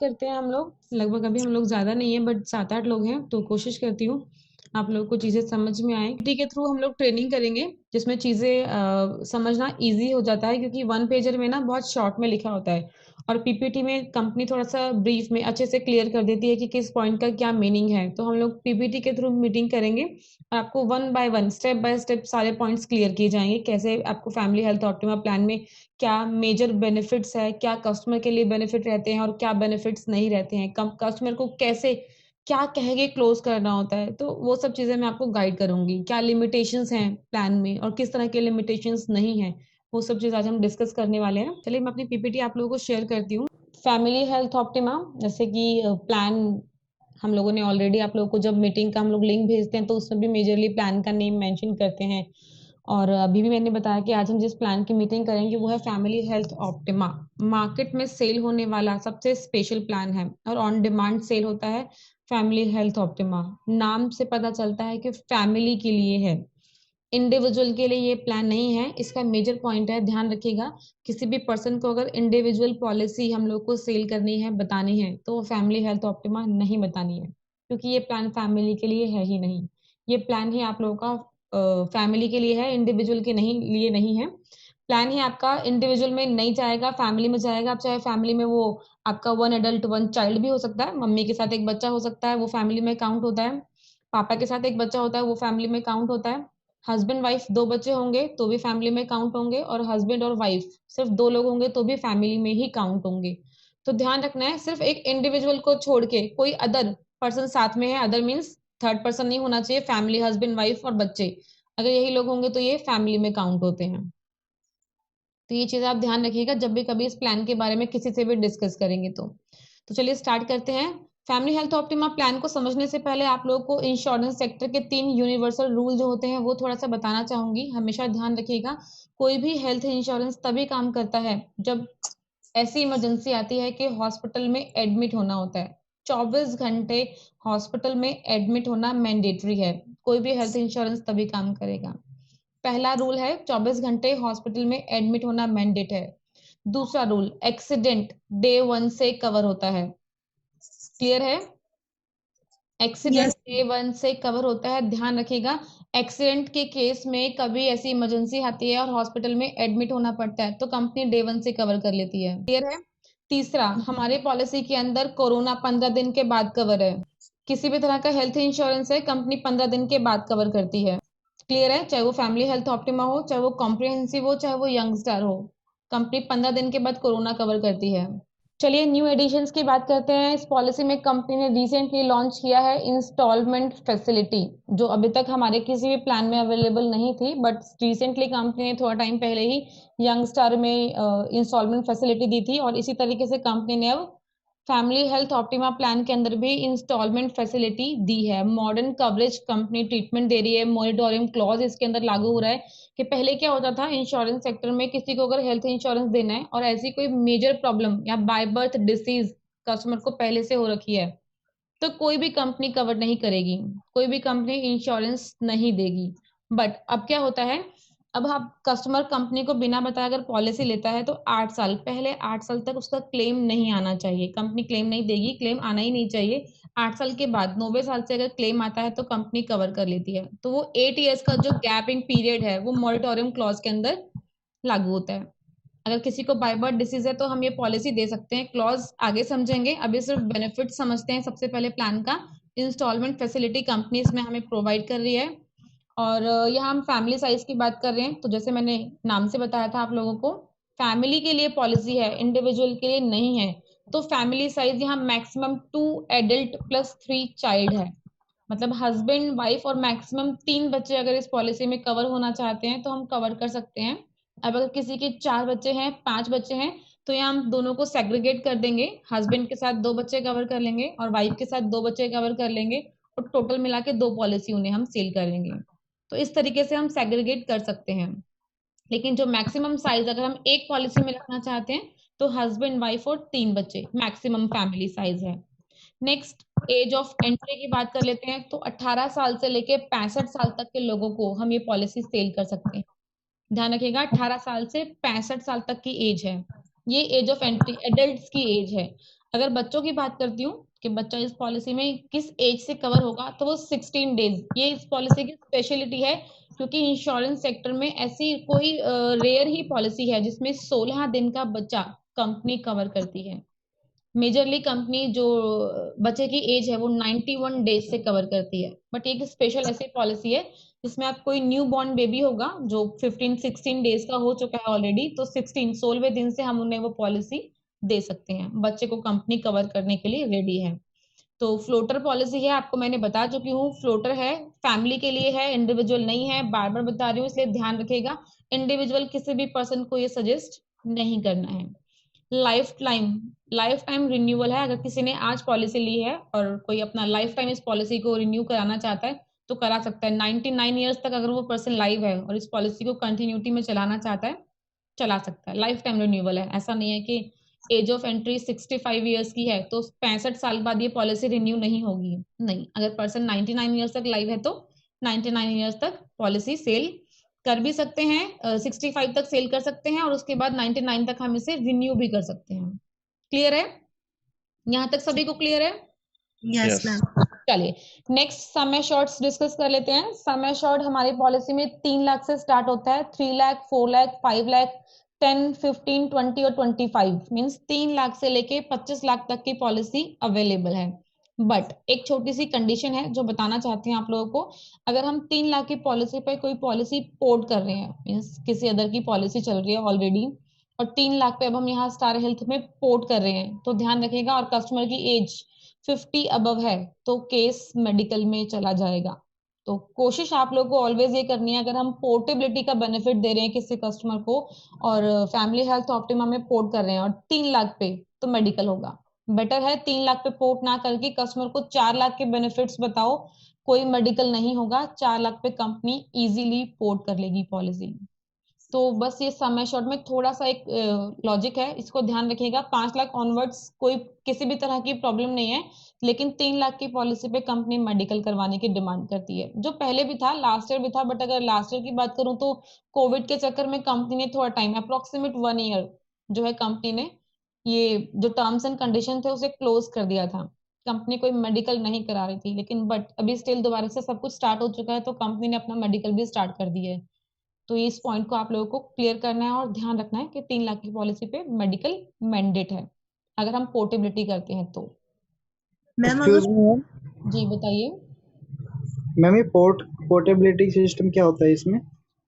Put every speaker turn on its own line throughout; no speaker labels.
करते हैं हम लोग। लगभग अभी हम लोग ज़्यादा नहीं है, बट 7-8 लोग हैं, तो कोशिश करती हूँ आप लोगों को चीज़ें समझ में आए। पीपीटी के थ्रू हम लोग ट्रेनिंग करेंगे, जिसमें चीज़ें समझना ईजी हो जाता है, क्योंकि वन पेजर में ना बहुत शॉर्ट में लिखा होता है, और पीपीटी में कंपनी थोड़ा सा ब्रीफ में अच्छे से क्लियर कर देती है कि किस पॉइंट का क्या मीनिंग है। तो हम लोग पीपीटी के थ्रू मीटिंग करेंगे और आपको one by one, step by step सारे पॉइंट्स क्लियर किए जाएंगे। कैसे आपको फैमिली हेल्थ ऑप्टिमा प्लान में क्या मेजर बेनिफिट्स है, क्या कस्टमर के लिए बेनिफिट रहते हैं और क्या बेनिफिट्स नहीं रहते हैं, कस्टमर को कैसे क्या कह के क्लोज करना होता है, तो वो सब चीजें मैं आपको गाइड करूंगी। क्या लिमिटेशंस हैं प्लान में और किस तरह के लिमिटेशंस नहीं है, वो सब चीज आज हम डिस्कस करने वाले हैं। चलिए मैं अपनी पीपीटी आप लोगों को शेयर करती हूँ। फैमिली हेल्थ ऑप्टिमा, जैसे कि प्लान हम लोगों ने ऑलरेडी आप लोगों को जब मीटिंग का हम लोग लिंक भेजते हैं तो उसमें भी मेजरली प्लान का नेम मेंशन करते हैं। और अभी भी मैंने बताया कि आज हम जिस प्लान की मीटिंग करेंगे वो है फैमिली हेल्थ ऑप्टिमा। मार्केट में सेल होने वाला सबसे स्पेशल प्लान है और ऑन डिमांड सेल होता है फैमिली हेल्थ ऑप्टिमा। नाम से पता चलता है कि फैमिली के लिए है, इंडिविजुअल के लिए ये प्लान नहीं है। इसका मेजर पॉइंट है, ध्यान रखिएगा, किसी भी पर्सन को अगर इंडिविजुअल पॉलिसी हम लोग को सेल करनी है, बतानी है, तो फैमिली हेल्थ ऑप्टिमा नहीं बतानी है, क्योंकि ये प्लान फैमिली के लिए है ही नहीं। ये प्लान ही आप लोगों का फैमिली के लिए है, इंडिविजुअल के नहीं लिए नहीं है। प्लान ही आपका इंडिविजुअल में नहीं जाएगा, फैमिली में जाएगा। आप चाहे फैमिली में वो आपका वन एडल्ट वन चाइल्ड भी हो सकता है, मम्मी के साथ एक बच्चा हो सकता है, वो फैमिली में काउंट होता है। पापा के साथ एक बच्चा होता है, वो फैमिली में काउंट होता है। हस्बैंड वाइफ दो बच्चे होंगे तो भी फैमिली में काउंट होंगे, और हस्बैंड और वाइफ सिर्फ दो लोग होंगे तो भी फैमिली में ही काउंट होंगे। तो ध्यान रखना है, सिर्फ एक इंडिविजुअल को छोड़ के कोई अदर पर्सन साथ में है, अदर मीन्स थर्ड पर्सन नहीं होना चाहिए। फैमिली हस्बैंड वाइफ और बच्चे, अगर यही लोग होंगे तो ये फैमिली में काउंट होते हैं। तो ये चीज आप ध्यान रखिएगा जब भी कभी इस प्लान के बारे में किसी से भी डिस्कस करेंगे तो चलिए स्टार्ट करते हैं। फैमिली हेल्थ ऑप्टिमा प्लान को समझने से पहले आप लोगों को इंश्योरेंस सेक्टर के 3 यूनिवर्सल रूल जो होते हैं वो थोड़ा सा बताना चाहूंगी। हमेशा ध्यान रखिएगा, कोई भी हेल्थ इंश्योरेंस तभी काम करता है जब ऐसी इमरजेंसी आती है कि हॉस्पिटल में एडमिट होना होता है। 24 घंटे हॉस्पिटल में एडमिट होना मैंडेटरी है, कोई भी हेल्थ इंश्योरेंस तभी काम करेगा। पहला रूल है 24 घंटे हॉस्पिटल में एडमिट होना मैंडेट है। दूसरा रूल, एक्सीडेंट डे वन से कवर होता है। क्लियर है? Accident
yes.
डे वन से कवर होता है, ध्यान रखिएगा। एक्सीडेंट के केस में कभी ऐसी इमरजेंसी आती है और हॉस्पिटल में एडमिट होना पड़ता है तो कंपनी डे वन से कवर कर लेती है। क्लियर है? तीसरा, हमारे पॉलिसी के अंदर कोरोना 15 दिन के बाद कवर है। किसी भी तरह का हेल्थ इंश्योरेंस है, कंपनी 15 दिन के बाद कवर करती है। क्लियर है? चाहे वो फैमिली हेल्थ ऑप्टिमा हो, चाहे वो कॉम्प्रिहेंसिव हो, चाहे वो यंग स्टार हो, कंपनी 15 दिन के बाद कोरोना कवर करती है। चलिए न्यू एडिशंस की बात करते हैं। इस पॉलिसी में कंपनी ने रिसेंटली लॉन्च किया है इंस्टॉलमेंट फैसिलिटी, जो अभी तक हमारे किसी भी प्लान में अवेलेबल नहीं थी, बट रिसेंटली कंपनी ने थोड़ा टाइम पहले ही यंग स्टार में इंस्टॉलमेंट फैसिलिटी दी थी, और इसी तरीके से कंपनी ने अब फैमिली हेल्थ ऑप्टिमा प्लान के अंदर भी इंस्टॉलमेंट फैसिलिटी दी है। मॉडर्न कवरेज कंपनी ट्रीटमेंट दे रही है, मॉनिटोरियम क्लॉज इसके अंदर लागू हो रहा है। कि पहले क्या होता था इंश्योरेंस सेक्टर में, किसी को अगर हेल्थ इंश्योरेंस देना है और ऐसी कोई मेजर प्रॉब्लम या बाय बर्थ डिसीज कस्टमर को पहले से हो रखी है, तो कोई भी कंपनी कवर नहीं करेगी, कोई भी कंपनी इंश्योरेंस नहीं देगी। बट अब क्या होता है, अब आप कस्टमर कंपनी को बिना बताए अगर पॉलिसी लेता है तो 8 साल पहले, 8 साल तक उसका क्लेम नहीं आना चाहिए, कंपनी क्लेम नहीं देगी, क्लेम आना ही नहीं चाहिए। 8 साल के बाद 90 साल से अगर क्लेम आता है तो कंपनी कवर कर लेती है। तो वो 8 ईयर्स का जो गैपिंग पीरियड है वो मॉरिटोरियम क्लॉज के अंदर लागू होता है। अगर किसी को बाय बर्थ डिसीज है तो हम ये पॉलिसी दे सकते हैं। क्लॉज आगे समझेंगे, अभी सिर्फ बेनिफिट समझते हैं। सबसे पहले प्लान का इंस्टॉलमेंट फैसिलिटी कंपनी इसमें हमें प्रोवाइड कर रही है। और यहाँ हम फैमिली साइज की बात कर रहे हैं, तो जैसे मैंने नाम से बताया था आप लोगों को, फैमिली के लिए पॉलिसी है, इंडिविजुअल के लिए नहीं है। तो फैमिली साइज यहाँ मैक्सिमम 2 एडल्ट + 3 चाइल्ड है। मतलब हस्बैंड वाइफ और मैक्सिमम 3 बच्चे अगर इस पॉलिसी में कवर होना चाहते हैं तो हम कवर कर सकते हैं। अब अगर किसी के 4 बच्चे हैं, 5 बच्चे हैं, तो यहाँ हम दोनों को सेग्रीगेट कर देंगे। हस्बैंड के साथ 2 बच्चे कवर कर लेंगे और वाइफ के साथ 2 बच्चे कवर कर लेंगे, और टोटल मिला के 2 पॉलिसी उन्हें हम सेल करेंगे। तो इस तरीके से हम सेग्रीगेट कर सकते हैं। लेकिन जो मैक्सिमम साइज अगर हम एक पॉलिसी में रखना चाहते हैं तो हस्बैंड वाइफ और 3 बच्चे मैक्सिमम फैमिली साइज है। नेक्स्ट, एज ऑफ एंट्री की बात कर लेते हैं। तो 18 साल से लेके 65 साल तक के लोगों को हम ये पॉलिसी सेल कर सकते हैं। ध्यान रखिएगा, 18 साल से 65 साल तक की एज है, ये एज ऑफ एंट्री एडल्ट्स की एज है। अगर बच्चों की बात करती हूँ कि बच्चा इस पॉलिसी में किस एज से कवर होगा, तो वो 16 डेज। ये इस पॉलिसी की स्पेशलिटी है, क्योंकि इंश्योरेंस सेक्टर में ऐसी कोई रेयर ही पॉलिसी है जिसमें 16 दिन का बच्चा कंपनी कवर करती है। मेजरली कंपनी जो बच्चे की एज है वो 91 डेज से कवर करती है, बट एक स्पेशल ऐसी पॉलिसी है जिसमें आप कोई न्यू बॉर्न बेबी होगा जो 15-16 डेज का हो चुका है ऑलरेडी, तो 16वें दिन से हम उन्हें वो पॉलिसी दे सकते हैं। बच्चे को कंपनी कवर करने के लिए रेडी है। तो फ्लोटर पॉलिसी है, आपको मैंने बता चुकी हूँ। फ्लोटर है, फैमिली के लिए है, इंडिविजुअल नहीं है। बार बार बता रही हूँ इसलिए ध्यान रखिएगा, इंडिविजुअल किसी भी पर्सन को ये सजेस्ट नहीं करना है। लाइफ टाइम रिन्यूअल है, अगर किसी ने आज पॉलिसी ली है और कोई अपना लाइफ टाइम इस पॉलिसी को रिन्यू कराना चाहता है तो करा सकता है। 99 ईयर्स तक अगर वो पर्सन लाइव है और इस पॉलिसी को कंटिन्यूटी में चलाना चाहता है, चला सकता है। लाइफ टाइम रिन्यूअल है, ऐसा नहीं है कि एज ऑफ एंट्री 65 ईयर्स की है तो 65 साल बाद ये पॉलिसी रिन्यू नहीं होगी। नहीं, अगर पर्सन 99 ईयर्स तक लाइव है तो 99 ईयर्स तक पॉलिसी सेल कर भी सकते हैं, 65 तक सेल कर सकते हैं, और उसके बाद 99 तक हम इसे रिन्यू भी कर सकते हैं। क्लियर है? यहाँ तक सभी को क्लियर है?
Yes ma'am.
चलिए नेक्स्ट सम एश्योर्ड्स डिस्कस कर लेते हैं। सम एश्योर्ड हमारी पॉलिसी में 3 लाख से स्टार्ट होता है। 3 लाख, 4 लाख, 5 लाख, 10, 15, 20 और 25 मीन्स 3 लाख से लेके 25 लाख तक की पॉलिसी अवेलेबल है। बट एक छोटी सी कंडीशन है जो बताना चाहती हैं आप लोगों को। अगर हम 3 लाख की पॉलिसी पे कोई पॉलिसी पोर्ट कर रहे हैं, मीन्स किसी अदर की पॉलिसी चल रही है ऑलरेडी, और 3 लाख पे अब हम यहाँ स्टार हेल्थ में पोर्ट कर रहे हैं, तो ध्यान रखिएगा, और कस्टमर की एज 50 अबव है तो केस मेडिकल में चला जाएगा। तो कोशिश आप लोग को ऑलवेज ये करनी है, अगर हम पोर्टेबिलिटी का बेनिफिट दे रहे हैं किसी कस्टमर को और फैमिली हेल्थ ऑप्टिमा में पोर्ट कर रहे हैं और 3 लाख पे, तो मेडिकल होगा। बेटर है 3 लाख पे पोर्ट ना करके कस्टमर को 4 लाख के बेनिफिट्स बताओ, कोई मेडिकल नहीं होगा, 4 लाख पे कंपनी इजीली पोर्ट कर लेगी पॉलिसी। तो बस ये समय शॉर्ट में थोड़ा सा एक लॉजिक है, इसको ध्यान रखिएगा। 5 लाख ऑनवर्ड्स कोई किसी भी तरह की प्रॉब्लम नहीं है, लेकिन 3 लाख की पॉलिसी पे कंपनी मेडिकल करवाने की डिमांड करती है, जो पहले भी था, लास्ट ईयर भी था। बट अगर लास्ट ईयर की बात करूं तो कोविड के चक्कर में कंपनी ने थोड़ा टाइम, अप्रोक्सीमेट 1 ईयर जो है, कंपनी ने ये जो टर्म्स एंड कंडीशन थे उसे क्लोज कर दिया था। कंपनी कोई मेडिकल नहीं करा रही थी, लेकिन बट अभी स्टिल दोबारा से सब कुछ स्टार्ट हो चुका है तो कंपनी ने अपना मेडिकल भी स्टार्ट कर दिया है। तो इस पॉइंट को आप लोगों को क्लियर करना है और ध्यान रखना है कि 3 लाख की पॉलिसी पे मेडिकल मैंडेट है अगर हम पोर्टेबिलिटी करते हैं तो।
मैम
एक्सक्यूज
अगर
मी मैम,
जी बताइए।
मैम ये पोर्टेबिलिटी सिस्टम क्या होता है इसमें?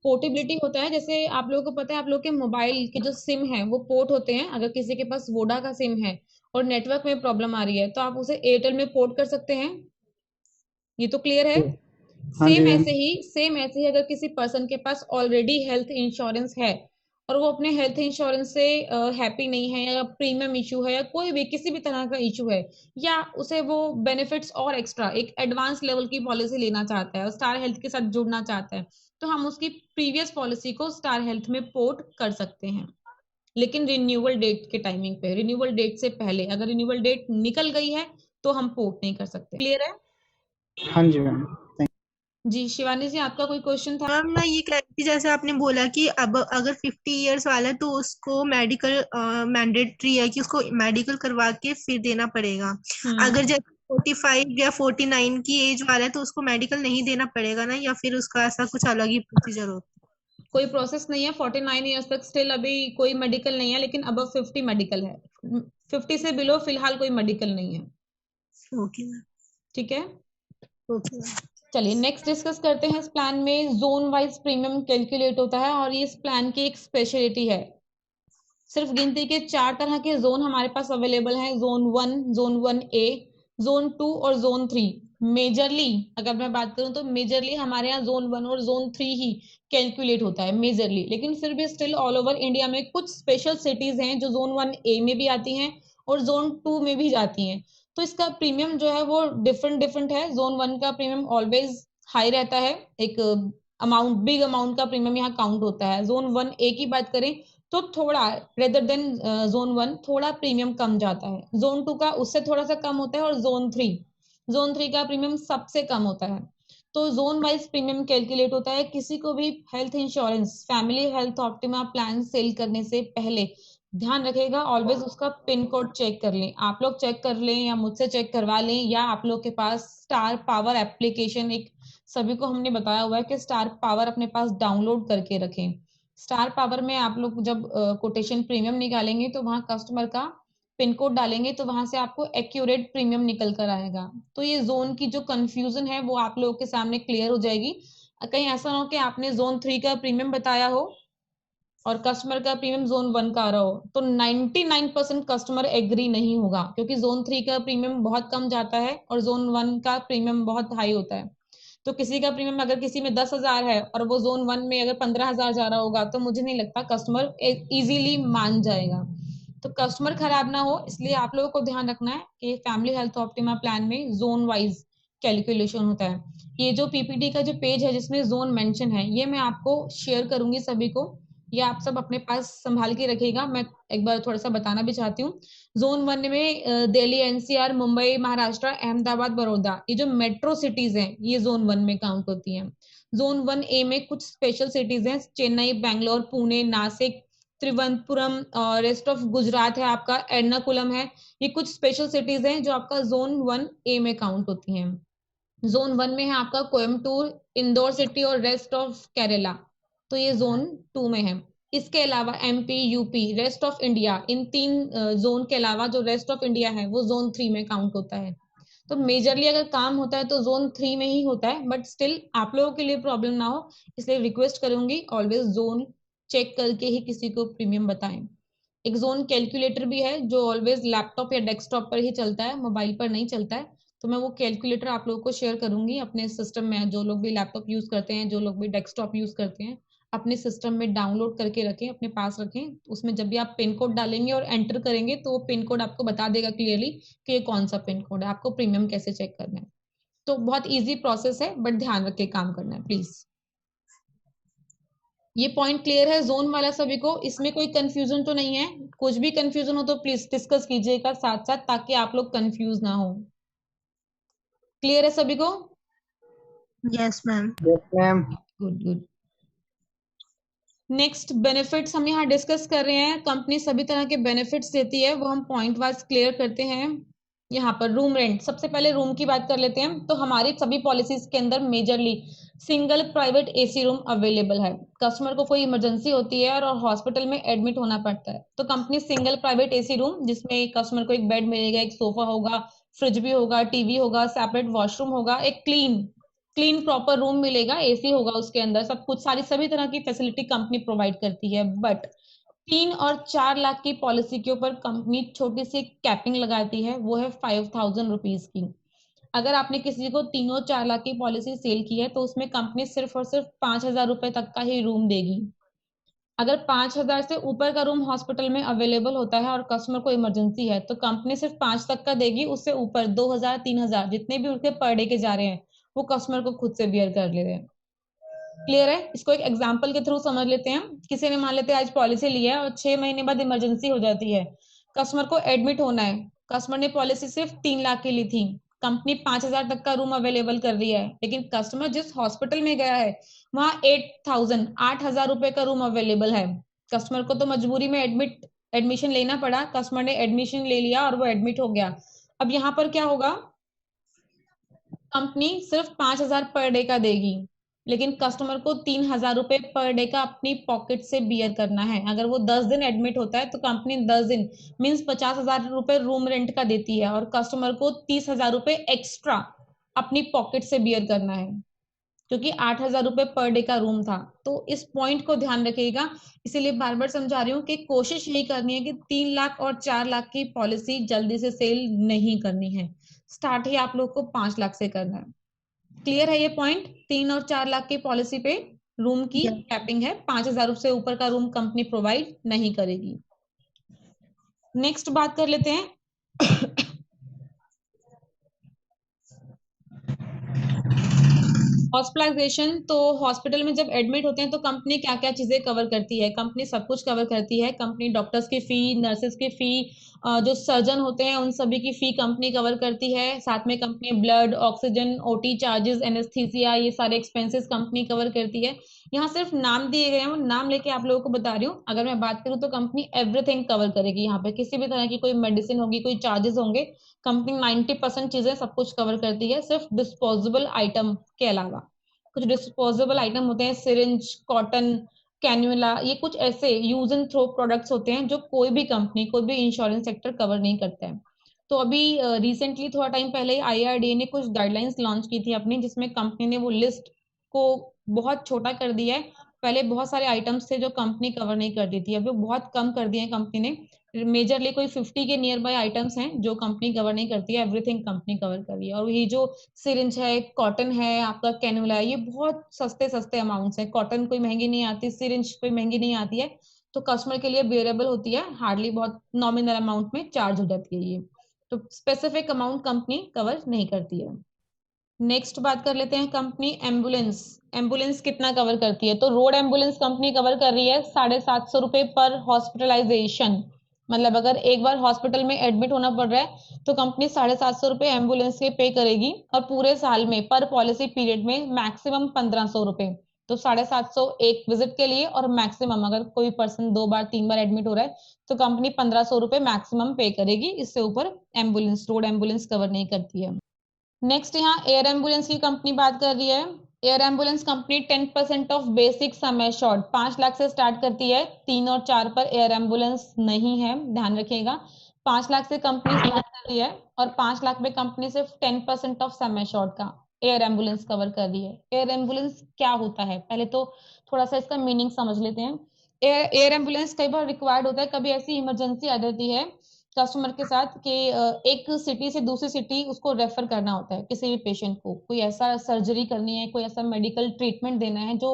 पोर्टेबिलिटी होता है, जैसे आप लोगों को पता है, आप लोग के मोबाइल के जो सिम है वो पोर्ट होते हैं। अगर किसी के पास वोडा का सिम है और नेटवर्क में प्रॉब्लम आ रही है तो आप उसे एयरटेल में पोर्ट कर सकते हैं। ये तो क्लियर है।
हाँ जी मैम।
सेम ऐसे ही अगर किसी पर्सन के पास ऑलरेडी हेल्थ इंश्योरेंस है और वो अपने हेल्थ इंश्योरेंस से हैप्पी नहीं है, या प्रीमियम इशू है, या कोई भी किसी भी तरह का इशू है, या उसे वो बेनिफिट्स और एक्स्ट्रा एक एडवांस लेवल की पॉलिसी लेना चाहता है और स्टार हेल्थ के साथ जुड़ना चाहता है, तो हम उसकी प्रीवियस पॉलिसी को स्टार हेल्थ में पोर्ट कर सकते हैं, लेकिन रिन्यूअल डेट के टाइमिंग पे। रिन्यूअल डेट से पहले, अगर रिन्यूअल डेट निकल गई है तो हम पोर्ट नहीं कर सकते। क्लियर है?
हाँ जी मैम।
जी शिवानी जी, आपका कोई क्वेश्चन था?
मैम मैं ये कह रही थी, जैसे आपने बोला कि अब अगर 50 इयर्स वाला है तो उसको मेडिकल मैंडेटरी है कि उसको मेडिकल करवा के फिर देना पड़ेगा। अगर जैसे 45 या 49 की एज वाला है तो उसको मेडिकल नहीं देना पड़ेगा ना, या फिर उसका ऐसा कुछ अलग ही प्रोसीजर होता
कोई प्रोसेस नहीं है। 49 ईयर्स तक स्टिल अभी कोई मेडिकल नहीं है, लेकिन अब 50 मेडिकल है। 50 से बिलो फिलहाल कोई मेडिकल नहीं है।
है? Okay ma'am.
ठीक है,
ओके मैम।
चलिए नेक्स्ट डिस्कस करते हैं। इस प्लान में जोन वाइज प्रीमियम कैलकुलेट होता है और ये इस प्लान की एक स्पेशलिटी है। सिर्फ गिनती के 4 तरह के जोन हमारे पास अवेलेबल हैं, जोन 1, जोन 1A, जोन 2 और जोन 3। मेजरली अगर मैं बात करूं तो मेजरली हमारे यहाँ जोन 1 और जोन 3 ही कैलकुलेट होता है मेजरली, लेकिन फिर भी स्टिल ऑल ओवर इंडिया में कुछ स्पेशल सिटीज हैं जो जोन 1A में भी आती हैं और जोन 2 में भी जाती हैं। तो इसका प्रीमियम जो है वो डिफरेंट डिफरेंट है। जोन 1 का प्रीमियम ऑलवेज हाई रहता है, एक अमाउंट, बिग अमाउंट का प्रीमियम यहाँ काउंट होता है। जोन 1A की बात करें तो थोड़ा, रेदर देन जोन 1 थोड़ा प्रीमियम कम जाता है। जोन 2 का उससे थोड़ा सा कम होता है, और जोन 3 का प्रीमियम सबसे कम होता है। तो जोन वाइज प्रीमियम कैलकुलेट होता है। किसी को भी health insurance, family health Optima plan sell करने से पहले ध्यान रखिएगा ऑलवेज उसका पिन कोड चेक कर लें, आप लोग चेक कर लें या मुझसे चेक करवा लें, या आप लोग के पास स्टार पावर एप्लीकेशन, एक सभी को हमने बताया हुआ है कि स्टार पावर अपने पास डाउनलोड करके रखें। स्टार पावर में आप लोग जब कोटेशन प्रीमियम निकालेंगे तो वहां कस्टमर का पिन कोड डालेंगे तो वहां से आपको एक्यूरेट प्रीमियम निकल कर आएगा। तो ये जोन की जो कंफ्यूजन है वो आप लोगों के सामने क्लियर हो जाएगी। कहीं ऐसा ना हो कि आपने जोन 3 का प्रीमियम बताया हो और कस्टमर का प्रीमियम जोन 1 का आ रहा हो, तो 99% कस्टमर एग्री नहीं होगा, क्योंकि जोन 3 का प्रीमियम बहुत कम जाता है और जोन 1 का प्रीमियम बहुत हाई होता है। तो किसी का प्रीमियम अगर किसी में 10,000 है और वो जोन 1 में अगर 15,000 जा रहा होगा तो मुझे नहीं लगता कस्टमर इजीली मान जाएगा। तो कस्टमर खराब ना हो इसलिए आप लोगों को ध्यान रखना है कि फैमिली हेल्थ ऑप्टिमा प्लान में जोन वाइज कैलकुलेशन होता है। ये जो पीपीटी का जो पेज है जिसमें जोन मेंशन है, ये मैं आपको शेयर करूंगी सभी को, ये आप सब अपने पास संभाल के रखिएगा। मैं एक बार थोड़ा सा बताना भी चाहती हूँ। जोन 1 में दिल्ली, एनसीआर, मुंबई, महाराष्ट्र, अहमदाबाद, बड़ौदा, ये जो मेट्रो सिटीज हैं ये जोन 1 में काउंट होती हैं। जोन 1 ए में कुछ स्पेशल सिटीज हैं, चेन्नई, बैंगलोर, पुणे, नासिक, त्रिवंतपुरम और रेस्ट ऑफ गुजरात है आपका, एर्नाकुलम है। ये कुछ स्पेशल सिटीज हैं जो आपका जोन 1 ए में काउंट होती हैं। जोन 1 में है आपका कोयम्बटूर, इंदौर सिटी और रेस्ट ऑफ केरला, तो ये जोन 2 में है। इसके अलावा MP, UP, rest of India, इन तीन जोन के अलावा जो रेस्ट ऑफ इंडिया है वो जोन 3 में काउंट होता है। तो मेजरली अगर काम होता है तो जोन 3 में ही होता है, बट स्टिल आप लोगों के लिए प्रॉब्लम ना हो इसलिए रिक्वेस्ट करूंगी ऑलवेज जोन चेक करके ही किसी को प्रीमियम बताएं। एक जोन कैलकुलेटर भी है जो ऑलवेज लैपटॉप या डेस्कटॉप पर ही चलता है, मोबाइल पर नहीं चलता है। तो मैं वो कैलकुलेटर आप लोगों को शेयर करूंगी अपने सिस्टम में। जो लोग भी लैपटॉप यूज करते हैं, जो लोग भी डेस्कटॉप यूज करते हैं, अपने सिस्टम में डाउनलोड करके रखें, अपने पास रखें। उसमें जब भी आप पिन कोड डालेंगे और एंटर करेंगे तो वो पिन कोड आपको बता देगा क्लियरली कि ये कौन सा पिन कोड है, आपको प्रीमियम कैसे चेक करना है। तो बहुत ईजी प्रोसेस है, बट ध्यान रख के काम करना है प्लीज। ये पॉइंट क्लियर है जोन वाला सभी को? इसमें कोई कंफ्यूजन तो नहीं है? कुछ भी कंफ्यूजन हो तो प्लीज डिस्कस कीजिएगा साथ साथ, ताकि आप लोग कंफ्यूज ना हो। क्लियर है सभी को?
Yes ma'am.
Yes ma'am.
Good good. Next benefits हम यहाँ डिस्कस कर रहे हैं। कंपनी सभी तरह के बेनिफिट्स देती है, वो हम पॉइंट वाइज क्लियर करते हैं। यहाँ पर रूम रेंट, सबसे पहले रूम की बात कर लेते हैं। तो हमारी सभी पॉलिसीज के अंदर majorly single private AC room available है। कस्टमर को कोई इमरजेंसी होती है और हॉस्पिटल में एडमिट होना पड़ता है तो company single private AC room, जिसमें कस्टमर को एक बेड मिलेगा, एक सोफा होगा, फ्रिज भी होगा, टीवी होगा, सेपरेट वॉशरूम होगा, एक क्लीन क्लीन प्रॉपर रूम मिलेगा, एसी होगा उसके अंदर, सब कुछ सारी सभी तरह की फैसिलिटी कंपनी प्रोवाइड करती है। बट 3 और 4 लाख की पॉलिसी के ऊपर कंपनी छोटी सी कैपिंग लगाती है, वो है 5,000 रुपीज की। अगर आपने किसी को 3 और 4 लाख की पॉलिसी सेल की है तो उसमें कंपनी सिर्फ और सिर्फ 5,000 रुपए तक का ही रूम देगी। अगर 5,000 से ऊपर का रूम हॉस्पिटल में अवेलेबल होता है और कस्टमर को इमरजेंसी है तो कंपनी सिर्फ 5 तक का देगी। उससे ऊपर 2,000, 3,000 जितने भी उनके पर डे के जा रहे हैं वो कस्टमर को खुद से बियर कर ले रहे हैं। क्लियर है? इसको एक एग्जांपल के थ्रू समझ लेते हैं। किसी ने मान लेते हैं आज पॉलिसी ली है और 6 महीने बाद इमरजेंसी हो जाती है, कस्टमर को एडमिट होना है। कस्टमर ने पॉलिसी सिर्फ 3 लाख की ली थी, कंपनी 5,000 तक का रूम अवेलेबल कर रही है, लेकिन कस्टमर जिस हॉस्पिटल में गया है वहां 8,000 का रूम अवेलेबल है। कस्टमर को तो मजबूरी में एडमिशन लेना पड़ा, कस्टमर ने एडमिशन ले लिया और वो एडमिट हो गया। अब यहाँ पर क्या होगा, कंपनी सिर्फ 5,000 पर डे का देगी, लेकिन कस्टमर को 3,000 रुपए पर डे का अपनी पॉकेट से बियर करना है। अगर वो 10 दिन एडमिट होता है तो कंपनी 10 दिन मीन्स 50,000 रुपए रूम रेंट का देती है और कस्टमर को 30,000 रुपए एक्स्ट्रा अपनी पॉकेट से बियर करना है, क्योंकि 8,000 रुपए पर डे का रूम था। तो इस पॉइंट को ध्यान रखिएगा, इसीलिए बार बार समझा रही हूँ कि कोशिश यही करनी है कि 3 लाख और 4 लाख की पॉलिसी जल्दी से सेल नहीं करनी है। स्टार्ट ही आप लोग को 5 लाख से करना है। क्लियर है ये पॉइंट? 3 और 4 लाख की पॉलिसी पे रूम की कैपिंग है, 5,000 से ऊपर का रूम कंपनी प्रोवाइड नहीं करेगी। नेक्स्ट बात कर लेते हैं हॉस्पिटलाइजेशन। तो हॉस्पिटल में जब एडमिट होते हैं तो कंपनी क्या क्या चीजें कवर करती है? कंपनी सब कुछ कवर करती है। कंपनी डॉक्टर्स की फी, नर्सेस की फी जो सर्जन होते हैं उन सभी की फी कंपनी कवर करती है। साथ में company blood, oxygen, OT charges, anaesthesia, ये सारे एक्सपेंसेस कंपनी कवर करती है। यहाँ सिर्फ नाम दिए गए हैं, वो नाम लेके आप लोगों को बता रही हूँ। अगर मैं बात करूँ तो कंपनी एवरीथिंग कवर करेगी। यहाँ पे किसी भी तरह की कोई मेडिसिन होगी, कोई चार्जेस होंगे, कंपनी 90% चीजें सब कुछ कवर करती है, सिर्फ डिस्पोजेबल आइटम के अलावा। कुछ डिस्पोजेबल आइटम होते हैं, सिरिंज, कॉटन, कैन्युला, ये कुछ ऐसे यूज एंड थ्रो प्रोडक्ट्स होते हैं जो कोई भी कंपनी, कोई भी इंश्योरेंस सेक्टर कवर नहीं करता है। तो अभी रिसेंटली थोड़ा टाइम पहले आईआरडीए ने कुछ गाइडलाइंस लॉन्च की थी अपनी, जिसमें कंपनी ने वो लिस्ट को बहुत छोटा कर दिया है। पहले बहुत सारे आइटम्स थे जो कंपनी कवर नहीं करती थी, अभी वो बहुत कम कर दिए हैं कंपनी ने। मेजरली कोई 50 के नियर बाय आइटम्स हैं जो कंपनी कवर नहीं करती है, एवरीथिंग कंपनी कवर कर रही है। और ये जो सिरिंज है, कॉटन है, आपका कैनुला है, ये बहुत सस्ते सस्ते अमाउंट्स हैं। कॉटन कोई महंगी नहीं आती, सिरिंज कोई महंगी नहीं आती है, तो कस्टमर के लिए बेरेबल होती है, हार्डली बहुत नॉमिनल अमाउंट में चार्ज हो जाती है ये। तो स्पेसिफिक अमाउंट कंपनी कवर नहीं करती है। नेक्स्ट बात कर लेते हैं कंपनी एम्बुलेंस। एम्बुलेंस कितना कवर करती है? तो रोड एम्बुलेंस कंपनी कवर कर रही है 750 रुपए पर हॉस्पिटलाइजेशन। मतलब अगर एक बार हॉस्पिटल में एडमिट होना पड़ रहा है तो कंपनी 750 रुपए एम्बुलेंस के पे करेगी, और पूरे साल में पर पॉलिसी पीरियड में मैक्सिमम 1500 रुपए। तो 750 एक विजिट के लिए, और मैक्सिमम अगर कोई पर्सन 2 बार 3 बार एडमिट हो रहा है तो कंपनी 1500 रुपए मैक्सिमम पे करेगी, इससे ऊपर एम्बुलेंस, रोड एम्बुलेंस कवर नहीं करती है। नेक्स्ट यहाँ एयर एम्बुलेंस की कंपनी बात कर रही है। Air ambulance company 10% of basic sum assured 5 lakh से स्टार्ट करती है। 3 और 4 पर एयर एम्बुलेंस नहीं है, ध्यान रखिएगा। 5 लाख से कंपनी स्टार्ट कर रही है, और 5 लाख में कंपनी सिर्फ 10% ऑफ सम एश्योर्ड का एयर एम्बुलेंस कवर कर रही है। एयर एम्बुलेंस क्या होता है, पहले तो थोड़ा सा इसका मीनिंग समझ लेते हैं। एयर एम्बुलेंस कई बार रिक्वायर्ड होता है, कभी ऐसी इमरजेंसी आ जाती है कस्टमर के साथ कि एक सिटी से दूसरी सिटी उसको रेफर करना होता है, किसी भी पेशेंट को कोई ऐसा सर्जरी करनी है, कोई ऐसा मेडिकल ट्रीटमेंट देना है जो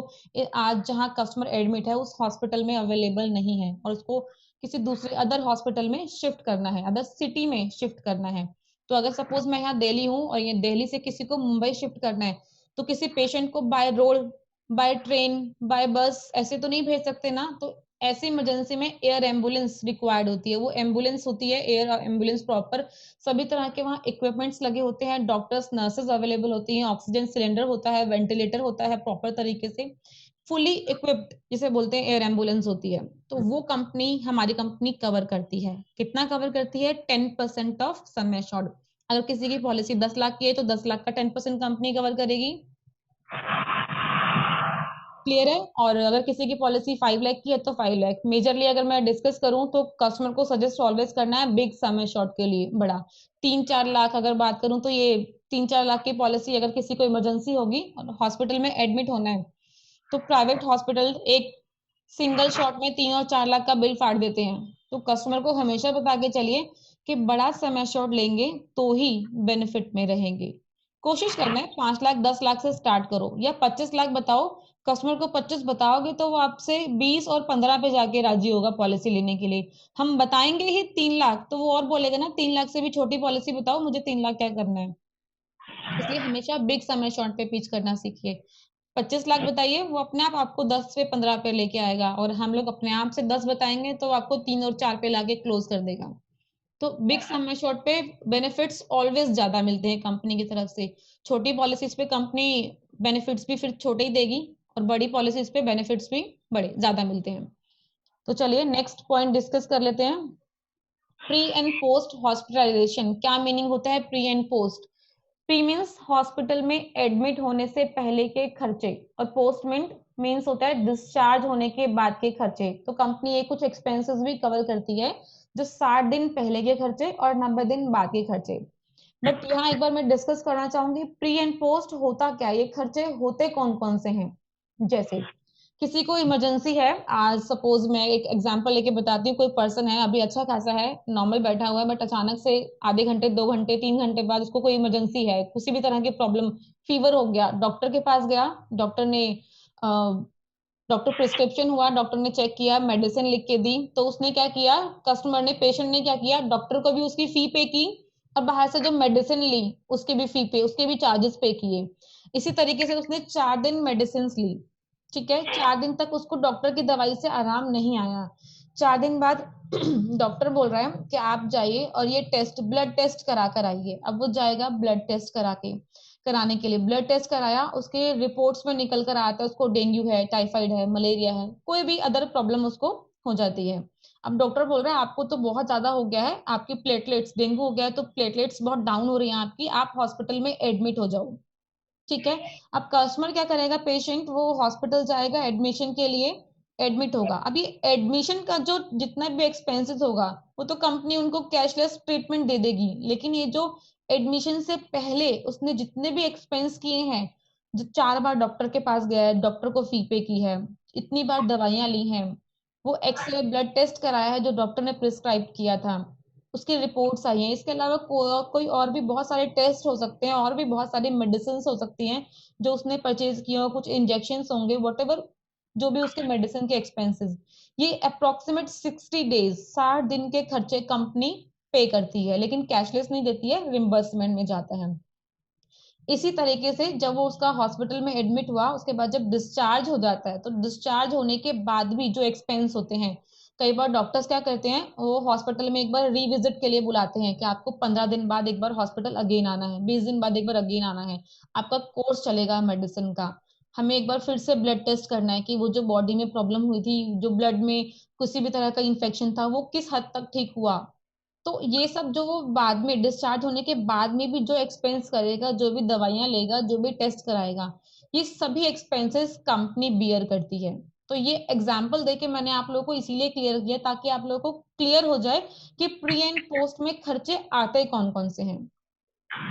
आज जहाँ कस्टमर एडमिट है उस हॉस्पिटल में अवेलेबल नहीं है, और उसको किसी दूसरे अदर हॉस्पिटल में शिफ्ट करना है, अदर सिटी में शिफ्ट करना है। तो अगर सपोज मैं यहाँ दिल्ली हूँ और ये दिल्ली से किसी को मुंबई शिफ्ट करना है, तो किसी पेशेंट को by road, by train, by bus ऐसे तो नहीं भेज सकते ना। तो ऐसी इमरजेंसी में एयर एम्बुलेंस रिक्वायर्ड होती है। वो एम्बुलेंस होती है एयर एम्बुलेंस प्रॉपर, सभी तरह के वहाँ इक्विपमेंट्स लगे होते हैं, डॉक्टर्स नर्सेज अवेलेबल होती हैं, ऑक्सीजन सिलेंडर होता है, वेंटिलेटर होता है प्रॉपर तरीके से, फुली इक्विप्ड जिसे बोलते हैं एयर एम्बुलेंस होती है। तो वो कंपनी, हमारी कंपनी कवर करती है। कितना कवर करती है? 10% ऑफ सम एश्योर्ड। अगर किसी की पॉलिसी 10 लाख की है तो 10 लाख का 10% कंपनी कवर करेगी। क्लियर है? और अगर किसी की पॉलिसी 5 लाख की है तो 5 लाख। मेजरली अगर मैं डिस्कस करूं तो कस्टमर को सजेस्ट ऑलवेज करना है बिग सम एश्योर्ड के लिए, बड़ा 3-4 लाख अगर बात करूं तो ये 3-4 लाख की पॉलिसी, अगर किसी को इमरजेंसी होगी और हॉस्पिटल में एडमिट होना है तो प्राइवेट हॉस्पिटल एक सिंगल शॉट में 3 और 4 लाख का बिल फाड़ देते हैं। तो कस्टमर को हमेशा बता के चलिए कि बड़ा सम एश्योर्ड लेंगे तो ही बेनिफिट में रहेंगे। कोशिश करना है 5 लाख 10 लाख से स्टार्ट करो, या 25 लाख बताओ। कस्टमर को 25 बताओगे तो वो आपसे 20 और 15 पे जाके राजी होगा पॉलिसी लेने के लिए। हम बताएंगे ही 3 लाख तो वो और बोलेगा ना 3 लाख से भी छोटी पॉलिसी बताओ, मुझे 3 लाख क्या करना है। इसलिए हमेशा बिग सम एश्योर्ड पे पिच करना सीखिए। 25 लाख बताइए, वो अपने आप आपको 10 से 15 पे लेके आएगा, और हम लोग अपने आप से 10 बताएंगे तो आपको 3 और 4 पे लाके क्लोज कर देगा। तो बिग सम एश्योर्ड पे बेनिफिट्स ऑलवेज ज्यादा मिलते हैं कंपनी की तरफ से। छोटी पॉलिसीज पे कंपनी बेनिफिट्स भी फिर छोटे ही देगी, और बड़ी पॉलिसीज पे बेनिफिट्स भी बड़े ज्यादा मिलते हैं। तो चलिए नेक्स्ट पॉइंट डिस्कस कर लेते हैं। प्री एंड पोस्ट हॉस्पिटलाइजेशन, क्या मीनिंग होता है pre and post? Pre means hospital में एडमिट होने से पहले के खर्चे, और पोस्ट मीन्स होता है डिस्चार्ज होने के बाद के खर्चे। तो कंपनी ये कुछ एक्सपेंसेस भी कवर करती है, जो 60 दिन पहले के खर्चे और 90 दिन बाद के खर्चे। बट यहाँ एक बार मैं डिस्कस करना चाहूंगी प्री एंड पोस्ट होता क्या, ये खर्चे होते कौन कौन से हैं। जैसे किसी को इमरजेंसी है, आज सपोज मैं एक एग्जांपल लेके बताती हूँ, कोई पर्सन है अभी अच्छा खासा है, नॉर्मल बैठा हुआ है, बट अचानक से आधे घंटे 2 घंटे 3 घंटे बाद उसको कोई इमरजेंसी है, किसी भी तरह की प्रॉब्लम, फीवर हो गया, डॉक्टर के पास गया, डॉक्टर ने डॉक्टर प्रिस्क्रिप्शन हुआ, डॉक्टर ने चेक किया, मेडिसिन लिख के दी, तो उसने क्या किया, कस्टमर ने, पेशेंट ने क्या किया, डॉक्टर को भी उसकी फी पे की, और बाहर से जो मेडिसिन ली उसके भी फी पे, उसके भी चार्जेस पे किए। इसी तरीके से उसने 4 दिन मेडिसिन ली, ठीक है, 4 दिन तक उसको डॉक्टर की दवाई से आराम नहीं आया। 4 दिन बाद डॉक्टर बोल रहा है कि आप जाइए और ये टेस्ट, ब्लड टेस्ट करा कर आइए। अब वो जाएगा ब्लड टेस्ट कराने के लिए। ब्लड टेस्ट कराया, उसके रिपोर्ट्स में निकल कर आता है उसको डेंगू है, टाइफाइड है, मलेरिया है, कोई भी अदर प्रॉब्लम उसको हो जाती है। अब डॉक्टर बोल रहा है आपको तो बहुत ज्यादा हो गया है, आपकी प्लेटलेट्स, डेंगू हो गया है तो प्लेटलेट्स बहुत डाउन हो रही हैं आपकी, आप हॉस्पिटल में एडमिट हो जाओ। ठीक है। अब कस्टमर क्या करेगा, पेशेंट वो हॉस्पिटल जाएगा एडमिशन के लिए, एडमिट होगा। अब ये एडमिशन का जो जितना भी एक्सपेंसेस होगा वो तो कंपनी उनको कैशलेस ट्रीटमेंट दे देगी, लेकिन ये जो एडमिशन से पहले उसने जितने भी एक्सपेंस किए हैं, जो 4 बार डॉक्टर के पास गया है, डॉक्टर को फी पे की है, इतनी बार दवाइयां ली हैं, वो एक्सरे ब्लड टेस्ट कराया है जो डॉक्टर ने प्रिस्क्राइब किया था, उसकी रिपोर्ट्स आई हैं, इसके अलावा कोई और भी बहुत सारे टेस्ट हो सकते हैं, और भी बहुत सारी मेडिसिन हो सकती हैं जो उसने परचेज किया हो, कुछ इंजेक्शन होंगे, वट एवर जो भी उसके मेडिसिन के एक्सपेंसेस, ये अप्रोक्सीमेट 60 डेज, 60 दिन के खर्चे कंपनी पे करती है, लेकिन कैशलेस नहीं देती है, रिम्बर्समेंट में जाता है। इसी तरीके से जब वो उसका हॉस्पिटल में एडमिट हुआ, उसके बाद जब डिस्चार्ज हो जाता है, तो डिस्चार्ज होने के बाद भी जो एक्सपेंस होते हैं, कई बार डॉक्टर्स क्या करते हैं, वो हॉस्पिटल में एक बार रिविजिट के लिए बुलाते हैं कि आपको 15 दिन बाद एक बार हॉस्पिटल अगेन आना है, 20 दिन बाद एक बार अगेन आना है, आपका कोर्स चलेगा मेडिसिन का, हमें एक बार फिर से ब्लड टेस्ट करना है कि वो जो बॉडी में प्रॉब्लम हुई थी, जो ब्लड में किसी भी तरह का इन्फेक्शन था, वो किस हद तक ठीक हुआ। तो ये सब जो वो बाद में डिस्चार्ज होने के बाद में भी जो एक्सपेंस करेगा, जो भी दवाइयां लेगा, जो भी टेस्ट कराएगा, ये सभी एक्सपेंसेस कंपनी बियर करती है। तो ये एग्जाम्पल देके मैंने आप लोगों को इसीलिए क्लियर किया ताकि आप लोगों को क्लियर हो जाए कि प्री एंड पोस्ट में खर्चे आते कौन कौन से हैं।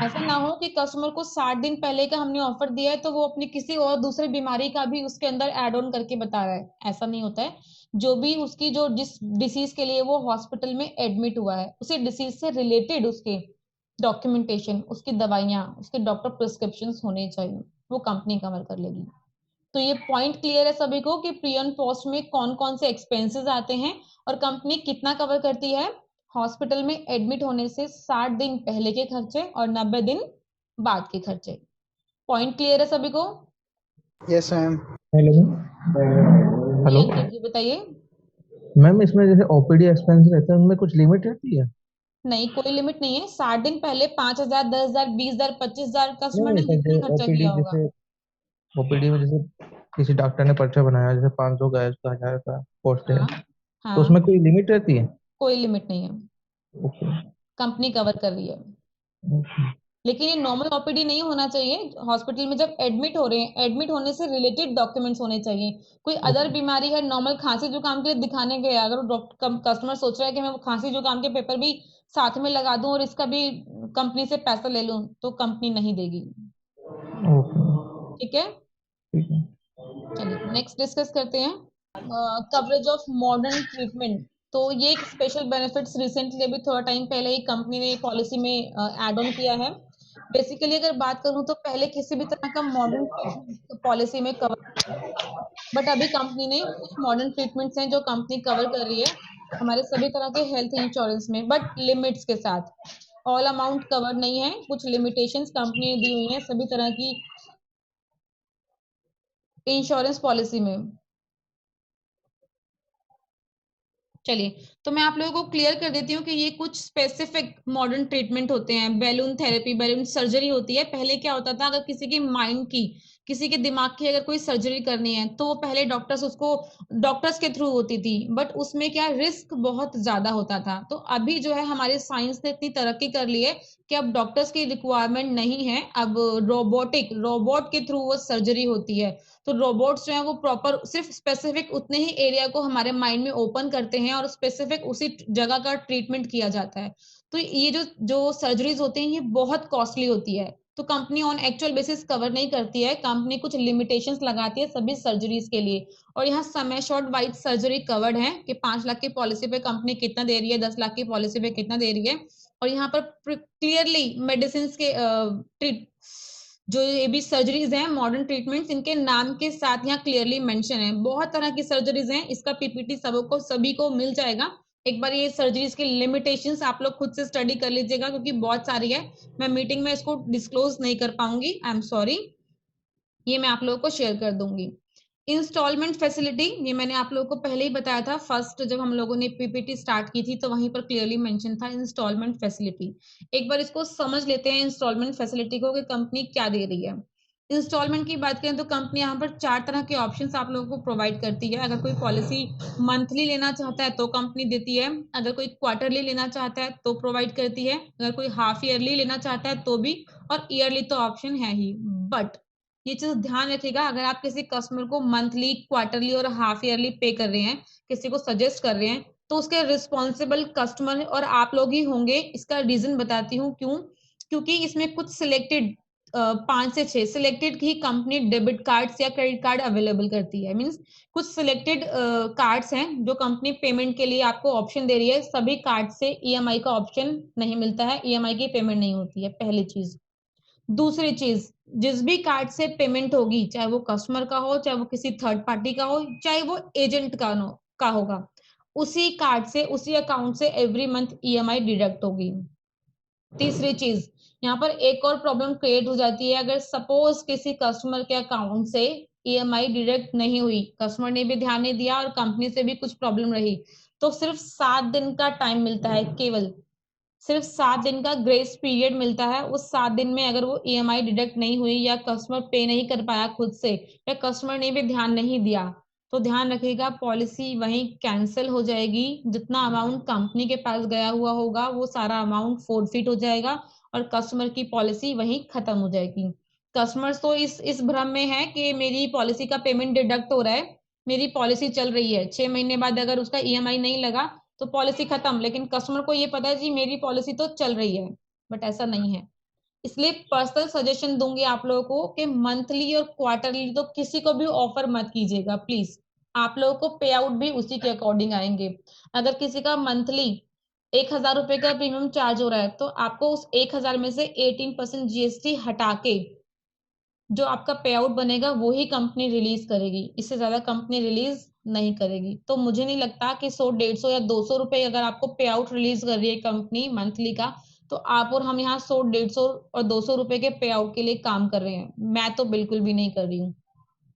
ऐसा ना हो कि कस्टमर को 60 दिन पहले का हमने ऑफर दिया है तो वो अपनी किसी और दूसरी बीमारी का भी उसके अंदर एड ऑन करके बता रहा है, ऐसा नहीं होता है। जो भी उसकी जो जिस डिसीज के लिए वो हॉस्पिटल में एडमिट हुआ है, उसी डिसीज से रिलेटेड उसके डॉक्यूमेंटेशन, उसकी दवाइयाँ, उसके डॉक्टर प्रिस्क्रिप्शन होने चाहिए, वो कंपनी कवर कर लेगी। तो ये पॉइंट क्लियर है सभी को कि प्री एंड पोस्ट में कौन कौन से एक्सपेंसेस आते हैं और कंपनी कितना कवर करती है। हॉस्पिटल में एडमिट होने से 60 दिन पहले के खर्चे और 90 दिन बाद के खर्चे। पॉइंट क्लियर है सभी को?
Yes ma'am.
हेलो हेलो
जी जी बताइए।
मैम, इसमें जैसे ओपीडी एक्सपेंस रहता है उनमें कुछ लिमिट रहती है?
नहीं, कोई लिमिट नहीं है। 60 दिन पहले 5,000, 10,000, 20,000, 25,000 कस्टमर
नहीं,
ने जितना
जैसे
खर्चा
ओपीडी
किया होगा।
जैसे ओपीडी में जैसे किसी डॉक्टर ने पर्चा बनाया, जैसे 500 का है, उसका 1000 का कॉस्ट है,
हाँ
तो
हाँ,
उसमें कोई लिमिट रहती है?
कोई लिमिट नहीं है,
ओके
कंपनी कवर कर रही है।
ओके।
लेकिन ये नॉर्मल ओपीडी नहीं होना चाहिए। हॉस्पिटल में जब एडमिट हो रहे हैं, एडमिट होने से रिलेटेड डॉक्यूमेंट्स होने चाहिए। कोई अदर
ओके
बीमारी है, नॉर्मल खांसी जुकाम के लिए दिखाने गए, अगर डॉक्टर कस्टमर सोच रहा है कि मैं वो खांसी जुकाम के पेपर भी साथ में लगा दूं और इसका भी कंपनी से पैसा ले लूं, तो कंपनी नहीं देगी।
ओके,
ठीक है।
ठीक है।
चलिए नेक्स्ट डिस्कस करते हैं, कवरेज ऑफ मॉडर्न ट्रीटमेंट। तो ये एक स्पेशल बेनिफिट्स रिसेंटली अभी थोड़ा टाइम पहले ही कंपनी ने पॉलिसी में ऐड ऑन किया है। बेसिकली अगर बात करूं तो पहले किसी भी तरह का मॉडर्न ट्रीटमेंट पॉलिसी में कवर, बट अभी कंपनी ने कुछ मॉडर्न ट्रीटमेंट्स हैं जो कंपनी कवर कर रही है हमारे सभी तरह के हेल्थ इंश्योरेंस में, बट लिमिट्स के साथ। ऑल अमाउंट कवर नहीं है, कुछ लिमिटेशंस कंपनी ने दी हुई है सभी तरह की इंश्योरेंस पॉलिसी में। चलिए, तो मैं आप लोगों को क्लियर कर देती हूँ कि ये कुछ स्पेसिफिक मॉडर्न ट्रीटमेंट होते हैं। बैलून थेरेपी, बैलून सर्जरी होती है। पहले क्या होता था, अगर किसी की माइंड की, किसी के दिमाग की अगर कोई सर्जरी करनी है तो वो पहले डॉक्टर्स के थ्रू होती थी, बट उसमें क्या रिस्क बहुत ज्यादा होता था। तो अभी जो है हमारे साइंस ने इतनी तरक्की कर ली है कि अब डॉक्टर्स की रिक्वायरमेंट नहीं है, अब रोबोट के थ्रू वो सर्जरी होती है। तो रोबोट्स जो है वो प्रॉपर सिर्फ स्पेसिफिक उतने ही एरिया को हमारे माइंड में ओपन करते हैं और स्पेसिफिक उसी जगह का ट्रीटमेंट किया जाता है। तो ये जो जो सर्जरीज होती हैं ये बहुत कॉस्टली होती है, तो company on actual basis cover नहीं करती है, कंपनी कुछ लिमिटेशंस लगाती है सभी सर्जरीज के लिए। और यहाँ समय शॉर्ट वाइड सर्जरी कवर्ड है कि 5 लाख की पॉलिसी पे कंपनी कितना दे रही है, 10 लाख की पॉलिसी पे कितना दे रही है। और यहाँ पर क्लियरली मेडिसिन के जो ये भी सर्जरीज हैं, मॉडर्न ट्रीटमेंट्स, इनके नाम के साथ यहाँ क्लियरली मेंशन है। बहुत तरह की सर्जरीज हैं, इसका पीपीटी सभी को मिल जाएगा। एक बार ये सर्जरीज के लिमिटेशंस आप लोग खुद से स्टडी कर लीजिएगा क्योंकि बहुत सारी है, मैं मीटिंग में इसको डिस्क्लोज नहीं कर पाऊंगी, आई एम सॉरी। ये मैं आप लोगों को शेयर कर दूंगी। इंस्टॉलमेंट फैसिलिटी, ये मैंने आप लोगों को पहले ही बताया था, फर्स्ट जब हम लोगों ने पीपीटी स्टार्ट की थी तो वहीं पर क्लियरली मेंशन था इंस्टॉलमेंट फैसिलिटी। एक बार इसको समझ लेते हैं इंस्टॉलमेंट फैसिलिटी को कि कंपनी क्या दे रही है। इंस्टॉलमेंट की बात करें तो कंपनी यहाँ पर 4 तरह के ऑप्शंस आप लोगों को प्रोवाइड करती है। अगर कोई पॉलिसी मंथली लेना चाहता है तो कंपनी देती है, अगर कोई क्वार्टरली लेना चाहता है तो प्रोवाइड करती है, अगर कोई हाफ ईयरली लेना चाहता है तो भी, और ईयरली तो ऑप्शन है ही। बट ये चीज ध्यान रखिएगा, अगर आप किसी कस्टमर को मंथली, क्वार्टरली और हाफ ईयरली पे कर रहे हैं, किसी को सजेस्ट कर रहे हैं, तो उसके रिस्पॉन्सिबल कस्टमर और आप लोग ही होंगे। इसका रीजन बताती हूँ क्यों। क्योंकि इसमें कुछ सिलेक्टेड 5 से 6 सिलेक्टेड ही कंपनी डेबिट कार्ड्स या क्रेडिट कार्ड अवेलेबल करती है। मींस कुछ सिलेक्टेड कार्ड्स हैं जो कंपनी पेमेंट के लिए आपको ऑप्शन दे रही है। सभी कार्ड से ईएमआई का ऑप्शन नहीं मिलता है, ईएमआई की पेमेंट नहीं होती है, पहली चीज। दूसरी चीज, जिस भी कार्ड से पेमेंट होगी, चाहे वो कस्टमर का हो, चाहे वो किसी थर्ड पार्टी का हो, चाहे वो एजेंट का होगा, उसी कार्ड से, उसी अकाउंट से एवरी मंथ ईएमआई डिडक्ट होगी। तीसरी चीज, यहाँ पर एक और प्रॉब्लम क्रिएट हो जाती है। अगर सपोज किसी कस्टमर के अकाउंट से ईएमआई डिडक्ट नहीं हुई, कस्टमर ने भी ध्यान नहीं दिया और कंपनी से भी कुछ प्रॉब्लम रही, तो सिर्फ 7 दिन का टाइम मिलता है, केवल सिर्फ 7 दिन का ग्रेस पीरियड मिलता है। उस 7 दिन में अगर वो ईएमआई डिडक्ट नहीं हुई, या कस्टमर पे नहीं कर पाया खुद से, या कस्टमर ने भी ध्यान नहीं दिया, तो ध्यान रखिएगा पॉलिसी वहीं कैंसिल हो जाएगी। जितना अमाउंट कंपनी के पास गया हुआ होगा वो सारा अमाउंट फोरफिट हो जाएगा और कस्टमर की पॉलिसी वहीं खत्म हो जाएगी। कस्टमर्स तो इस भ्रम में है कि मेरी पॉलिसी का पेमेंट डिडक्ट हो रहा है, मेरी पॉलिसी चल रही है, 6 महीने बाद अगर उसका ईएमआई नहीं लगा तो पॉलिसी खत्म। लेकिन कस्टमर को ये पता है जी मेरी पॉलिसी तो चल रही है, बट ऐसा नहीं है। इसलिए पर्सनल सजेशन दूंगी आप लोगों को कि मंथली और क्वार्टरली तो किसी को भी ऑफर मत कीजिएगा प्लीज। आप लोगों को पे आउट भी उसी के अकॉर्डिंग आएंगे। अगर किसी का मंथली 1,000 रुपए का प्रीमियम चार्ज हो रहा है, तो आपको उस 1,000 में से 18% जीएसटी हटा के जो आपका पे आउट बनेगा वो ही कंपनी रिलीज करेगी, इससे ज्यादा कंपनी रिलीज नहीं करेगी। तो मुझे नहीं लगता कि 100, 150 या 200 रुपए अगर आपको पे आउट रिलीज कर रही है कंपनी मंथली का, तो आप और हम यहाँ 100, 150 और 200 रुपए के पे आउट के लिए काम कर रहे हैं। मैं तो बिल्कुल भी नहीं कर रही हूँ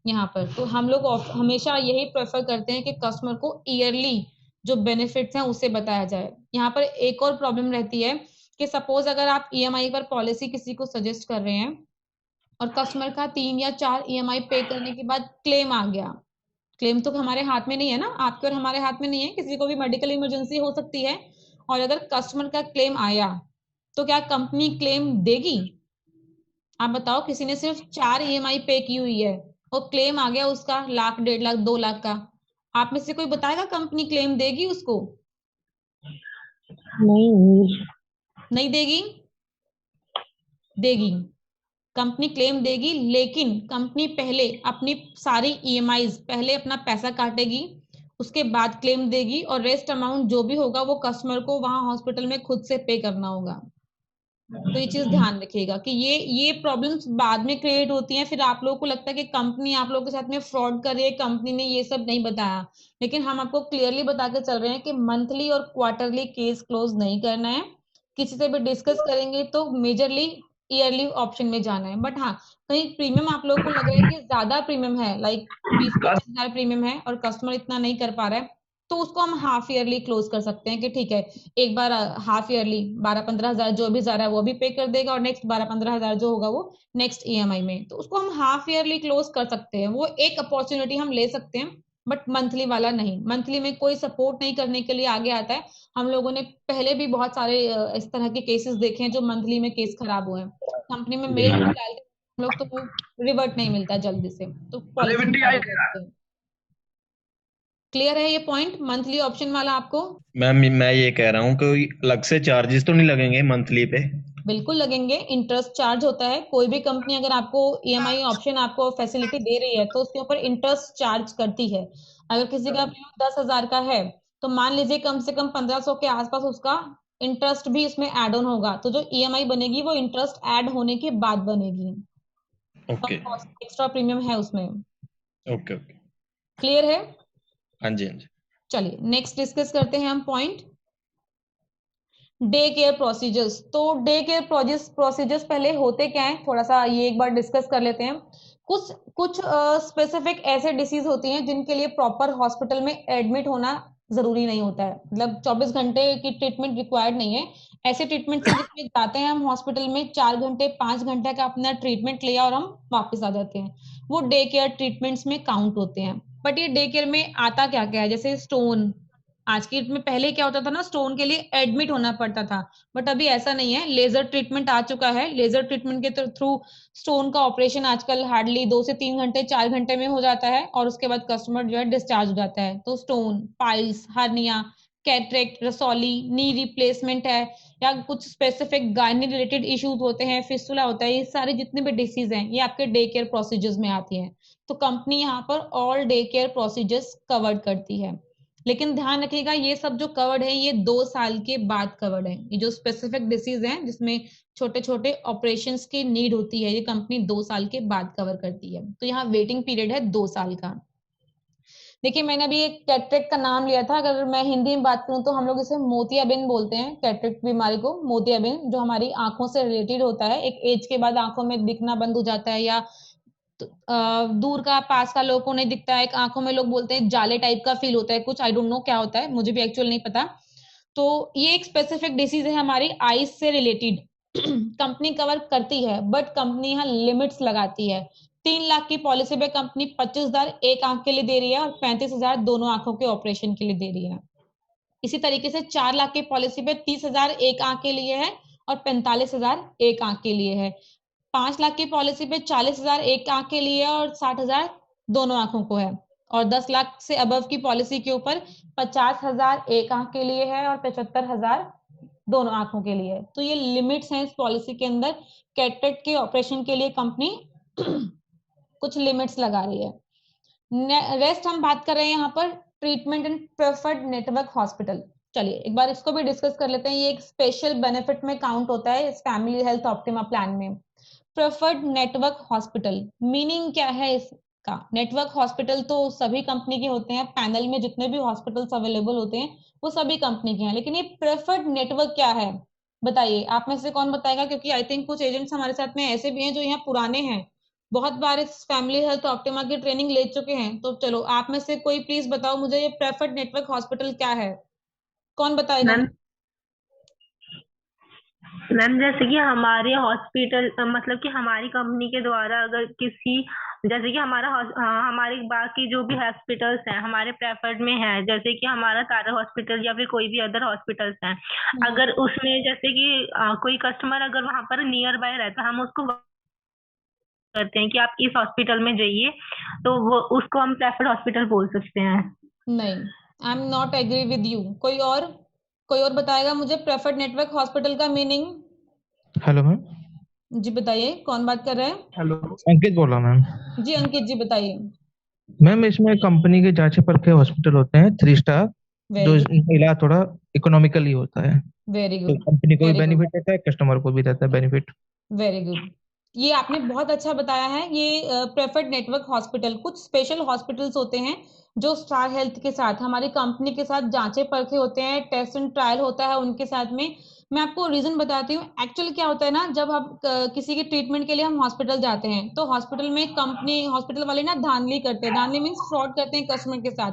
यहाँ पर। तो हम लोग हमेशा यही प्रेफर करते हैं कि कस्टमर को ईयरली जो बेनिफिट्स हैं उसे बताया जाए। यहाँ पर एक और प्रॉब्लम रहती है कि सपोज अगर आप ईएमआई पर पॉलिसी किसी को सजेस्ट कर रहे हैं और कस्टमर का 3 या 4 ईएमआई पे करने के बाद क्लेम आ गया। क्लेम तो हमारे हाथ में नहीं है ना, आपके और हमारे हाथ में नहीं है, किसी को भी मेडिकल इमरजेंसी हो सकती है। और अगर कस्टमर का क्लेम आया तो क्या कंपनी क्लेम देगी? आप बताओ, किसी ने सिर्फ 4 ईएमआई पे की हुई है और क्लेम आ गया उसका 1,00,000, 1,50,000, 2,00,000 का, आप में से कोई बताएगा कंपनी क्लेम देगी उसको?
नहीं।
नहीं देगी? देगी, कंपनी क्लेम देगी। लेकिन कंपनी पहले अपनी सारी ईएमआईज, पहले अपना पैसा काटेगी, उसके बाद क्लेम देगी, और रेस्ट अमाउंट जो भी होगा वो कस्टमर को वहां हॉस्पिटल में खुद से पे करना होगा। तो ये चीज ध्यान रखिएगा कि ये प्रॉब्लम्स बाद में क्रिएट होती हैं। फिर आप लोगों को लगता है कि कंपनी आप लोगों के साथ में फ्रॉड कर रही है, कंपनी ने ये सब नहीं बताया। लेकिन हम आपको क्लियरली बता के चल रहे हैं कि मंथली और क्वार्टरली केस क्लोज नहीं करना है। किसी से भी डिस्कस करेंगे तो मेजरली ईयरली ऑप्शन में जाना है। बट हाँ, कहीं प्रीमियम आप लोगों को लग रहा है कि ज्यादा प्रीमियम है, लाइक 20-25 हजार प्रीमियम है और कस्टमर इतना नहीं कर पा रहा है, तो उसको हम हाफ ईयरली क्लोज कर सकते हैं कि ठीक है, एक बार हाफ ईयरली 12-15 हजार जो भी जा रहा है वो भी पे कर देगा, और नेक्स्ट 12-15 हजार जो होगा वो नेक्स्ट ईएमआई में। तो उसको हम हाफ ईयरली क्लोज कर सकते हैं, वो एक अपॉर्चुनिटी हम ले सकते हैं। बट मंथली वाला नहीं, मंथली में कोई सपोर्ट नहीं करने के लिए आगे आता है। हम लोगों ने पहले भी बहुत सारे इस तरह के केसेस देखे हैं जो मंथली में केस खराब हुए हैं। कंपनी में मेल भी डालते हैं हम लोग तो वो रिवर्ट नहीं मिलता जल्दी से, तो पॉलिसी। क्लियर है ये पॉइंट मंथली ऑप्शन वाला आपको?
मैम मैं ये कह रहा हूँ कोई अलग से चार्जेस तो नहीं लगेंगे मंथली पे?
बिल्कुल लगेंगे, इंटरेस्ट चार्ज होता है। कोई भी कंपनी अगर आपको ईएमआई ऑप्शन, आपको फैसिलिटी दे रही है तो उसके ऊपर इंटरेस्ट चार्ज करती है। अगर किसी का प्रीमियम 10,000 का है तो मान लीजिए कम से कम 1,500 के आसपास उसका इंटरेस्ट भी इसमें एड ऑन होगा। तो जो ईएमआई बनेगी वो इंटरेस्ट ऐड होने के बाद बनेगी।
ओके
एक्स्ट्रा प्रीमियम है उसमें।
Okay okay.
क्लियर है?
हाँ जी हाँ जी।
चलिए नेक्स्ट डिस्कस करते हैं हम पॉइंट। Day care procedures. तो डे केयर प्रोसीजर्स पहले होते क्या है, थोड़ा सा ये एक बार डिस्कस कर लेते हैं। कुछ कुछ स्पेसिफिक ऐसे डिसीज होती हैं जिनके लिए प्रॉपर हॉस्पिटल में एडमिट होना जरूरी नहीं होता है, मतलब 24 घंटे की ट्रीटमेंट रिक्वायर्ड नहीं है। ऐसे ट्रीटमेंट हैं जिसमें जाते हैं हम हॉस्पिटल में, 4 घंटे 5 घंटे का अपना ट्रीटमेंट लिया और हम वापस आ जाते हैं, वो डे केयर ट्रीटमेंट्स में काउंट होते हैं। बट ये डे केयर में आता क्या क्या है, जैसे स्टोन, आज की डेट में, पहले क्या होता था ना, स्टोन के लिए एडमिट होना पड़ता था, बट अभी ऐसा नहीं है, लेजर ट्रीटमेंट आ चुका है। लेजर ट्रीटमेंट के थ्रू स्टोन का ऑपरेशन आजकल हार्डली 2 से 3 घंटे 4 घंटे में हो जाता है, और उसके बाद कस्टमर जो है डिस्चार्ज हो जाता है। तो स्टोन, पाइल्स, हर्निया, कैटरेक्ट, रसौली, नी रिप्लेसमेंट है, या कुछ स्पेसिफिक गायनी रिलेटेड इश्यूज होते हैं, फिस्टुला होता है, ये सारे जितने भी डिसीज हैं ये आपके डे केयर प्रोसीजर्स में आती हैं। तो कंपनी यहाँ पर all day care procedures covered करती है। लेकिन ध्यान रखिएगा, ये सब जो कवर्ड है ये 2 साल के बाद कवर्ड है। ये जो स्पेसिफिक डिसीज है जिसमें छोटे छोटे ऑपरेशंस की नीड होती है, ये कंपनी 2 साल के बाद कवर करती है। तो यहाँ वेटिंग पीरियड है 2 साल का। देखिए, मैंने अभी एक कैटरेक्ट का नाम लिया था, अगर मैं हिंदी में बात करूं तो हम लोग इसे मोतियाबिंद बोलते हैं, कैटरेक्ट बीमारी को मोतियाबिंद, जो हमारी आंखों से रिलेटेड होता है। एक एज के बाद आंखों में दिखना बंद हो जाता है, या दूर का पास का लोगों को नहीं दिखता है, आंखों में लोग बोलते हैं जाले टाइप का फील होता है कुछ, आई डोंट नो क्या होता है, मुझे भी एक्चुअल नहीं पता। तो ये एक स्पेसिफिक डिसीज है हमारी आईज से रिलेटेड। कंपनी कवर करती है, बट कंपनी यहाँ लिमिट्स लगाती है। 3 लाख की पॉलिसी पे कंपनी 25,000 एक आंख के लिए दे रही है, और 35,000 दोनों आंखों के ऑपरेशन के लिए दे रही है। इसी तरीके से 4 लाख की पॉलिसी पे 30,000 एक आंख के लिए है, और 45,000 एक आंख के लिए है। 5 लाख की पॉलिसी पे 40,000 एक आंख के लिए और 60,000 दोनों आंखों को है। और 10 लाख से अबव की पॉलिसी के ऊपर 50,000 एक आंख के लिए है और 75,000 दोनों आंखों के लिए है। तो ये लिमिट्स हैं इस पॉलिसी के अंदर। कैटरेक्ट के ऑपरेशन के लिए कंपनी कुछ लिमिट्स लगा रही है। रेस्ट हम बात कर रहे हैं यहाँ पर treatment and preferred network hospital. चलिए एक बार इसको भी डिस्कस कर लेते हैं। ये एक स्पेशल बेनिफिट में काउंट होता है इस फैमिली हेल्थ ऑप्टिमा प्लान में। प्रेफर्ड नेटवर्क हॉस्पिटल मीनिंग क्या है इसका? नेटवर्क हॉस्पिटल तो सभी कंपनी के होते हैं, पैनल में जितने भी हॉस्पिटल्स अवेलेबल होते हैं वो सभी कंपनी के हैं, लेकिन ये प्रेफर्ड नेटवर्क क्या है बताइए, आप में से कौन बताएगा? क्योंकि आई थिंक कुछ एजेंट्स हमारे साथ में ऐसे भी हैं जो यहाँ पुराने हैं, बहुत बार इस फैमिली हेल्थ ऑप्टिमा की ट्रेनिंग ले चुके हैं। तो चलो आप में से कोई प्लीज बताओ मुझे, ये प्रेफर्ड नेटवर्क हॉस्पिटल क्या है? कौन बताएगा?
मैम मैम जैसे कि हमारे हॉस्पिटल मतलब कि हमारी कंपनी के द्वारा अगर किसी, जैसे कि हमारे बाकी जो भी हॉस्पिटल्स हैं हमारे प्रेफर्ड में है, जैसे कि हमारा तारा हॉस्पिटल या फिर कोई भी अदर हॉस्पिटल्स हैं, अगर उसमें जैसे कि कोई कस्टमर अगर वहां पर नियर बाय रहता है, हम उसको करते हैं कि आप इस हॉस्पिटल में जाइए, तो वो उसको हम प्रेफर्ड हॉस्पिटल बोल सकते हैं।
नहीं, I am not agree with you. कोई और बताएगा मुझे प्रेफर्ड नेटवर्क हॉस्पिटल का मीनिंग?
Hello ma'am.
जी बताइए, कौन बात कर रहे हैं?
हेलो।
अंकित बोल रहा हूँ मैम।
जी अंकित जी बताइए।
मैम इसमें कंपनी के जांचे परखे हॉस्पिटल होते हैं 3 स्टार, जो
वेरी गुड,
इलाज थोड़ा इकोनॉमिकली होता है,
वेरी
तो
गुड,
कंपनी को भी
वेरी गुड,
बेनिफिट रहता है, कस्टमर को भी रहता है बेनिफिट।
Very good. ये आपने बहुत अच्छा बताया है। ये प्रेफर्ड नेटवर्क हॉस्पिटल, कुछ स्पेशल हॉस्पिटल्स होते हैं जो स्टार हेल्थ के साथ, हमारी कंपनी के साथ जांचे परखे होते हैं, टेस्ट एंड ट्रायल होता है उनके साथ में। मैं आपको रीजन बताती हूँ। एक्चुअली क्या होता है ना, जब आप किसी के ट्रीटमेंट के लिए हम हॉस्पिटल जाते हैं तो हॉस्पिटल में कंपनी, हॉस्पिटल वाले ना धांधली करते हैं, धांधली मीन्स फ्रॉड करते हैं कस्टमर के साथ।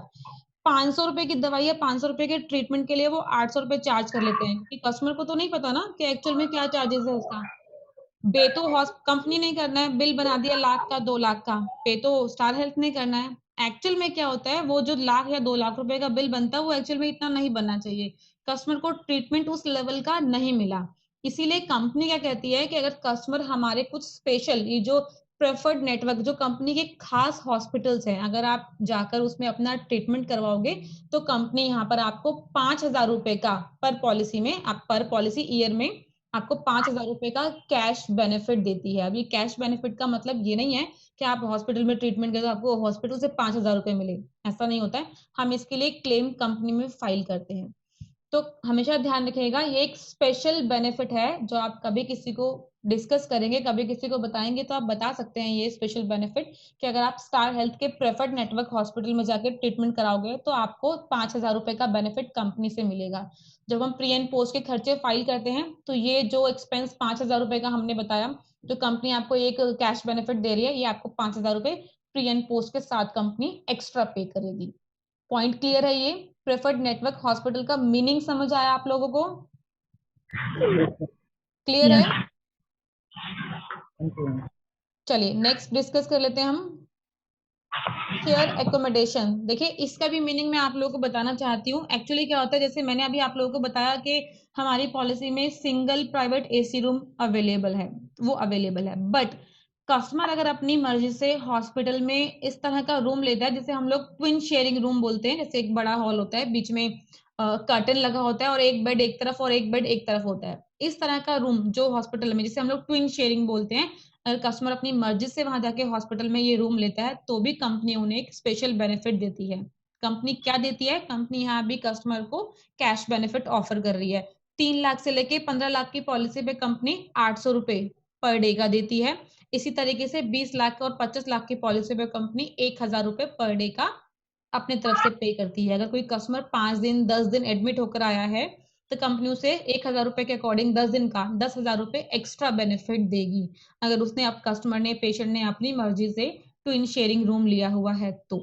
500 रुपए की दवाई या 500 रुपए के ट्रीटमेंट के लिए वो 800 रुपए चार्ज कर लेते हैं, कि कस्टमर को तो नहीं पता ना कि एक्चुअल में क्या चार्जेस है उसका। पे तो कंपनी नहीं करना है, बिल बना दिया 1 लाख का 2 लाख का, पे तो स्टार हेल्थ नहीं करना है। एक्चुअल में क्या होता है, वो जो 1 लाख या 2 लाख रुपए का बिल बनता है वो एक्चुअल में इतना नहीं बनना चाहिए, कस्टमर को ट्रीटमेंट उस लेवल का नहीं मिला। इसीलिए कंपनी क्या कहती है कि अगर कस्टमर हमारे कुछ स्पेशल, ये जो प्रेफर्ड नेटवर्क, जो कंपनी के खास हॉस्पिटल्स हैं, अगर आप जाकर उसमें अपना ट्रीटमेंट करवाओगे तो कंपनी यहाँ पर आपको 5,000 रुपए का पर पॉलिसी में, आप पर पॉलिसी ईयर में आपको 5,000 रुपए का कैश बेनिफिट देती है। अब ये कैश बेनिफिट का मतलब ये नहीं है कि आप हॉस्पिटल में ट्रीटमेंट करें तो आपको हॉस्पिटल से 5,000 रुपए मिले, ऐसा नहीं होता है। हम इसके लिए क्लेम कंपनी में फाइल करते हैं। तो हमेशा ध्यान रखिएगा, ये एक स्पेशल बेनिफिट है जो आप कभी किसी को डिस्कस करेंगे, कभी किसी को बताएंगे तो आप बता सकते हैं ये स्पेशल बेनिफिट कि अगर आप स्टार हेल्थ के प्रेफर्ड नेटवर्क हॉस्पिटल में जाकर ट्रीटमेंट कराओगे तो आपको 5,000 रुपए का बेनिफिट कंपनी से मिलेगा। जब हम प्री एंड पोस्ट के खर्चे फाइल करते हैं तो ये जो एक्सपेंस 5,000 रुपए का हमने बताया, जो कंपनी आपको एक कैश बेनिफिट दे रही है, ये आपको 5,000 रुपए प्री एंड पोस्ट के साथ कंपनी एक्स्ट्रा पे करेगी। पॉइंट क्लियर है? ये प्रेफर्ड नेटवर्क हॉस्पिटल का मीनिंग समझ आया आप लोगों को? क्लियर है? चलिए नेक्स्ट डिस्कस कर लेते हैं हम शेयर एकोमोडेशन। देखिए इसका भी मीनिंग मैं आप लोगों को बताना चाहती हूँ। एक्चुअली क्या होता है, जैसे मैंने अभी आप लोगों को बताया कि हमारी पॉलिसी में single private AC room available है, वो अवेलेबल है, बट कस्टमर अगर अपनी मर्जी से हॉस्पिटल में इस तरह का रूम लेता है, जैसे हम लोग ट्विन शेयरिंग रूम बोलते हैं, जैसे एक बड़ा हॉल होता है, बीच में कर्टन लगा होता है और एक बेड एक तरफ और एक बेड एक तरफ होता है, इस तरह का रूम जो हॉस्पिटल में, जिसे हम लोग ट्विन शेयरिंग बोलते हैं, अगर कस्टमर अपनी मर्जी से वहां जाके हॉस्पिटल में ये रूम लेता है तो भी कंपनी उन्हें एक स्पेशल बेनिफिट देती है। कंपनी क्या देती है? कंपनी यहाँ भी कस्टमर को कैश बेनिफिट ऑफर कर रही है। 3 लाख से लेके 15 लाख की पॉलिसी पे कंपनी 800 रुपए पर डे का देती है। इसी तरीके से 20 लाख और 25 लाख की पॉलिसी पे कंपनी 1,000 रुपए पर डे का अपने तरफ से पे करती है। अगर कोई कस्टमर 5 दिन 10 दिन एडमिट होकर आया है तो कंपनी उसे 1,000 रुपए के अकॉर्डिंग 10 दिन का 10,000 रुपए एक्स्ट्रा बेनिफिट देगी, अगर उसने अब कस्टमर ने पेशेंट ने अपनी मर्जी से ट्विन शेयरिंग रूम लिया हुआ है तो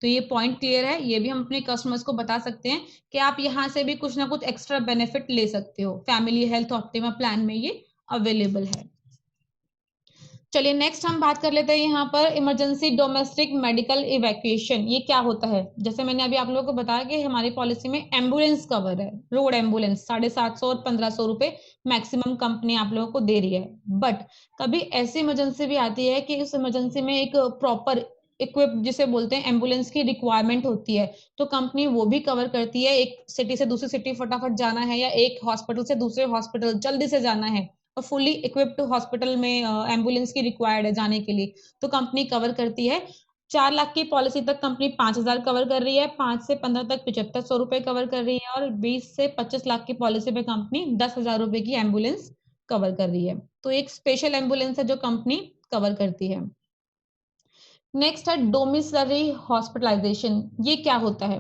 ये पॉइंट क्लियर है। ये भी हम अपने कस्टमर्स को बता सकते हैं कि आप यहाँ से भी कुछ ना कुछ एक्स्ट्रा बेनिफिट ले सकते हो। फैमिली हेल्थ ऑप्टिमा प्लान में ये अवेलेबल है। चलिए नेक्स्ट हम बात कर लेते हैं यहाँ पर इमरजेंसी डोमेस्टिक मेडिकल इवैक्यूएशन। ये क्या होता है? जैसे मैंने अभी आप लोगों को बताया कि हमारी पॉलिसी में एम्बुलेंस कवर है, रोड एम्बुलेंस 750 और 1,500 रुपए मैक्सिमम कंपनी आप लोगों को दे रही है। बट कभी ऐसी इमरजेंसी भी आती है कि उस इमरजेंसी में एक प्रॉपर इक्विप जिसे बोलते हैं एम्बुलेंस की रिक्वायरमेंट होती है, तो कंपनी वो भी कवर करती है। एक सिटी से दूसरी सिटी फटाफट जाना है या एक हॉस्पिटल से दूसरे हॉस्पिटल जल्दी से जाना है और फुली इक्विप्ड हॉस्पिटल में एम्बुलेंस की रिक्वायर्ड है जाने के लिए, तो कंपनी कवर करती है। 4 लाख की पॉलिसी तक कंपनी 5,000 कवर कर रही है, 5 से 15 तक 7,500 रुपए कवर कर रही है और 20 से 25 लाख की पॉलिसी पे कंपनी 10,000 रुपए की एम्बुलेंस कवर कर रही है। तो एक स्पेशल एम्बुलेंस है जो कंपनी कवर करती है। नेक्स्ट है डोमिसलरी हॉस्पिटलाइजेशन। ये क्या होता है?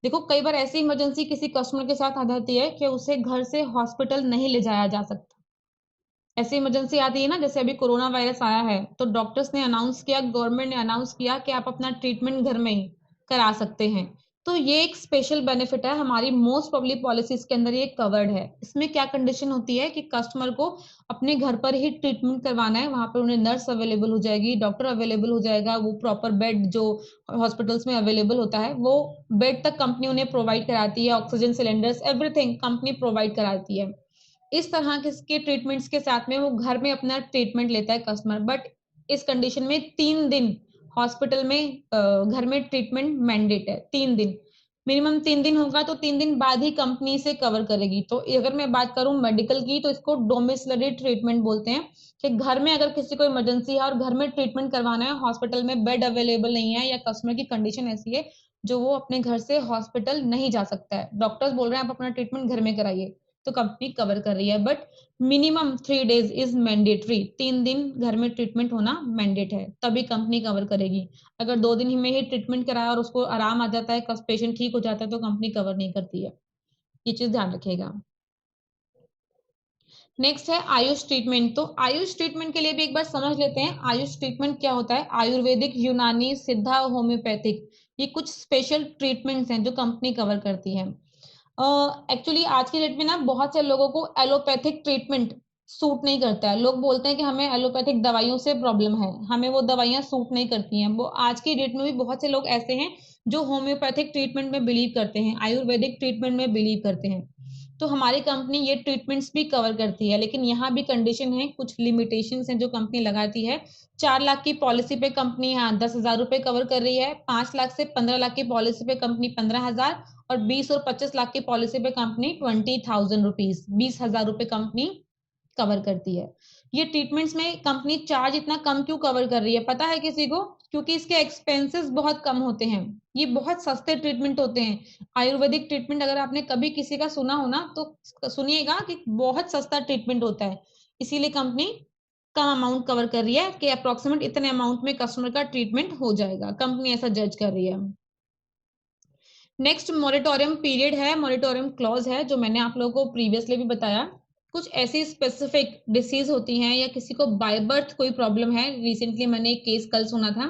देखो कई बार ऐसी इमरजेंसी किसी कस्टमर के साथ आ जाती है कि उसे घर से हॉस्पिटल नहीं ले जाया जा सकता। ऐसी इमरजेंसी आती है ना, जैसे अभी कोरोना वायरस आया है तो डॉक्टर्स ने अनाउंस किया, गवर्नमेंट ने अनाउंस किया कि आप अपना ट्रीटमेंट घर में ही करा सकते हैं। तो ये एक स्पेशल बेनिफिट है, हमारी मोस्ट पब्लिक पॉलिसीज के अंदर ये कवर्ड है। इसमें क्या कंडीशन होती है कि कस्टमर को अपने घर पर ही ट्रीटमेंट करवाना है, वहां पर उन्हें नर्स अवेलेबल हो जाएगी, डॉक्टर अवेलेबल हो जाएगा, वो प्रॉपर बेड जो हॉस्पिटल्स में अवेलेबल होता है वो बेड तक कंपनी उन्हें प्रोवाइड कराती है, oxygen cylinders everything company provide कराती है। इस तरह के ट्रीटमेंट्स के साथ में वो घर में अपना ट्रीटमेंट लेता है कस्टमर। बट इस कंडीशन में 3 दिन हॉस्पिटल में घर में ट्रीटमेंट मैंडेट है। 3 दिन मिनिमम 3 दिन होगा तो 3 दिन बाद ही कंपनी से कवर करेगी। तो अगर मैं बात करूं मेडिकल की तो इसको डोमिसलरी ट्रीटमेंट बोलते हैं कि घर में अगर किसी को इमरजेंसी है और घर में ट्रीटमेंट करवाना है, हॉस्पिटल में बेड अवेलेबल नहीं है या कस्टमर की कंडीशन ऐसी है जो वो अपने घर से हॉस्पिटल नहीं जा सकता है, डॉक्टर्स बोल रहे हैं आप अपना ट्रीटमेंट घर में कराइए, तो कंपनी कवर कर रही है। But minimum 3 days is mandatory. 3 दिन घर में ट्रीटमेंट होना मैंडेट है, तभी कंपनी कवर करेगी। अगर 2 दिन में ही ट्रीटमेंट कराया और उसको आराम आ जाता है, पेशेंट ठीक हो जाता है, तो कंपनी कवर नहीं करती है। ये चीज ध्यान रखिएगा। नेक्स्ट है आयुष ट्रीटमेंट। तो आयुष ट्रीटमेंट के लिए भी एक बार समझ लेते हैं आयुष ट्रीटमेंट क्या होता है। आयुर्वेदिक, यूनानी, सिद्धा, होम्योपैथिक, ये कुछ स्पेशल ट्रीटमेंट्स हैं जो कंपनी कवर करती है। एक्चुअली आज की डेट में ना बहुत से लोगों को एलोपैथिक ट्रीटमेंट सूट नहीं करता है। लोग बोलते हैं कि हमें एलोपैथिक दवाइयों से प्रॉब्लम है, हमें वो दवाइयां सूट नहीं करती हैं। वो आज की डेट में भी बहुत से लोग ऐसे हैं जो होम्योपैथिक ट्रीटमेंट में बिलीव करते हैं, आयुर्वेदिक ट्रीटमेंट में बिलीव करते हैं। तो हमारी कंपनी ये ट्रीटमेंट्स भी कवर करती है, लेकिन यहाँ भी कंडीशन है, कुछ लिमिटेशंस हैं जो कंपनी लगाती है। 4 लाख की पॉलिसी पे कंपनी यहाँ 10,000 रुपए कवर कर रही है, 5 लाख से 15 लाख की पॉलिसी पे कंपनी 15,000 और 20 और 25 लाख की पॉलिसी पे कंपनी 20,000 रुपीज, 20,000 रुपए कंपनी कवर करती है। ये ट्रीटमेंट्स में कंपनी चार्ज इतना कम क्यों कवर कर रही है पता है किसी को? क्योंकि इसके एक्सपेंसेस बहुत कम होते हैं, ये बहुत सस्ते ट्रीटमेंट होते हैं। आयुर्वेदिक ट्रीटमेंट अगर आपने कभी किसी का सुना हो ना तो सुनिएगा कि बहुत सस्ता ट्रीटमेंट होता है। इसीलिए कंपनी कम अमाउंट कवर कर रही है कि अप्रोक्सीमेट इतने अमाउंट में कस्टमर का ट्रीटमेंट हो जाएगा, कंपनी ऐसा जज कर रही है। नेक्स्ट मॉरिटोरियम पीरियड है, मॉरिटोरियम क्लॉज है, जो मैंने आप लोगों को प्रीवियसली भी बताया। कुछ ऐसी स्पेसिफिक डिसीज होती हैं या किसी को बाय बर्थ कोई प्रॉब्लम है, रिसेंटली मैंने एक केस कल सुना था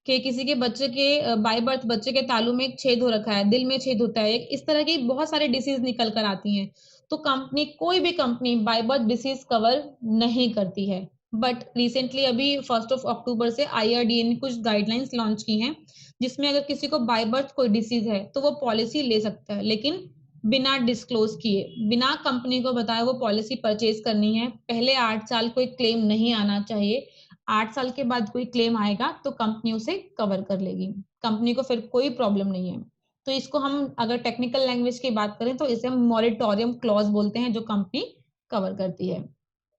कि किसी के बच्चे के बाय बर्थ बच्चे के तालू में एक छेद हो रखा है, दिल में छेद होता है, इस तरह की बहुत सारी डिसीज निकल कर आती हैं। तो कंपनी, कोई भी company by birth disease cover नहीं करती है। बट रिसेंटली अभी 1 अक्टूबर से IRDA ने कुछ गाइडलाइंस लॉन्च की हैं, जिसमें अगर किसी को बाय बर्थ कोई डिसीज है तो वो पॉलिसी ले सकता है, लेकिन बिना डिस्क्लोज किए, बिना कंपनी को बताए वो पॉलिसी परचेज करनी है। पहले 8 साल कोई क्लेम नहीं आना चाहिए। 8 साल के बाद कोई क्लेम आएगा तो कंपनी उसे कवर कर लेगी, कंपनी को फिर कोई प्रॉब्लम नहीं है। तो इसको हम अगर टेक्निकल लैंग्वेज की बात करें तो इसे हम मॉरिटोरियम क्लॉज बोलते हैं, जो कंपनी कवर करती है।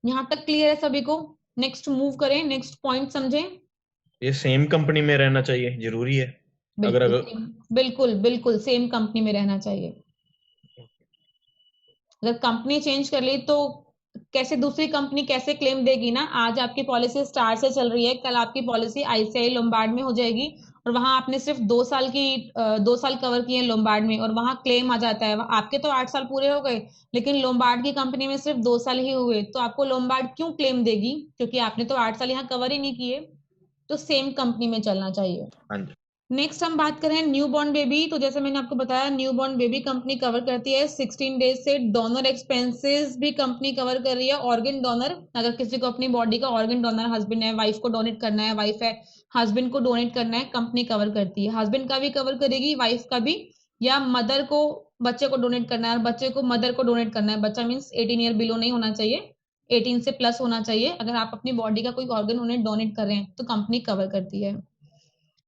यहाँ तक क्लियर है सभी को? नेक्स्ट मूव करें, नेक्स्ट पॉइंट समझें।
ये सेम कंपनी में रहना चाहिए, जरूरी है?
बिल्कुल बिल्कुल सेम कंपनी में रहना चाहिए। अगर कंपनी चेंज कर ली तो कैसे दूसरी कंपनी कैसे क्लेम देगी ना? आज आपकी पॉलिसी स्टार से चल रही है, कल आपकी पॉलिसी ICICI लोम्बार्ड में हो जाएगी, और वहां आपने सिर्फ 2 साल कवर किए हैं लोम्बार्ड में, और वहां क्लेम आ जाता है आपके तो 8 साल पूरे हो गए, लेकिन लोम्बार्ड की कंपनी में सिर्फ 2 साल ही हुए, तो आपको लोम्बार्ड क्यों क्लेम देगी? क्योंकि आपने तो 8 साल यहाँ कवर ही नहीं किए। तो सेम कंपनी में चलना चाहिए।
हाँ जी।
नेक्स्ट हम बात करें न्यू बॉर्न बेबी, तो जैसे मैंने आपको बताया new born baby company cover करती है 16 डेज से। डोनर एक्सपेंसेस भी कंपनी कवर कर रही है। ऑर्गन डोनर, अगर किसी को अपनी बॉडी का ऑर्गन डोनर, हस्बैंड है, वाइफ को डोनेट करना है, वाइफ है हस्बैंड को डोनेट करना है, कंपनी कवर करती है। हस्बैंड का भी कवर करेगी, वाइफ का भी, या मदर को बच्चे को डोनेट करना है और बच्चे को मदर को डोनेट करना है। बच्चा मीन्स 18 ईयर बिलो नहीं होना चाहिए, 18 से प्लस होना चाहिए। अगर आप अपनी बॉडी का कोई ऑर्गन उन्हें डोनेट कर रहे हैं तो कंपनी कवर करती है।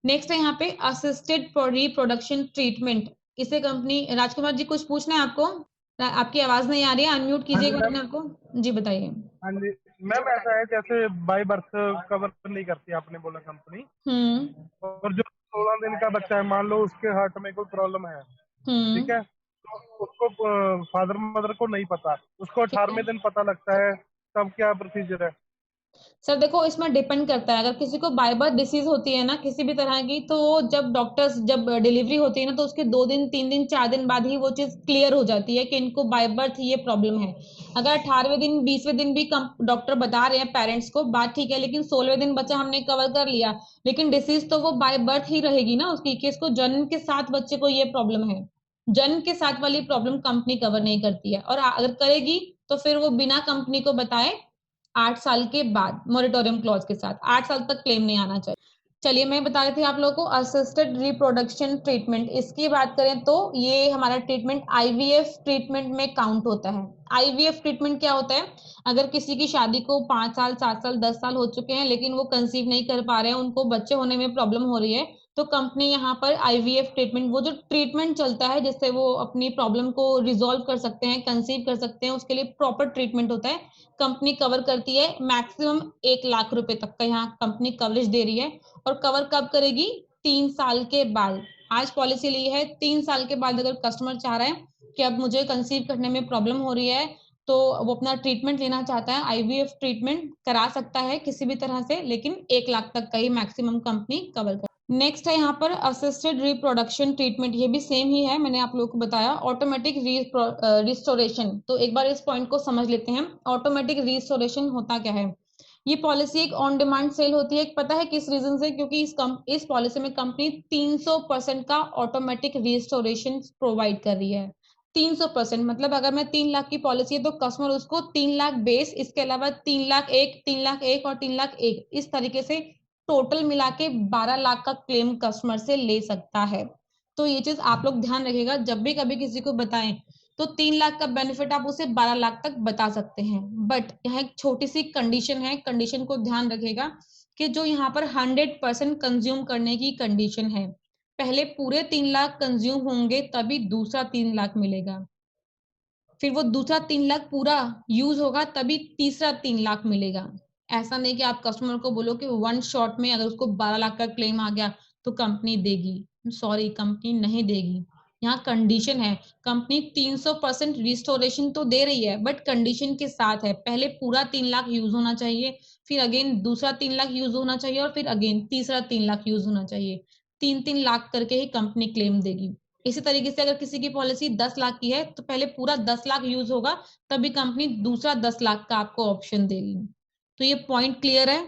नेक्स्ट है यहाँ पे असिस्टेड रिप्रोडक्शन ट्रीटमेंट, इसे कंपनी, राजकुमार जी कुछ पूछना है आपको? आपकी आवाज नहीं आ रही है, अनम्यूट कीजिए मैंने आपको। जी बताइए।
हाँ जी मैम, ऐसा है जैसे बाय बर्थ कवर नहीं करती आपने बोला कंपनी, और जो 16 दिन का बच्चा है, मान लो उसके हार्ट में कोई प्रॉब्लम है, ठीक है, तो उसको फादर मदर को नहीं पता, उसको 18वें दिन पता लगता है, तब क्या प्रोसीजर है?
सर देखो, इसमें डिपेंड करता है। अगर किसी को बाय बर्थ डिसीज होती है ना किसी भी तरह की, तो जब डॉक्टर्स, जब डिलीवरी होती है ना, तो उसके 2 दिन 3 दिन 4 दिन बाद ही वो चीज क्लियर हो जाती है कि इनको बाय बर्थ ये प्रॉब्लम है। अगर 18वें दिन 20वें दिन भी डॉक्टर बता रहे हैं पेरेंट्स को, बात ठीक है, लेकिन 16वें दिन बच्चा हमने कवर कर लिया, लेकिन डिसीज तो वो बाय बर्थ ही रहेगी ना उसकी, कि इसको जन्म के साथ बच्चे को ये प्रॉब्लम है। जन्म के साथ वाली प्रॉब्लम कंपनी कवर नहीं करती है, और अगर करेगी तो फिर वो बिना कंपनी को बताए 8 साल के बाद मॉरिटोरियम क्लॉज के साथ 8 साल तक क्लेम नहीं आना चाहिए। चलिए मैं बता रही थी आप लोगों को असिस्टेड रिप्रोडक्शन ट्रीटमेंट, इसकी बात करें तो ये हमारा ट्रीटमेंट IVF ट्रीटमेंट में काउंट होता है। IVF ट्रीटमेंट क्या होता है? अगर किसी की शादी को 5 साल 7 साल 10 साल हो चुके हैं, लेकिन वो कंसीव नहीं कर पा रहे हैं, उनको बच्चे होने में प्रॉब्लम हो रही है, तो कंपनी यहाँ पर IVF ट्रीटमेंट, वो जो ट्रीटमेंट चलता है जिससे वो अपनी प्रॉब्लम को रिजोल्व कर सकते हैं, कंसीव कर सकते हैं, उसके लिए प्रॉपर ट्रीटमेंट होता है, कंपनी कवर करती है। मैक्सिमम 1 लाख रुपए तक का यहाँ कंपनी कवरेज दे रही है। और कवर कब करेगी? 3 साल के बाद। आज पॉलिसी ली है, 3 साल के बाद अगर कस्टमर चाह रहा है कि अब मुझे कंसीव करने में प्रॉब्लम हो रही है, तो वो अपना ट्रीटमेंट लेना चाहता है, IVF ट्रीटमेंट करा सकता है किसी भी तरह से, लेकिन 1 लाख तक का ही मैक्सिमम कंपनी कवर कर। नेक्स्ट है यहाँ पर असिस्टेड रिप्रोडक्शन ट्रीटमेंट, ये भी सेम ही है, मैंने आप लोगों को बताया। ऑटोमेटिक रिस्टोरेशन, तो एक बार इस पॉइंट को समझ लेते हैं। ऑटोमेटिक रिस्टोरेशन होता क्या है? ये पॉलिसी एक ऑन डिमांड सेल होती है। पता है किस रीजन से? क्योंकि इस पॉलिसी में कंपनी 300% का ऑटोमेटिक रिस्टोरेशन प्रोवाइड कर रही है। 300%, मतलब अगर मैं 3 लाख की पॉलिसी है तो कस्टमर उसको 3 लाख बेस, इसके अलावा 3 लाख 1, 3 लाख 1 और 3 लाख 1, इस तरीके से टोटल मिला के 12 लाख का क्लेम कस्टमर से ले सकता है। तो ये चीज आप लोग ध्यान रखिएगा, जब भी कभी किसी को बताएं तो 3 लाख का बेनिफिट आप उसे 12 लाख तक बता सकते हैं। बट यहाँ एक छोटी सी कंडीशन है, कंडीशन को ध्यान रखिएगा कि जो यहाँ पर 100% कंज्यूम करने की कंडीशन है, पहले पूरे 3 लाख कंज्यूम होंगे तभी दूसरा 3 लाख मिलेगा, फिर वो दूसरा 3 लाख पूरा यूज होगा तभी तीसरा 3 लाख मिलेगा। ऐसा नहीं कि आप कस्टमर को बोलो कि 1 शॉट में अगर उसको 12 लाख का क्लेम आ गया तो कंपनी देगी। सॉरी, कंपनी नहीं देगी। यहाँ कंडीशन है, कंपनी 300% रिस्टोरेशन तो दे रही है बट कंडीशन के साथ है, पहले पूरा 3 लाख यूज होना चाहिए, फिर अगेन दूसरा 3 लाख यूज होना चाहिए और फिर अगेन तीसरा 3 लाख यूज होना चाहिए। 3-3 लाख करके ही कंपनी क्लेम देगी। इसी तरीके से अगर किसी की पॉलिसी 10 लाख की है तो पहले पूरा 10 लाख यूज होगा, तभी कंपनी दूसरा 10 लाख का आपको ऑप्शन देगी। तो ये पॉइंट क्लियर है,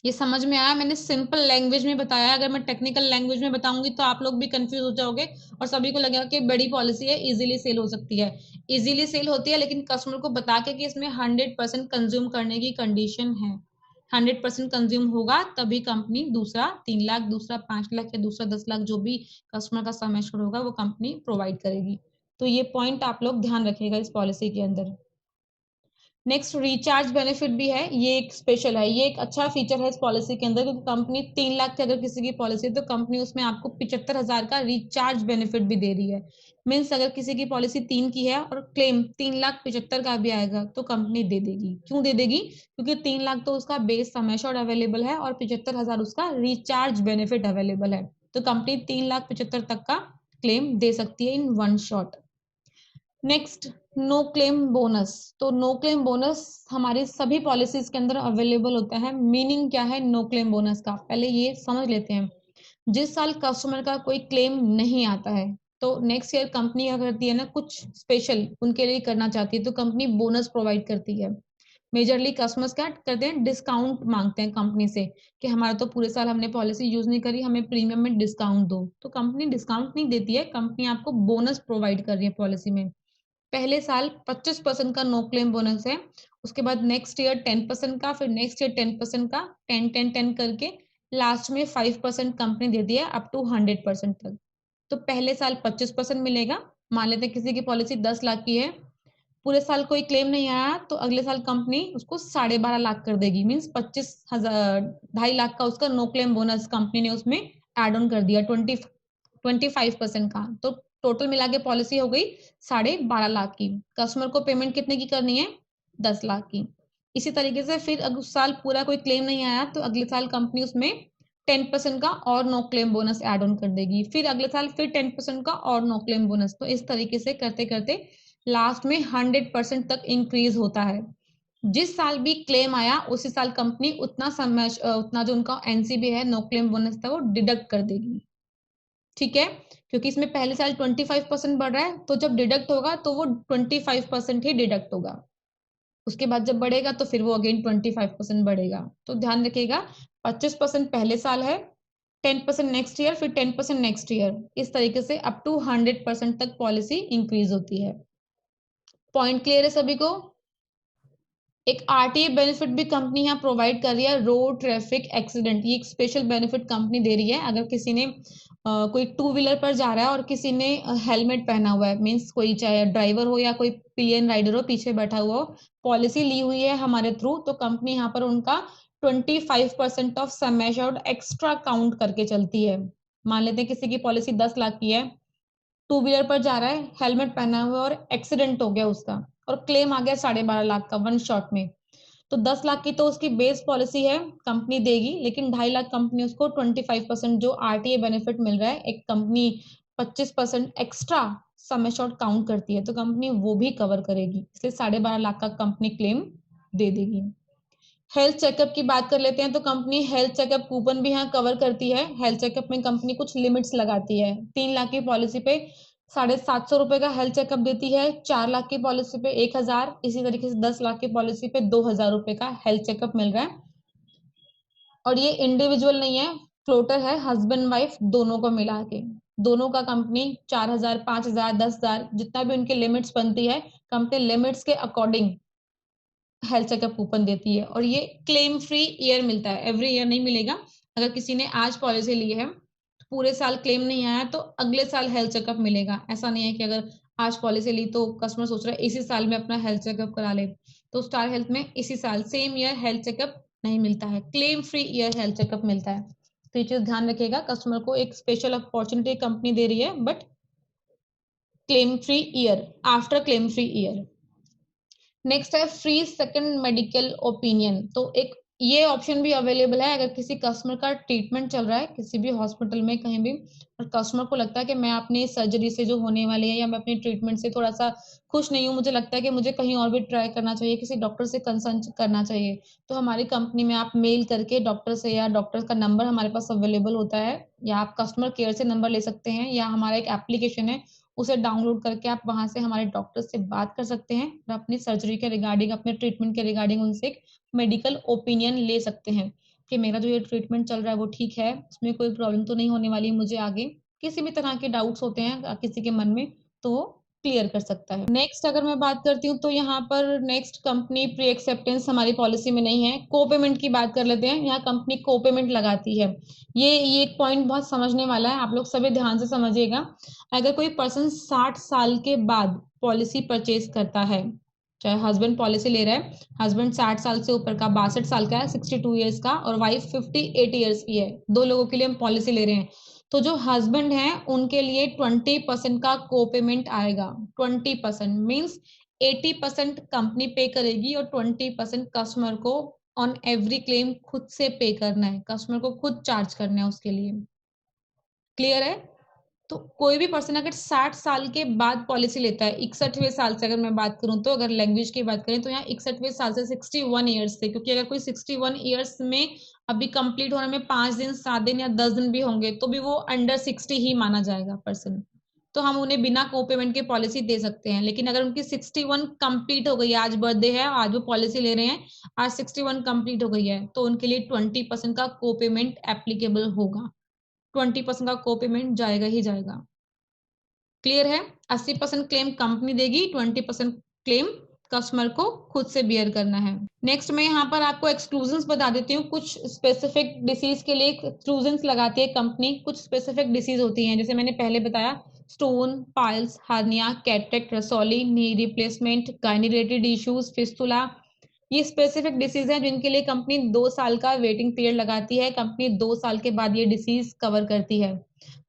ये समझ में आया? मैंने सिंपल लैंग्वेज में बताया, अगर मैं टेक्निकल लैंग्वेज में बताऊंगी तो आप लोग भी कंफ्यूज हो जाओगे और सभी को लगेगा कि बड़ी पॉलिसी है, इजीली सेल हो सकती है। इजीली सेल होती है लेकिन कस्टमर को बता के कि इसमें 100% कंज्यूम करने की कंडीशन है, 100% कंज्यूम होगा तभी कंपनी दूसरा 3 लाख, दूसरा 5 लाख या दूसरा 10 लाख जो भी कस्टमर का सम एश्योर्ड होगा वो कंपनी प्रोवाइड करेगी। तो ये पॉइंट आप लोग ध्यान रखिएगा इस पॉलिसी के अंदर। नेक्स्ट रिचार्ज बेनिफिट भी है, ये एक स्पेशल है, ये एक अच्छा फीचर है इस पॉलिसी के अंदर, क्योंकि कंपनी 3 लाख की अगर किसी की पॉलिसी है तो कंपनी उसमें आपको 75,000 का रिचार्ज बेनिफिट भी दे रही है। मीन्स अगर किसी की पॉलिसी 3 की है और क्लेम 3,75,000 का भी आएगा तो कंपनी दे देगी। क्यों दे देगी? क्योंकि 3 लाख तो उसका बेस सम एश्योर्ड अवेलेबल है और 75,000 उसका रिचार्ज बेनिफिट अवेलेबल है, तो कंपनी 3,75,000 तक का क्लेम दे सकती है in one shot. Next, no claim bonus. तो नो क्लेम बोनस हमारी सभी पॉलिसीज के अंदर अवेलेबल होता है। मीनिंग क्या है नो क्लेम बोनस का, पहले ये समझ लेते हैं। जिस साल कस्टमर का कोई क्लेम नहीं आता है तो नेक्स्ट ईयर कंपनी क्या करती है ना, कुछ स्पेशल उनके लिए करना चाहती है तो कंपनी बोनस प्रोवाइड करती है। मेजरली कस्टमर्स क्या करते हैं, डिस्काउंट मांगते हैं कंपनी से कि हमारा तो पूरे साल हमने पॉलिसी यूज नहीं करी, हमें प्रीमियम में डिस्काउंट दो। तो कंपनी डिस्काउंट नहीं देती है, कंपनी आपको बोनस प्रोवाइड कर रही है पॉलिसी में। पहले साल 25% का नो क्लेम बोनस है, उसके बाद नेक्स्ट ईयर 10% का, फिर नेक्स्ट ईयर 10% का, 10-10-10 करके लास्ट में 5% कंपनी देती है अप टू 100% तक। तो पहले साल 25% मिलेगा। मान लेते हैं किसी की पॉलिसी 10 लाख की है, पूरे साल कोई क्लेम नहीं आया तो अगले साल कंपनी उसको 12.5 लाख कर देगी। मीन्स 25,000, 2.5 लाख का उसका नो क्लेम बोनस कंपनी ने उसमें एड ऑन कर दिया 25% का। तो टोटल मिला के पॉलिसी हो गई 12.5 लाख की। कस्टमर को पेमेंट कितने की करनी है? 10 लाख की। इसी तरीके से फिर अगर उस साल पूरा कोई क्लेम नहीं आया तो अगले साल कंपनी उसमें 10% का और no claim bonus add on कर देगी, फिर अगले साल फिर 10% का और नो क्लेम बोनस। तो इस तरीके से करते करते लास्ट में 100% तक इंक्रीज होता है। जिस साल भी क्लेम आया उसी साल कंपनी उतना समय उतना जो उनका एनसीबी है नो क्लेम बोनस था वो डिडक्ट कर देगी। ठीक है, क्योंकि इसमें पहले साल 25% बढ़ रहा है तो जब डिडक्ट होगा तो वो 25% ही डिडक्ट होगा, उसके बाद जब बढ़ेगा तो फिर वो अगेन 25% बढ़ेगा। तो ध्यान रखिएगा 25% पहले साल है, 10% नेक्स्ट ईयर, फिर 10% नेक्स्ट ईयर, इस तरीके से अप टू 100% तक पॉलिसी इंक्रीज होती है। पॉइंट क्लियर है सभी को? एक आरटीए बेनिफिट भी कंपनी यहाँ प्रोवाइड कर रही है, रोड ट्रैफिक एक्सीडेंट। ये एक स्पेशल बेनिफिट कंपनी दे रही है। अगर किसी ने कोई 2 व्हीलर पर जा रहा है और किसी ने हेलमेट पहना हुआ है, मीन्स कोई चाहे ड्राइवर हो या कोई पिलियन राइडर हो पीछे बैठा हुआ हो, पॉलिसी ली हुई है हमारे थ्रू, तो कंपनी यहाँ पर उनका 25% of sum assured extra count करके चलती है। मान लेते हैं किसी की पॉलिसी 10 लाख की है, 2 व्हीलर पर जा रहा है, हेलमेट पहना हुआ और एक्सीडेंट हो गया उसका और क्लेम आ गया 12.5 लाख का वन शॉट में, तो 10 लाख की तो उसकी बेस पॉलिसी है कंपनी देगी, लेकिन 2.5 लाख कंपनी उसको 25% जो आरटीए बेनिफिट मिल रहा है, एक company 25% extra sum assured count करती है तो कंपनी वो भी कवर करेगी, इसलिए 12.5 लाख का कंपनी क्लेम दे देगी। हेल्थ चेकअप की बात कर लेते हैं तो कंपनी हेल्थ चेकअप कूपन भी यहाँ कवर करती है। हेल्थ चेकअप में कंपनी कुछ लिमिट्स लगाती है। 3 लाख की पॉलिसी पे 750 रुपए का हेल्थ चेकअप देती है, 4 लाख की पॉलिसी पे 1,000, इसी तरीके से 10 लाख की पॉलिसी पे 2,000 रुपए का हेल्थ चेकअप मिल रहा है। और ये इंडिविजुअल नहीं है, फ्लोटर है, हस्बैंड वाइफ दोनों को मिला के, दोनों का कंपनी 4,000, 5,000, 10,000 जितना भी उनकी लिमिट्स बनती है, कंपनी लिमिट्स के अकॉर्डिंग हेल्थ चेकअप कूपन देती है। और ये क्लेम फ्री ईयर मिलता है, एवरी ईयर नहीं मिलेगा। अगर किसी ने आज पॉलिसी ली है, पूरे साल क्लेम नहीं आया तो अगले साल हेल्थ चेकअप मिलेगा। ऐसा नहीं है कि अगर आज पॉलिसी ली तो कस्टमर सोच रहा है इसी साल में अपना हेल्थ चेकअप करा ले, तो स्टार हेल्थ में इसी साल सेम ईयर हेल्थ चेकअप नहीं मिलता है, claim free year health checkup मिलता है। तो ये चीज ध्यान रखिएगा, कस्टमर को एक स्पेशल अपॉर्चुनिटी कंपनी दे रही है, but claim free year, after claim free year. Next है फ्री सेकंड मेडिकल ओपिनियन। तो एक ये ऑप्शन भी अवेलेबल है अगर किसी कस्टमर का ट्रीटमेंट चल रहा है किसी भी हॉस्पिटल में कहीं भी, और कस्टमर को लगता है कि मैं अपनी सर्जरी से जो होने वाली है या मैं अपनी ट्रीटमेंट से थोड़ा सा खुश नहीं हूँ, मुझे लगता है कि मुझे कहीं और भी ट्राई करना चाहिए, किसी डॉक्टर से कंसल्ट करना चाहिए, तो हमारी कंपनी में आप मेल करके डॉक्टर से, या डॉक्टर का नंबर हमारे पास अवेलेबल होता है, या आप कस्टमर केयर से नंबर ले सकते हैं, या हमारा एक एप्लीकेशन है उसे डाउनलोड करके आप वहां से हमारे डॉक्टर से बात कर सकते हैं और अपनी सर्जरी के रिगार्डिंग, अपने ट्रीटमेंट के रिगार्डिंग उनसे एक मेडिकल ओपिनियन ले सकते हैं कि मेरा जो ये ट्रीटमेंट चल रहा है वो ठीक है, उसमें कोई प्रॉब्लम तो नहीं होने वाली मुझे आगे, किसी भी तरह के डाउट्स होते हैं किसी के मन में तो वो क्लियर कर सकता है। नेक्स्ट अगर मैं बात करती हूँ तो यहाँ पर नेक्स्ट कंपनी प्री एक्सेप्टेंस हमारी पॉलिसी में नहीं है। को पेमेंट की बात कर लेते हैं। यहाँ कंपनी को पेमेंट लगाती है। ये एक पॉइंट बहुत समझने वाला है, आप लोग सभी ध्यान से समझिएगा। अगर कोई पर्सन 60 साल के बाद पॉलिसी परचेज करता है, चाहे हस्बैंड पॉलिसी ले रहा है, हस्बैंड 60 साल से ऊपर का, 62 साल का है, 62 ईयर्स का, और वाइफ 58 ईयर्स की है, दो लोगों के लिए हम पॉलिसी ले रहे हैं, तो जो हस्बैंड है उनके लिए 20% का को पेमेंट आएगा। 20% मीन्स 80% कंपनी पे करेगी और 20% कस्टमर को ऑन एवरी क्लेम खुद से पे करना है, कस्टमर को खुद चार्ज करना है उसके लिए। क्लियर है? तो कोई भी पर्सन अगर 60 साल के बाद पॉलिसी लेता है, 61वें साल से अगर मैं बात करूं तो, अगर लैंग्वेज की बात करें तो यहाँ 61वें साल से 61 ईयर्स से, क्योंकि अगर कोई 61 ईयर्स में अभी कंप्लीट होने में 5 दिन 7 दिन या 10 दिन भी होंगे तो भी वो अंडर 60 ही माना जाएगा पर्सन, तो हम उन्हें बिना को पेमेंट के पॉलिसी दे सकते हैं। लेकिन अगर उनकी 61 कंप्लीट हो गई है, आज बर्थडे है, आज वो पॉलिसी ले रहे हैं, आज 61 कंप्लीट हो गई है, तो उनके लिए 20% का को पेमेंट एप्लीकेबल होगा। 20% का को पेमेंट जाएगा ही जाएगा। क्लियर है? 80% क्लेम कंपनी देगी, 20% क्लेम कस्टमर को खुद से बियर करना है। नेक्स्ट मैं यहाँ पर आपको एक्सक्लूजन्स बता देती हूँ। कुछ स्पेसिफिक डिसीज के लिए एक्सक्लूजन्स लगाती है कंपनी। कुछ स्पेसिफिक डिसीज होती हैं, जैसे मैंने पहले बताया, स्टोन, पाइल्स, हार्निया, कैटरेक्ट, रसोली, knee replacement, gynae related issues, fistula, ये स्पेसिफिक डिसीज है जिनके लिए कंपनी 2 साल का वेटिंग पीरियड लगाती है। कंपनी 2 साल के बाद ये डिसीज कवर करती है,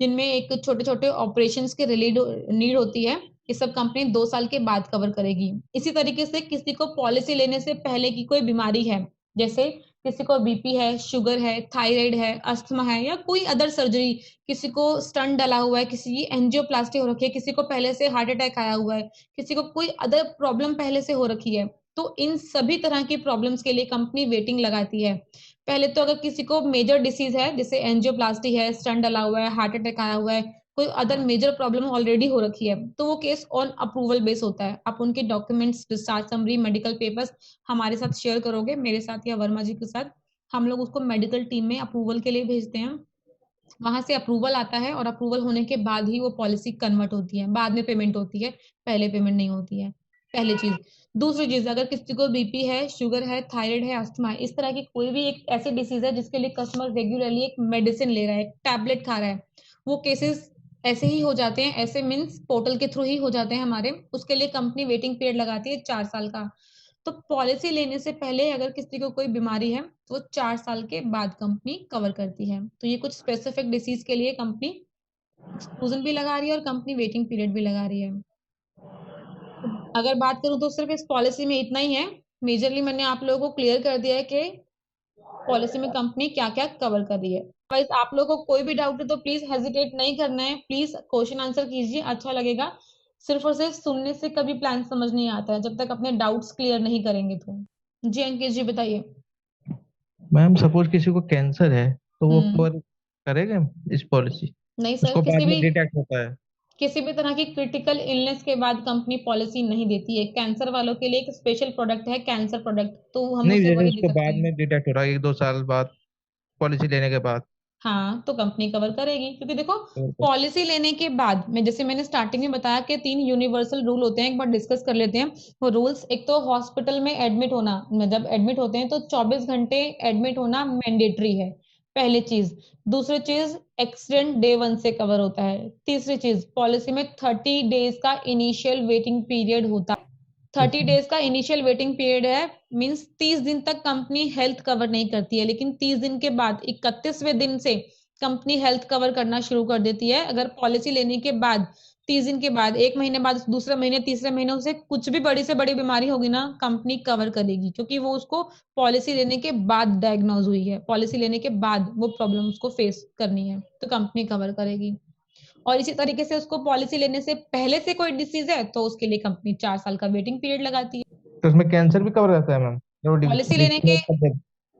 जिनमें एक छोटे छोटे ऑपरेशंस के रिलेटेड नीड होती है। ये सब कंपनी 2 साल के बाद कवर करेगी। इसी तरीके से किसी को पॉलिसी लेने से पहले की कोई बीमारी है, जैसे किसी को बीपी है, शुगर है, थायराइड है, अस्थमा है, या कोई अदर सर्जरी, किसी को स्टंट डला हुआ है, किसी की एंजियोप्लास्टी हो रखी है, किसी को पहले से हार्ट अटैक आया हुआ है, किसी को कोई अदर प्रॉब्लम पहले से हो रखी है, तो इन सभी तरह की प्रॉब्लम्स के लिए कंपनी वेटिंग लगाती है। पहले तो अगर किसी को मेजर डिसीज है, जैसे एंजियोप्लास्टी है, स्टंट डला हुआ है, हार्ट अटैक आया हुआ है, कोई अदर मेजर प्रॉब्लम ऑलरेडी हो रखी है, तो वो केस ऑन अप्रूवल बेस होता है। आप उनके documents, discharge summary, medical papers हमारे साथ शेयर करोगे, मेरे साथ या वर्मा जी के साथ, हम लोग उसको मेडिकल टीम में अप्रूवल के लिए भेजते हैं। वहां से अप्रूवल आता है और अप्रूवल होने के बाद ही वो पॉलिसी कन्वर्ट होती है, बाद में पेमेंट होती है, पहले पेमेंट नहीं होती है। पहली चीज। दूसरी चीज, अगर किसी को बीपी है, शुगर है, थायराइड है, अस्थमा है, इस तरह की कोई भी एक ऐसी डिसीज है जिसके लिए कस्टमर रेगुलरली एक मेडिसिन ले रहा है, टैबलेट खा रहा है, वो केसेस ऐसे ही हो जाते हैं, ऐसे मीन्स पोर्टल के थ्रू ही हो जाते हैं हमारे। उसके लिए कंपनी वेटिंग पीरियड लगाती है 4 साल का। तो पॉलिसी लेने से पहले अगर किसी को कोई बीमारी है तो 4 साल के बाद कंपनी कवर करती है। तो ये कुछ स्पेसिफिक डिसीज के लिए कंपनी एक्सक्लूजन भी लगा रही है और कंपनी वेटिंग पीरियड भी लगा रही है। अगर बात करूं तो सिर्फ इस पॉलिसी में इतना ही है। मेजरली मैंने आप लोगों को क्लियर कर दिया है कि पॉलिसी में कंपनी क्या क्या कवर कर रही है। गाइस, आप लोगों को कोई भी डाउट है तो प्लीज हेजिटेट नहीं करना है, प्लीज क्वेश्चन आंसर कीजिए, अच्छा लगेगा। सिर्फ और सिर्फ सुनने से कभी प्लान समझ नहीं आता है जब तक अपने डाउट्स क्लियर नहीं करेंगे तो। जी अंकित जी बताइए।
मैम सपोज किसी को कैंसर है तो वो कवर करेगा इस पॉलिसी?
नहीं सर,
उसको बाद में डिटेक्ट होता है।
किसी भी तरह की क्रिटिकल इलनेस के बाद कंपनी पॉलिसी नहीं देती है। कैंसर वालों के लिए एक स्पेशल प्रोडक्ट है, कैंसर प्रोडक्ट, तो हम
नहीं,
उसे
जैसे
वही दे
उसको
सकते
बाद
हैं।
में डिटेक्ट हो रहा है 1-2 साल बाद पॉलिसी लेने के बाद,
हाँ, तो कंपनी कवर करेगी, क्योंकि देखो
तो
पॉलिसी लेने के बाद में, जैसे मैंने स्टार्टिंग में बताया कि 3 यूनिवर्सल रूल होते हैं, एक बार डिस्कस कर लेते हैं वो रूल्स। एक तो हॉस्पिटल में एडमिट होना, जब एडमिट होते हैं तो 24 घंटे एडमिट होना मैंडेटरी है, पहली चीज। दूसरी चीज, एक्सीडेंट डे 1 से कवर होता है। तीसरी चीज, पॉलिसी में 30 डेज का इनिशियल वेटिंग पीरियड होता है। 30 डेज का इनिशियल वेटिंग पीरियड है, मींस 30 दिन तक कंपनी हेल्थ कवर नहीं करती है, लेकिन 30 दिन के बाद 31वें दिन से कंपनी हेल्थ कवर करना शुरू कर देती है। अगर पॉलिसी लेने के बाद 30 दिन के बाद, 1 महीने बाद, दूसरे महीने, तीसरे महीने उसे कुछ भी बड़ी से बड़ी बीमारी होगी ना, कंपनी कवर करेगी, क्योंकि वो उसको पॉलिसी लेने के बाद डायग्नोज हुई है, पॉलिसी लेने के बाद वो प्रॉब्लम उसको फेस करनी है, तो कंपनी कवर करेगी। और इसी तरीके से उसको पॉलिसी लेने से पहले से कोई डिसीज है तो उसके लिए कंपनी 4 साल का वेटिंग पीरियड लगाती है।
तो उसमें कैंसर भी कवर रहता है मैम?
पॉलिसी लेने के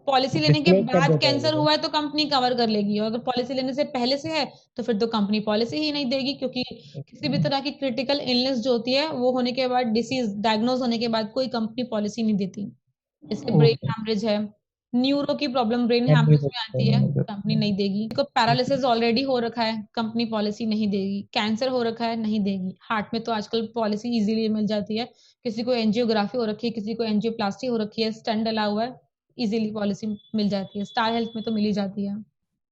पॉलिसी लेने के
डिस्क्लोज कर
बाद
देता है
कैंसर
वो
हुआ है तो कंपनी कवर कर लेगी, और अगर पॉलिसी लेने से पहले से है तो फिर तो कंपनी पॉलिसी ही नहीं देगी, क्योंकि किसी भी तरह की क्रिटिकल इलनेस जो होती है वो होने के बाद, डिसीज डायग्नोज होने के बाद कोई कंपनी पॉलिसी नहीं देती। जैसे ब्रेन
ओके।
हैमरेज है, न्यूरो की प्रॉब्लम ब्रेन
अब भी
हैमरेज में
सकते
आती है,
हैं
कंपनी नहीं देगी। को पैरालिसिस ऑलरेडी हो रखा है, कंपनी पॉलिसी नहीं देगी। कैंसर हो रखा है, नहीं देगी। हार्ट में तो आजकल पॉलिसी इजीली मिल जाती है, किसी को एंजियोग्राफी हो रखी है, किसी को एंजियोप्लास्टी हो रखी है, स्टेंट डला हुआ है, इजीली पॉलिसी मिल जाती है। स्टार हेल्थ में तो मिल ही जाती है।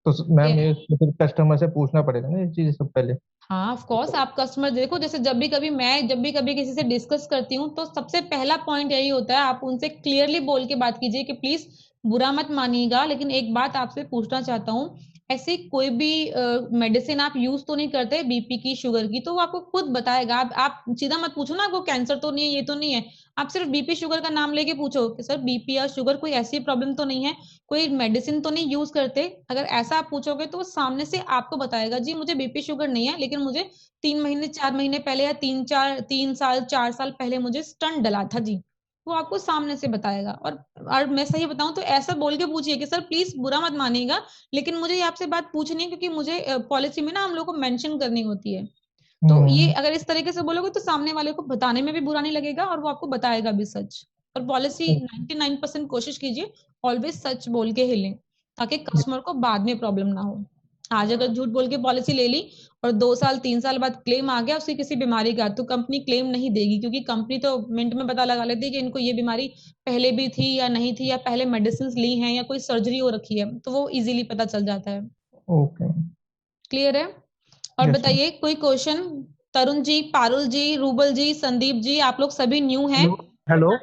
तो मैम
ये
ये तो फिर कस्टमर से पूछना पड़ेगा ना ये चीज सब पहले।
हाँ, ऑफ कोर्स आप कस्टमर देखो, जैसे जब भी कभी किसी से डिस्कस करती हूँ तो सबसे पहला पॉइंट यही होता है, आप उनसे क्लियरली बोल के बात कीजिए कि प्लीज बुरा मत मानिएगा, लेकिन एक बात आपसे पूछना चाहता हूँ, ऐसी कोई भी मेडिसिन आप यूज तो नहीं करते बीपी की, शुगर की? तो वो आपको खुद बताएगा। आप सीधा मत पूछो ना, आपको कैंसर तो नहीं है, ये तो नहीं है। आप सिर्फ बीपी शुगर का नाम लेके पूछो कि सर बीपी या शुगर कोई ऐसी प्रॉब्लम तो नहीं है, कोई मेडिसिन तो नहीं यूज करते? अगर ऐसा आप पूछोगे तो वो सामने से आपको बताएगा, जी मुझे बीपी शुगर नहीं है, लेकिन मुझे 3 महीने 4 महीने पहले या 3 साल 4 साल पहले मुझे स्टंट डला था जी। वो आपको सामने से बताएगा। और मैं सही बताऊं तो ऐसा बोल के पूछिए कि सर प्लीज बुरा मत मानिएगा, लेकिन मुझे ये आपसे बात पूछनी है, क्योंकि मुझे पॉलिसी में ना हम लोग को मेंशन करनी होती है। तो ये
हम्म।
अगर इस तरीके से बोलोगे तो सामने वाले को बताने में भी बुरा नहीं लगेगा, और वो आपको बताएगा भी सच। और पॉलिसी 99% कोशिश कीजिए ऑलवेज सच बोल के हिले, ताकि कस्टमर को बाद में प्रॉब्लम ना हो। आज अगर झूठ बोल के पॉलिसी ले ली और 2 साल 3 साल बाद क्लेम आ गया उसकी किसी बीमारी का, तो कंपनी क्लेम नहीं देगी, क्योंकि कंपनी तो मिनट में पता लगा लेती है कि इनको ये बीमारी पहले भी थी या नहीं थी, या पहले मेडिसिन ली हैं या कोई सर्जरी हो रखी है, तो वो इजीली पता चल जाता है।
ओके।
क्लियर है? और
यस मैम।
बताइए कोई क्वेश्चन? तरुण जी, पारुल जी, रूबल जी, संदीप जी, आप लोग सभी न्यू हैं?
हेलो।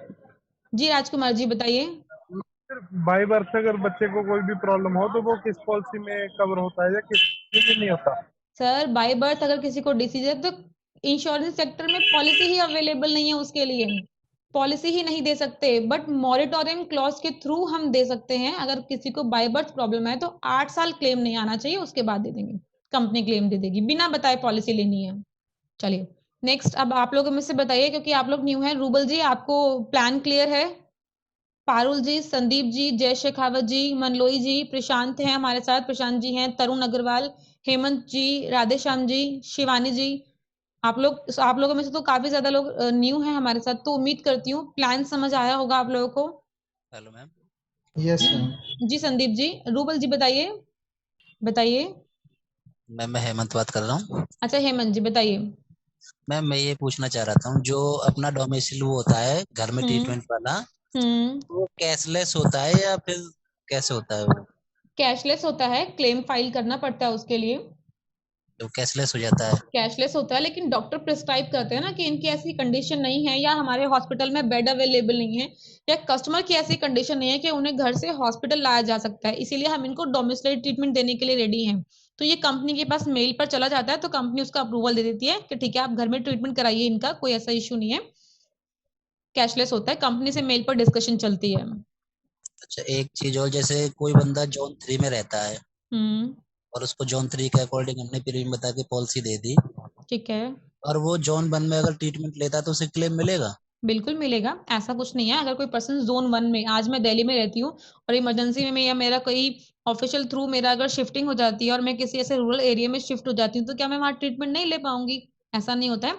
जी राजकुमार जी बताइए।
बाई बर्थ अगर बच्चे को कोई भी प्रॉब्लम हो तो वो किस पॉलिसी में कवर होता है या किस में नहीं होता?
सर बाय बर्थ अगर किसी को डिसीज है तो इंश्योरेंस सेक्टर में पॉलिसी ही अवेलेबल नहीं है उसके लिए, पॉलिसी ही नहीं दे सकते। बट मॉरिटोरियम क्लॉज के थ्रू हम दे सकते हैं। अगर किसी को बाय बर्थ प्रॉब्लम है तो 8 साल क्लेम नहीं आना चाहिए, उसके बाद दे देंगे, कंपनी क्लेम दे देगी बिना बताए पॉलिसी लेनी है। चलिए नेक्स्ट, अब आप लोग में से बताइए, क्योंकि आप लोग न्यू हैं। रूबल जी आपको प्लान क्लियर है? पारुल जी, संदीप जी, जय शेखावत जी, मनलोई जी, प्रशांत हैं हमारे साथ, प्रशांत जी हैं, तरुण अग्रवाल, हेमंत जी, राधेश्याम जी, शिवानी जी, आप लोगों में से तो काफी ज्यादा लोग न्यू हैं हमारे साथ, तो उम्मीद करती हूँ प्लान समझ आया होगा आप लोगों को।
Hello ma'am.
Yes ma'am.
जी संदीप जी। रूबल जी बताइए, बताइए।
मैम मैं हेमंत बात कर रहा हूँ।
अच्छा हेमंत जी बताइए।
मैम मैं ये पूछना चाह रहा था जो अपना डोमिसाइल वो होता है घर में
हम्म।
ट्रीटमेंट वाला,
हम्म।
वो कैशलेस होता है या फिर कैसे होता है वो?
कैशलेस होता है, क्लेम फाइल करना पड़ता है उसके लिए।
तो कैशलेस हो जाता है?
कैशलेस होता है, लेकिन डॉक्टर प्रिस्क्राइब करते हैं ना कि इनकी ऐसी कंडीशन नहीं है, या हमारे हॉस्पिटल में बेड अवेलेबल नहीं है, या कस्टमर की ऐसी कंडीशन नहीं है कि उन्हें घर से हॉस्पिटल लाया जा सकता है, इसीलिए हम इनको डोमिसाइल ट्रीटमेंट देने के लिए रेडी हैं। तो ये कंपनी के पास मेल पर चला जाता है, तो कंपनी उसका अप्रूवल दे देती है कि ठीक है आप घर में ट्रीटमेंट कराइए, इनका कोई ऐसा इशू नहीं है। कैशलेस होता है, कंपनी से मेल पर डिस्कशन चलती है।
अच्छा एक चीज और, जैसे कोई बंदा जोन 3 में रहता है
हम्म।
और उसको जोन 3 के अकॉर्डिंग हमने प्रीमियम बता के पॉलिसी दे दी,
ठीक है।
और वो जोन 1 में अगर ट्रीटमेंट लेता है तो उसे क्लेम मिलेगा?
बिल्कुल मिलेगा, ऐसा कुछ नहीं है। अगर कोई पर्सन जोन 1 में, आज मैं दिल्ली में रहती हूँ और इमरजेंसी में या मेरा कोई ऑफिशियल थ्रू मेरा अगर शिफ्टिंग हो जाती है और मैं किसी ऐसे रूरल एरिया में शिफ्ट हो जाती हूँ, तो क्या मैं वहां ट्रीटमेंट नहीं ले पाऊंगी? ऐसा नहीं होता है।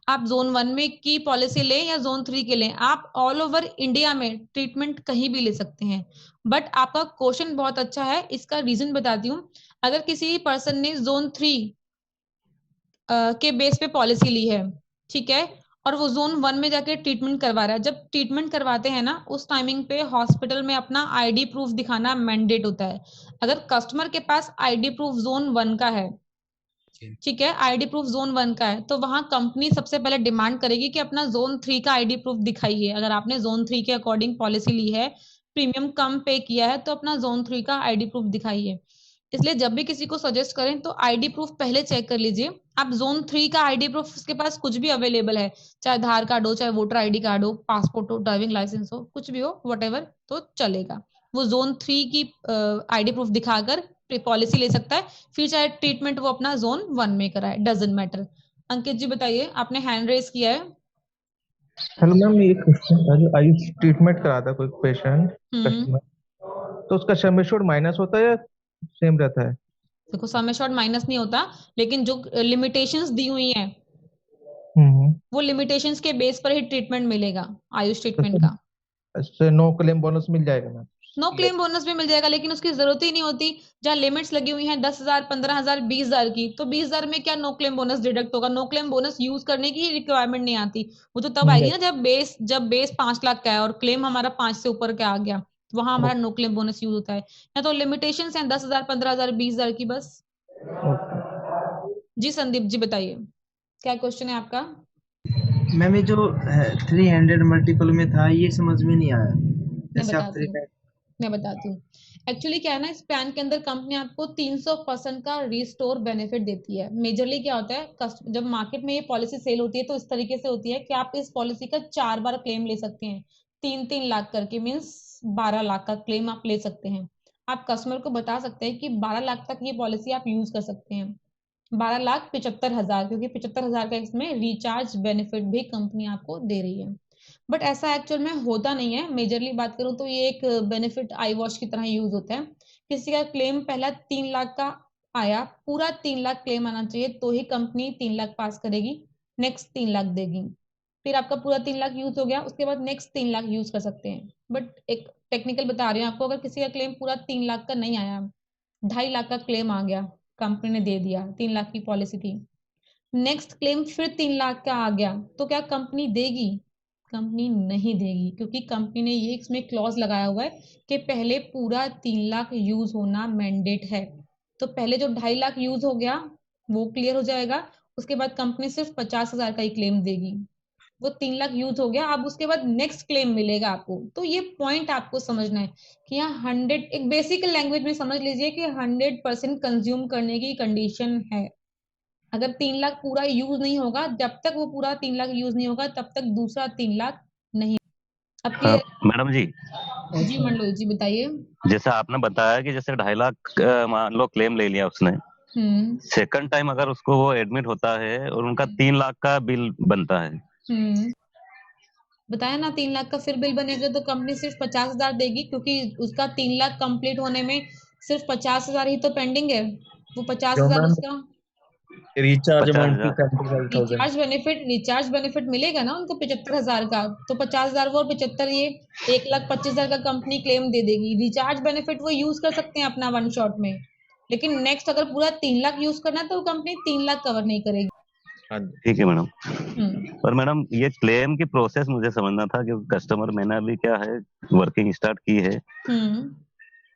आप जोन 1 में की पॉलिसी लें या जोन 3 के लें, आप ऑल ओवर इंडिया में ट्रीटमेंट कहीं भी ले सकते हैं। बट आपका क्वेश्चन बहुत अच्छा है, इसका रीजन बताती हूँ। अगर किसी पर्सन ने जोन 3 के बेस पे पॉलिसी ली है, ठीक है, और वो जोन 1 में जाके ट्रीटमेंट करवा रहा है, जब ट्रीटमेंट करवाते हैं ना उस टाइमिंग पे हॉस्पिटल में अपना आईडी प्रूफ दिखाना मैंडेट होता है। अगर कस्टमर के पास आईडी प्रूफ जोन 1 का है, ठीक है, आईडी प्रूफ जोन 1 का है, तो वहां कंपनी सबसे पहले डिमांड करेगी कि अपना जोन 3 का आईडी प्रूफ दिखाइए। अगर आपने जोन 3 के अकॉर्डिंग पॉलिसी ली है, प्रीमियम कम पे किया है, तो अपना जोन 3 का आईडी प्रूफ दिखाइए। इसलिए जब भी किसी को सजेस्ट करें तो आईडी प्रूफ पहले चेक कर लीजिए। आप जोन 3 का आईडी प्रूफ उसके पास कुछ भी अवेलेबल है, चाहे आधार कार्ड हो, चाहे वोटर आईडी कार्ड हो, पासपोर्ट हो, ड्राइविंग लाइसेंस हो, कुछ भी हो, व्हाटएवर, तो चलेगा। वो जोन 3 की आईडी प्रूफ दिखाकर पॉलिसी ले सकता है, फिर चाहे ट्रीटमेंट वो अपना जोन 1 में कराए, डजेंट मैटर। अंकित जी बताइए, आपने हैंड रेज किया है।
हेलो मैम, ये क्वेश्चन था, जो आयुष ट्रीटमेंट कराता है कोई पेशेंट कस्टमर, तो उसका सम एश्योर्ड माइनस होता है या सेम रहता है?
देखो, सम एश्योर्ड माइनस नहीं होता, लेकिन जो लिमिटेशंस दी हुई हैं वो लिमिटेशंस के बेस पर ही ट्रीटमेंट मिलेगा आयुष ट्रीटमेंट का।
इससे नो क्लेम बोनस मिल जाएगा मैम?
नो क्लेम बोनस भी मिल जाएगा, लेकिन उसकी जरूरत ही नहीं होती। जहाँ लिमिट्स लगी हुई हैं 10,000, 15,000, 20,000 की, तो 20,000 में क्या नो क्लेम बोनस डिडक्ट होगा? नो क्लेम बोनस यूज करने की रिक्वायरमेंट नहीं आती। वो तो तब आएगी ना जब बेस 5 लाख का है और क्लेम हमारा 5 से ऊपर का आ गया, तो वहां हमारा नो क्लेम बोनस यूज होता है। या तो लिमिटेशन है 10,000, 15,000, 20,000 की बस। जी संदीप जी बताइए, क्या क्वेश्चन है आपका?
मैम ये जो 300 मल्टीपल में था, ये समझ में नहीं आया। जैसे आप
मैं बताती हूँ। एक्चुअली क्या है ना, इस प्लान के अंदर कंपनी आपको 300% का रिस्टोर बेनिफिट देती है। मेजरली क्या होता है, जब मार्केट में ये पॉलिसी सेल होती है तो इस तरीके से होती है कि आप इस पॉलिसी का 4 बार क्लेम ले सकते हैं, 3-3 लाख करके, मीन्स 12 लाख का क्लेम आप ले सकते हैं। आप कस्टमर को बता सकते हैं कि 12 लाख तक ये पॉलिसी आप यूज कर सकते हैं। 12,75,000, क्योंकि 75,000 का इसमें रिचार्ज बेनिफिट भी कंपनी आपको दे रही है। बट ऐसा एक्चुअल में होता नहीं है। मेजरली बात करूं तो ये एक बेनिफिट आई वॉश की तरह यूज होता है। किसी का क्लेम पहला 3 लाख का आया, पूरा 3 लाख क्लेम आना चाहिए तो ही कंपनी 3 लाख पास करेगी, नेक्स्ट 3 लाख देगी। फिर आपका पूरा 3 लाख यूज हो गया, उसके बाद नेक्स्ट 3 लाख यूज कर सकते हैं। बट एक टेक्निकल बता रही हूँ आपको, अगर किसी का क्लेम पूरा 3 लाख का नहीं आया, 2.5 लाख का क्लेम आ गया, कंपनी ने दे दिया, 3 लाख की पॉलिसी थी, नेक्स्ट क्लेम फिर 3 लाख का आ गया, तो क्या कंपनी देगी? कंपनी नहीं देगी, क्योंकि कंपनी ने ये इसमें क्लॉज लगाया हुआ है कि पहले पूरा 3 लाख यूज होना मैंडेट है। तो पहले जो 2.5 लाख यूज हो गया वो क्लियर हो जाएगा, उसके बाद कंपनी सिर्फ 50,000 का ही क्लेम देगी। वो 3 लाख यूज हो गया, अब उसके बाद नेक्स्ट क्लेम मिलेगा आपको। तो ये पॉइंट आपको समझना है कि यहाँ 100, एक बेसिक लैंग्वेज में समझ लीजिए कि 100% कंज्यूम करने की कंडीशन है। अगर 3 लाख पूरा यूज नहीं होगा, जब तक वो पूरा 3 लाख यूज नहीं होगा तब तक दूसरा 3 लाख नहीं। अब क्लियर?
मैडम जी
जी मंडोल जी बताइए।
जैसे आपने बताया कि जैसे 2.5 लाख मान लो क्लेम ले लिया उसने, सेकंड टाइम अगर उसको वो एडमिट होता है और उनका 3 लाख का बिल बनता है,
बताया ना, 3 लाख का फिर बिल बनेगा तो कंपनी सिर्फ 50,000 देगी, क्योंकि उसका 3 लाख कंप्लीट होने में सिर्फ 50,000 ही तो पेंडिंग है। वो 50,000 उसका
रिचार्ज अमाउंट
रिचार्ज बेनिफिट मिलेगा ना उनको 75,000 का, तो 50,000 वो और 75 ये 1,25,000 का कंपनी क्लेम दे देगी। रिचार्ज बेनिफिट वो यूज कर सकते हैं अपना 1 शॉट में, लेकिन नेक्स्ट अगर पूरा 3 लाख यूज करना है तो कंपनी 3 लाख कवर नहीं करेगी।
ठीक है मैडम। पर मैडम ये क्लेम की प्रोसेस मुझे समझना था, कि कस्टमर मैंने अभी क्या है वर्किंग स्टार्ट की है,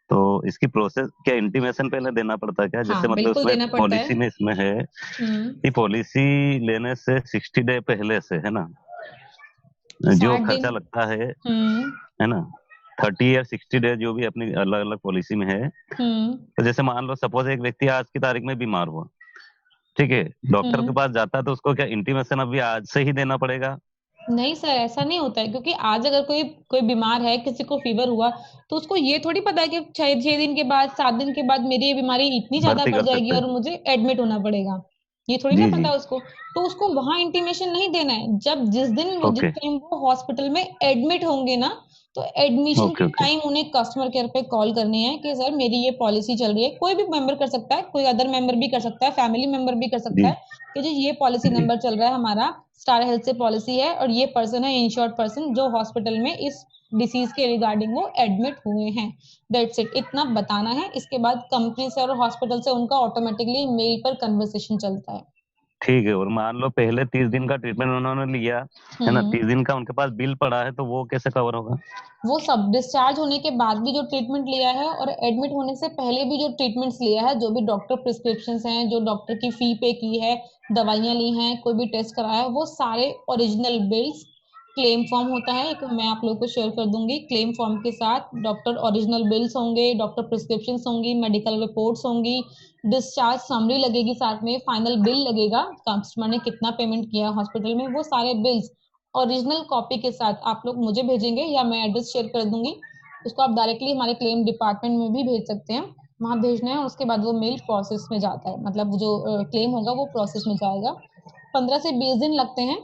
तो इसकी प्रोसेस क्या इंटीमेशन पहले देना पड़ता है क्या? जैसे मतलब उसमें पॉलिसी में इसमें है कि पॉलिसी लेने से 60 डे पहले से, है ना, जो खर्चा लगता है ना, 30 या 60 डे जो भी अपनी अलग अलग पॉलिसी में है, तो जैसे मान लो सपोज एक व्यक्ति आज की तारीख में बीमार हुआ, ठीक है, डॉक्टर के पास जाता है तो उसको क्या इंटीमेशन अभी आज से ही देना पड़ेगा?
नहीं सर, ऐसा नहीं होता है, क्योंकि आज अगर कोई बीमार है, किसी को फीवर हुआ, तो उसको ये थोड़ी पता है कि 6 दिन के बाद, 7 दिन के बाद मेरी ये बीमारी इतनी ज्यादा बढ़ जाएगी और मुझे एडमिट होना पड़ेगा, ये थोड़ी ना पता है उसको। तो उसको वहां इंटीमेशन नहीं देना है। जिस टाइम वो हॉस्पिटल में एडमिट होंगे ना, तो एडमिशन के टाइम उन्हें कस्टमर केयर पे कॉल करनी है कि सर मेरी ये पॉलिसी चल रही है। कोई भी मेंबर कर सकता है, कोई अदर मेंबर भी कर सकता है, फैमिली मेंबर भी कर सकता है कि जी ये पॉलिसी नंबर चल रहा है, हमारा स्टार हेल्थ से पॉलिसी है और ये पर्सन है इंश्योर्ड पर्सन जो हॉस्पिटल में इस डिसीज के रिगार्डिंग वो एडमिट हुए हैं। दैट्स इट, इतना बताना है। इसके बाद कंपनी से और हॉस्पिटल से उनका ऑटोमेटिकली मेल पर कन्वर्सेशन चलता है।
ठीक है। और मान लो पहले 30 दिन का ट्रीटमेंट उन्होंने लिया है ना, 30 दिन का उनके पास बिल पड़ा है, तो वो कैसे कवर होगा?
वो सब डिस्चार्ज होने के बाद भी जो ट्रीटमेंट लिया है और एडमिट होने से पहले भी जो ट्रीटमेंट्स लिया है, जो भी डॉक्टर प्रिस्क्रिप्शंस हैं, जो डॉक्टर की फी पे की है, दवाइयां ली हैं, कोई भी टेस्ट कराया है, वो सारे ओरिजिनल बिल्स क्लेम फॉर्म होता है, एक मैं आप लोगों को शेयर कर दूंगी। क्लेम फॉर्म के साथ डॉक्टर ओरिजिनल बिल्स होंगे, डॉक्टर प्रिस्क्रिप्शन होंगी, मेडिकल रिपोर्ट्स होंगी, डिस्चार्ज समरी लगेगी, साथ में फाइनल बिल लगेगा, कस्टमर ने कितना पेमेंट किया हॉस्पिटल में, वो सारे बिल्स ओरिजिनल कॉपी के साथ आप लोग मुझे भेजेंगे या मैं एड्रेस शेयर कर दूंगी। उसको आप डायरेक्टली हमारे क्लेम डिपार्टमेंट में भी भेज सकते हैं, वहां भेजना है। उसके बाद वो मेल प्रोसेस में जाता है, मतलब जो क्लेम होगा वो प्रोसेस में जाएगा। 15 से 20 दिन लगते हैं,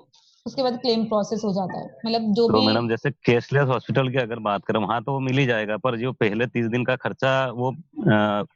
उसके बाद क्लेम प्रोसेस हो जाता है। मतलब जो
तो
भी
मैडम जैसे कैशलेस हॉस्पिटल की अगर बात करें वहां तो वो मिल ही जाएगा, पर जो पहले 30 दिन का खर्चा वो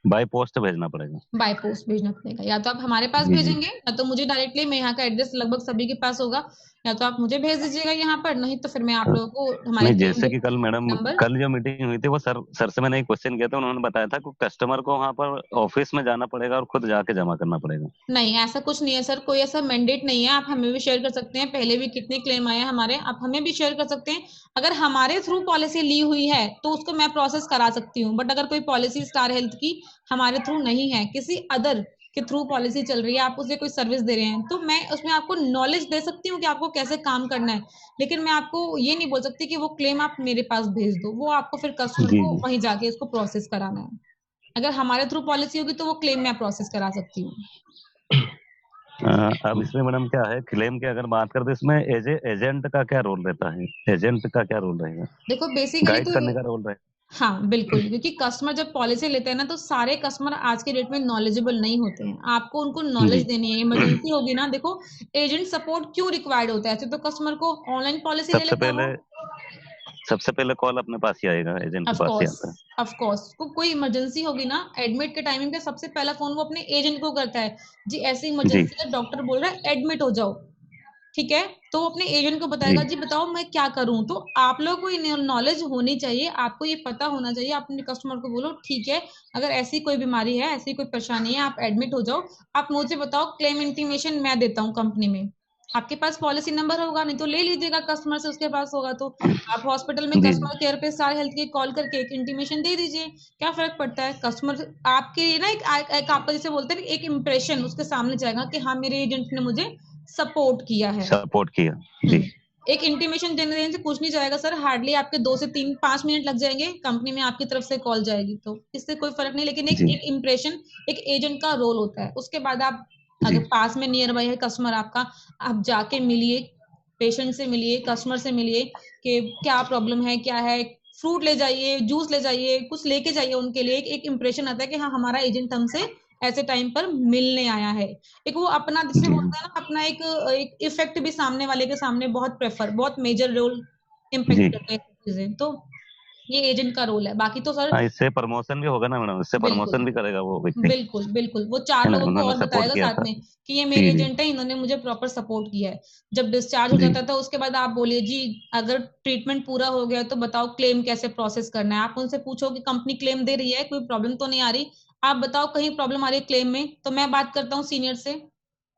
बाय पोस्ट भेजना पड़ेगा।
बाय पोस्ट भेजना पड़ेगा, या तो आप हमारे पास
जी जी।
भेजेंगे या तो मुझे डायरेक्टली, मैं यहाँ का एड्रेस लगभग सभी के पास होगा, या तो आप मुझे भेज दीजिएगा यहाँ पर, नहीं तो फिर मैं आप
हाँ।
लोगों को हमारे
नहीं,
क्लेम
जैसे कि कल मैडम
नंबर।
कल जो मीटिंग हुई थी वो सर से मैंने एक क्वेश्चन किया था, उन्होंने बताया था कि कस्टमर को वहां पर ऑफिस में जाना पड़ेगा और खुद जाके जमा करना पड़ेगा।
नहीं, ऐसा कुछ नहीं है सर, कोई ऐसा मैंडेट नहीं है। आप हमें भी शेयर कर सकते हैं, पहले भी कितने क्लेम आए हैं हमारे, आप हमें भी शेयर कर सकते हैं। अगर हमारे थ्रू पॉलिसी ली हुई है तो उसको मैं प्रोसेस करा सकती हूँ, बट अगर कोई पॉलिसी स्टार हेल्थ की हमारे थ्रू नहीं है, किसी अदर के थ्रू पॉलिसी चल रही है, आप उसे कोई सर्विस दे रहे हैं, तो मैं उसमें आपको नॉलेज दे सकती हूँ कि आपको कैसे काम करना है, लेकिन मैं आपको ये नहीं बोल सकती कि वो क्लेम आप मेरे पास भेज दो। वो आपको फिर कस्टमर
जी
को
जी।
वहीं जाके इसको प्रोसेस कराना है। अगर हमारे थ्रू पॉलिसी होगी तो वो क्लेम मैं प्रोसेस करा सकती हूँ।
अब इसमें मैडम क्या है, क्लेम की अगर बात करते इसमें एजेंट का क्या रोल रहता है, एजेंट का क्या रोल रहेगा,
देखो बेसिकली
गाइड
तो
करने का रोल रहेगा?
हाँ बिल्कुल, क्योंकि कस्टमर जब पॉलिसी लेते हैं ना, तो सारे कस्टमर आज के डेट में नॉलेजेबल नहीं होते हैं। आपको उनको नॉलेज
जी।
देनी है, इमरजेंसी होगी ना, देखो एजेंट सपोर्ट क्यों रिक्वायर्ड होता है, ऐसे तो कस्टमर को ऑनलाइन पॉलिसी ले
सबसे
लेता
पहले
वो।
सबसे पहले कॉल अपने पास ही आएगा, एजेंट के
ऑफ
पास ही
कोर्स,
आता है।
ऑफ कोर्स, को कोई इमरजेंसी होगी ना, एडमिट के टाइमिंग पे सबसे पहला फोन वो अपने एजेंट को करता है। जी ऐसी
जी
इमरजेंसी है, डॉक्टर बोल रहा है एडमिट हो जाओ, ठीक है, तो वो अपने एजेंट को बताएगा,
जी
जी बताओ मैं क्या करूं। तो आप लोगों को ये नॉलेज होनी चाहिए, आपको ये पता होना चाहिए। आप अपने कस्टमर को बोलो ठीक है, अगर ऐसी कोई बीमारी है, ऐसी कोई परेशानी है, आप एडमिट हो जाओ, आप मुझे बताओ, क्लेम इंटीमेशन मैं देता हूँ कंपनी में। आपके पास पॉलिसी नंबर होगा, नहीं तो ले लीजिएगा कस्टमर से, उसके पास होगा तो आप हॉस्पिटल में
जी।
कस्टमर केयर पे स्टार हेल्थ के कॉल करके एक इंटीमेशन दे दीजिए। क्या फर्क पड़ता है, कस्टमर आपके लिए ना एक आपका जैसे बोलते हैं एक इम्प्रेशन उसके सामने जाएगा कि हाँ मेरे एजेंट ने मुझे सपोर्ट किया है।
सपोर्ट किया। जी।
एक इंटीमेशन देने देने से कुछ नहीं जाएगा सर, हार्डली आपके 2 से 5 मिनट लग जाएंगे, कंपनी में आपकी तरफ से कॉल जाएगी, तो इससे कोई फर्क नहीं। लेकिन
जी
एक इम्प्रेशन एक एजेंट का रोल होता है। उसके बाद आप
जी।
अगर पास में नियर बाई है कस्टमर आपका, आप जाके मिलिए, पेशेंट से मिलिए, कस्टमर से मिलिए कि क्या प्रॉब्लम है, क्या है, फ्रूट ले जाइए, जूस ले जाइए, कुछ लेके जाइए उनके लिए। एक इम्प्रेशन आता है कि हाँ हमारा एजेंट हमसे ऐसे टाइम पर मिलने आया है। एक वो अपना जिसे
जी
बोलते हैं ना, अपना एक इफेक्ट भी सामने वाले के सामने बहुत मेजर रोल
जी।
इम्पेक्ट करते हैं चीजें, तो ये एजेंट का रोल है। बाकी तो सर
हाँ, इससे प्रमोशन भी होगा ना मैडम, इससे
बिल्कुल,
प्रमोशन भी करेगा वो व्यक्ति,
बिल्कुल, बिल्कुल, वो 4
है ना,
लोगों को
उन्होंने
और
सपोर्ट
बताएगा
किया
साथ
था।
में कि ये मेरे
जी जी।
एजेंट है, इन्होंने मुझे प्रॉपर सपोर्ट किया है। जब डिस्चार्ज हो
जी
जाता था उसके बाद आप बोलिए जी अगर ट्रीटमेंट पूरा हो गया तो बताओ क्लेम कैसे प्रोसेस करना है। आप उनसे पूछो कि कंपनी क्लेम दे रही है, कोई प्रॉब्लम तो नहीं आ रही, आप बताओ कहीं प्रॉब्लम आ रही है क्लेम में, तो मैं बात करता हूँ सीनियर से।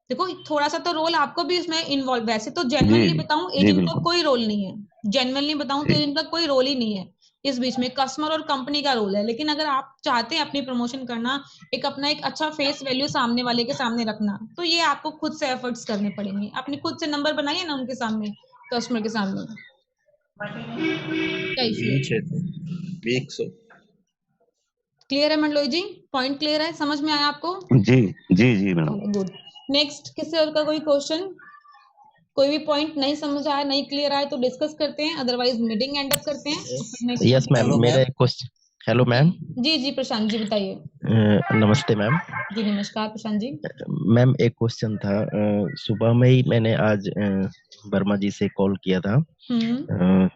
देखो थोड़ा सा तो रोल आपको भी इसमें इन्वॉल्व, वैसे तो
जी
जेन्युइनली
जी।
बताऊं
जी
एजेंट का
बिल्कुल।
कोई रोल नहीं है, जेन्युइनली बताऊं तो
जी
एजेंट का कोई रोल ही नहीं है इस बीच में, कस्टमर और कंपनी का रोल है। लेकिन अगर आप चाहते हैं अपनी प्रमोशन करना, एक अपना एक अच्छा फेस वैल्यू सामने वाले के सामने रखना, तो ये आपको खुद से एफर्ट्स करने पड़ेंगे, अपनी खुद से नंबर बनाइए ना उनके सामने, कस्टमर के सामने। क्या इशू है, क्लियर है मंडलोई जी, पॉइंट क्लियर है, समझ में आया आपको?
जी। जी जी मैडम।
गुड। नेक्स्ट किसी और का कोई क्वेश्चन, कोई भी पॉइंट नहीं समझ आया, नहीं क्लियर आया तो डिस्कस करते हैं, अदरवाइज मीटिंग एंड अप करते हैं।
यस मैम, मेरा एक क्वेश्चन। Hello ma'am.
जी जी प्रशांत जी बताइए।
नमस्ते मैम।
जी नमस्कार प्रशांत जी।
मैम एक क्वेश्चन था, सुबह में ही मैंने आज वर्मा जी से कॉल किया था।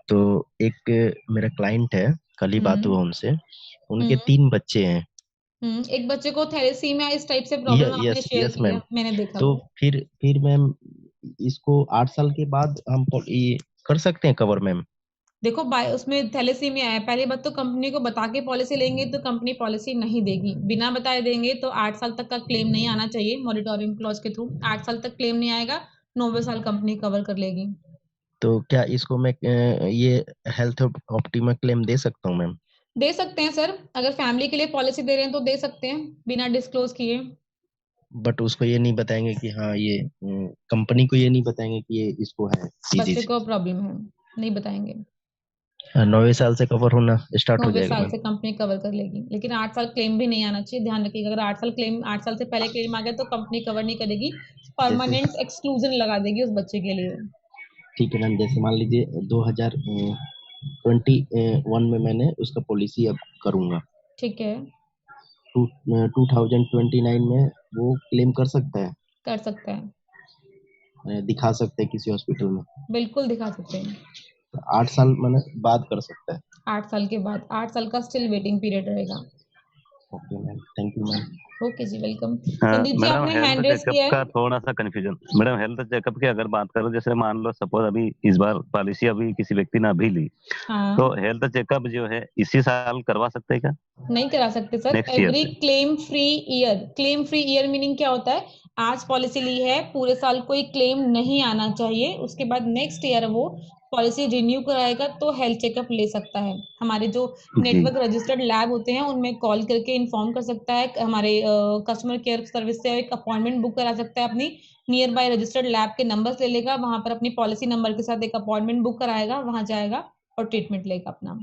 तो एक मेरा क्लाइंट है, कल ही बात हुआ उनसे, उनके 3 बच्चे हैं।
एक बच्चे को थैलेसीमिया इस टाइप से प्रॉब्लम आपने शेयर
यस
किया,
मैम।
मैंने देखा
तो
वो।
फिर मैम इसको 8 साल के बाद हम ये कर सकते हैं कवर मैम?
देखो बाय उसमें थैलेसीमिया है, पहली बात तो कंपनी को बता के पॉलिसी लेंगे तो कंपनी पॉलिसी नहीं देगी, बिना बताए देंगे तो 8 साल तक का क्लेम नहीं आना चाहिए, मॉनिटरिंग क्लॉज के थ्रू 8 साल तक क्लेम नहीं आएगा, 9वें साल कंपनी कवर कर लेगी।
तो क्या इसको मैं ये हेल्थ ऑप्टिमा क्लेम दे सकता हूँ मैम?
दे सकते हैं सर, अगर फैमिली के लिए पॉलिसी दे रहे हैं तो दे सकते हैं बिना डिस्क्लोज किए।
बट उसको ये नहीं बताएंगे कि हाँ ये कंपनी को ये नहीं बताएंगे कि ये इसको है
बच्चे को प्रॉब्लम है, नहीं बताएंगे।
9वें साल से कवर होना स्टार्ट हो
9वें
जाएगा
साल
मैम।
से कंपनी कवर कर लेगी, लेकिन 8 साल क्लेम भी नहीं आना चाहिए, ध्यान रखिएगा। अगर 8 साल से पहले क्लेम आ गया तो कंपनी कवर नहीं करेगी, परमानेंट एक्सक्लूजन लगा देगी उस बच्चे के लिए।
ठीक है मैम, जैसे मान लीजिए 2021 में मैंने उसका पॉलिसी अब करूंगा,
ठीक है,
2029 में वो क्लेम कर सकता है,
कर सकता है,
दिखा सकते हैं किसी हॉस्पिटल में,
बिल्कुल दिखा सकते हैं।
8 साल मैंने बाद कर सकता है।
8 साल के बाद, 8 साल का स्टिल वेटिंग पीरियड रहेगा।
Okay ma'am, thank you ma'am.
Okay जी, वेलकम। संदीप जी
मैडम
आपने
हेल्थ
हैंड रेस
चेकअप
किया
का
है।
थोड़ा सा कंफ्यूजन। मैडम हेल्थ चेकअप की अगर बात करो, जैसे मान लो सपोज अभी इस बार पॉलिसी अभी किसी व्यक्ति ने अभी ली,
हाँ,
तो हेल्थ चेकअप जो है इसी साल करवा सकते हैं क्या?
नहीं करा सकते सर।
नेक्स्ट ईयर
एवरी
से?
Claim free year, claim free year meaning क्या होता है? आज पॉलिसी ली है, पूरे साल कोई क्लेम नहीं आना चाहिए, उसके बाद नेक्स्ट ईयर वो पॉलिसी रिन्यू कराएगा तो हेल्थ चेकअप ले सकता है। हमारे जो
जी
नेटवर्क रजिस्टर्ड लैब होते हैं उनमें कॉल करके इन्फॉर्म कर सकता है, हमारे कस्टमर केयर सर्विस से एक अपॉइंटमेंट बुक करा सकता है, अपनी नियर बाय रजिस्टर्ड लैब के नंबर्स ले लेगा, वहां पर अपनी पॉलिसी नंबर के साथ एक अपॉइंटमेंट बुक कराएगा, वहां जाएगा और ट्रीटमेंट लेगा अपना।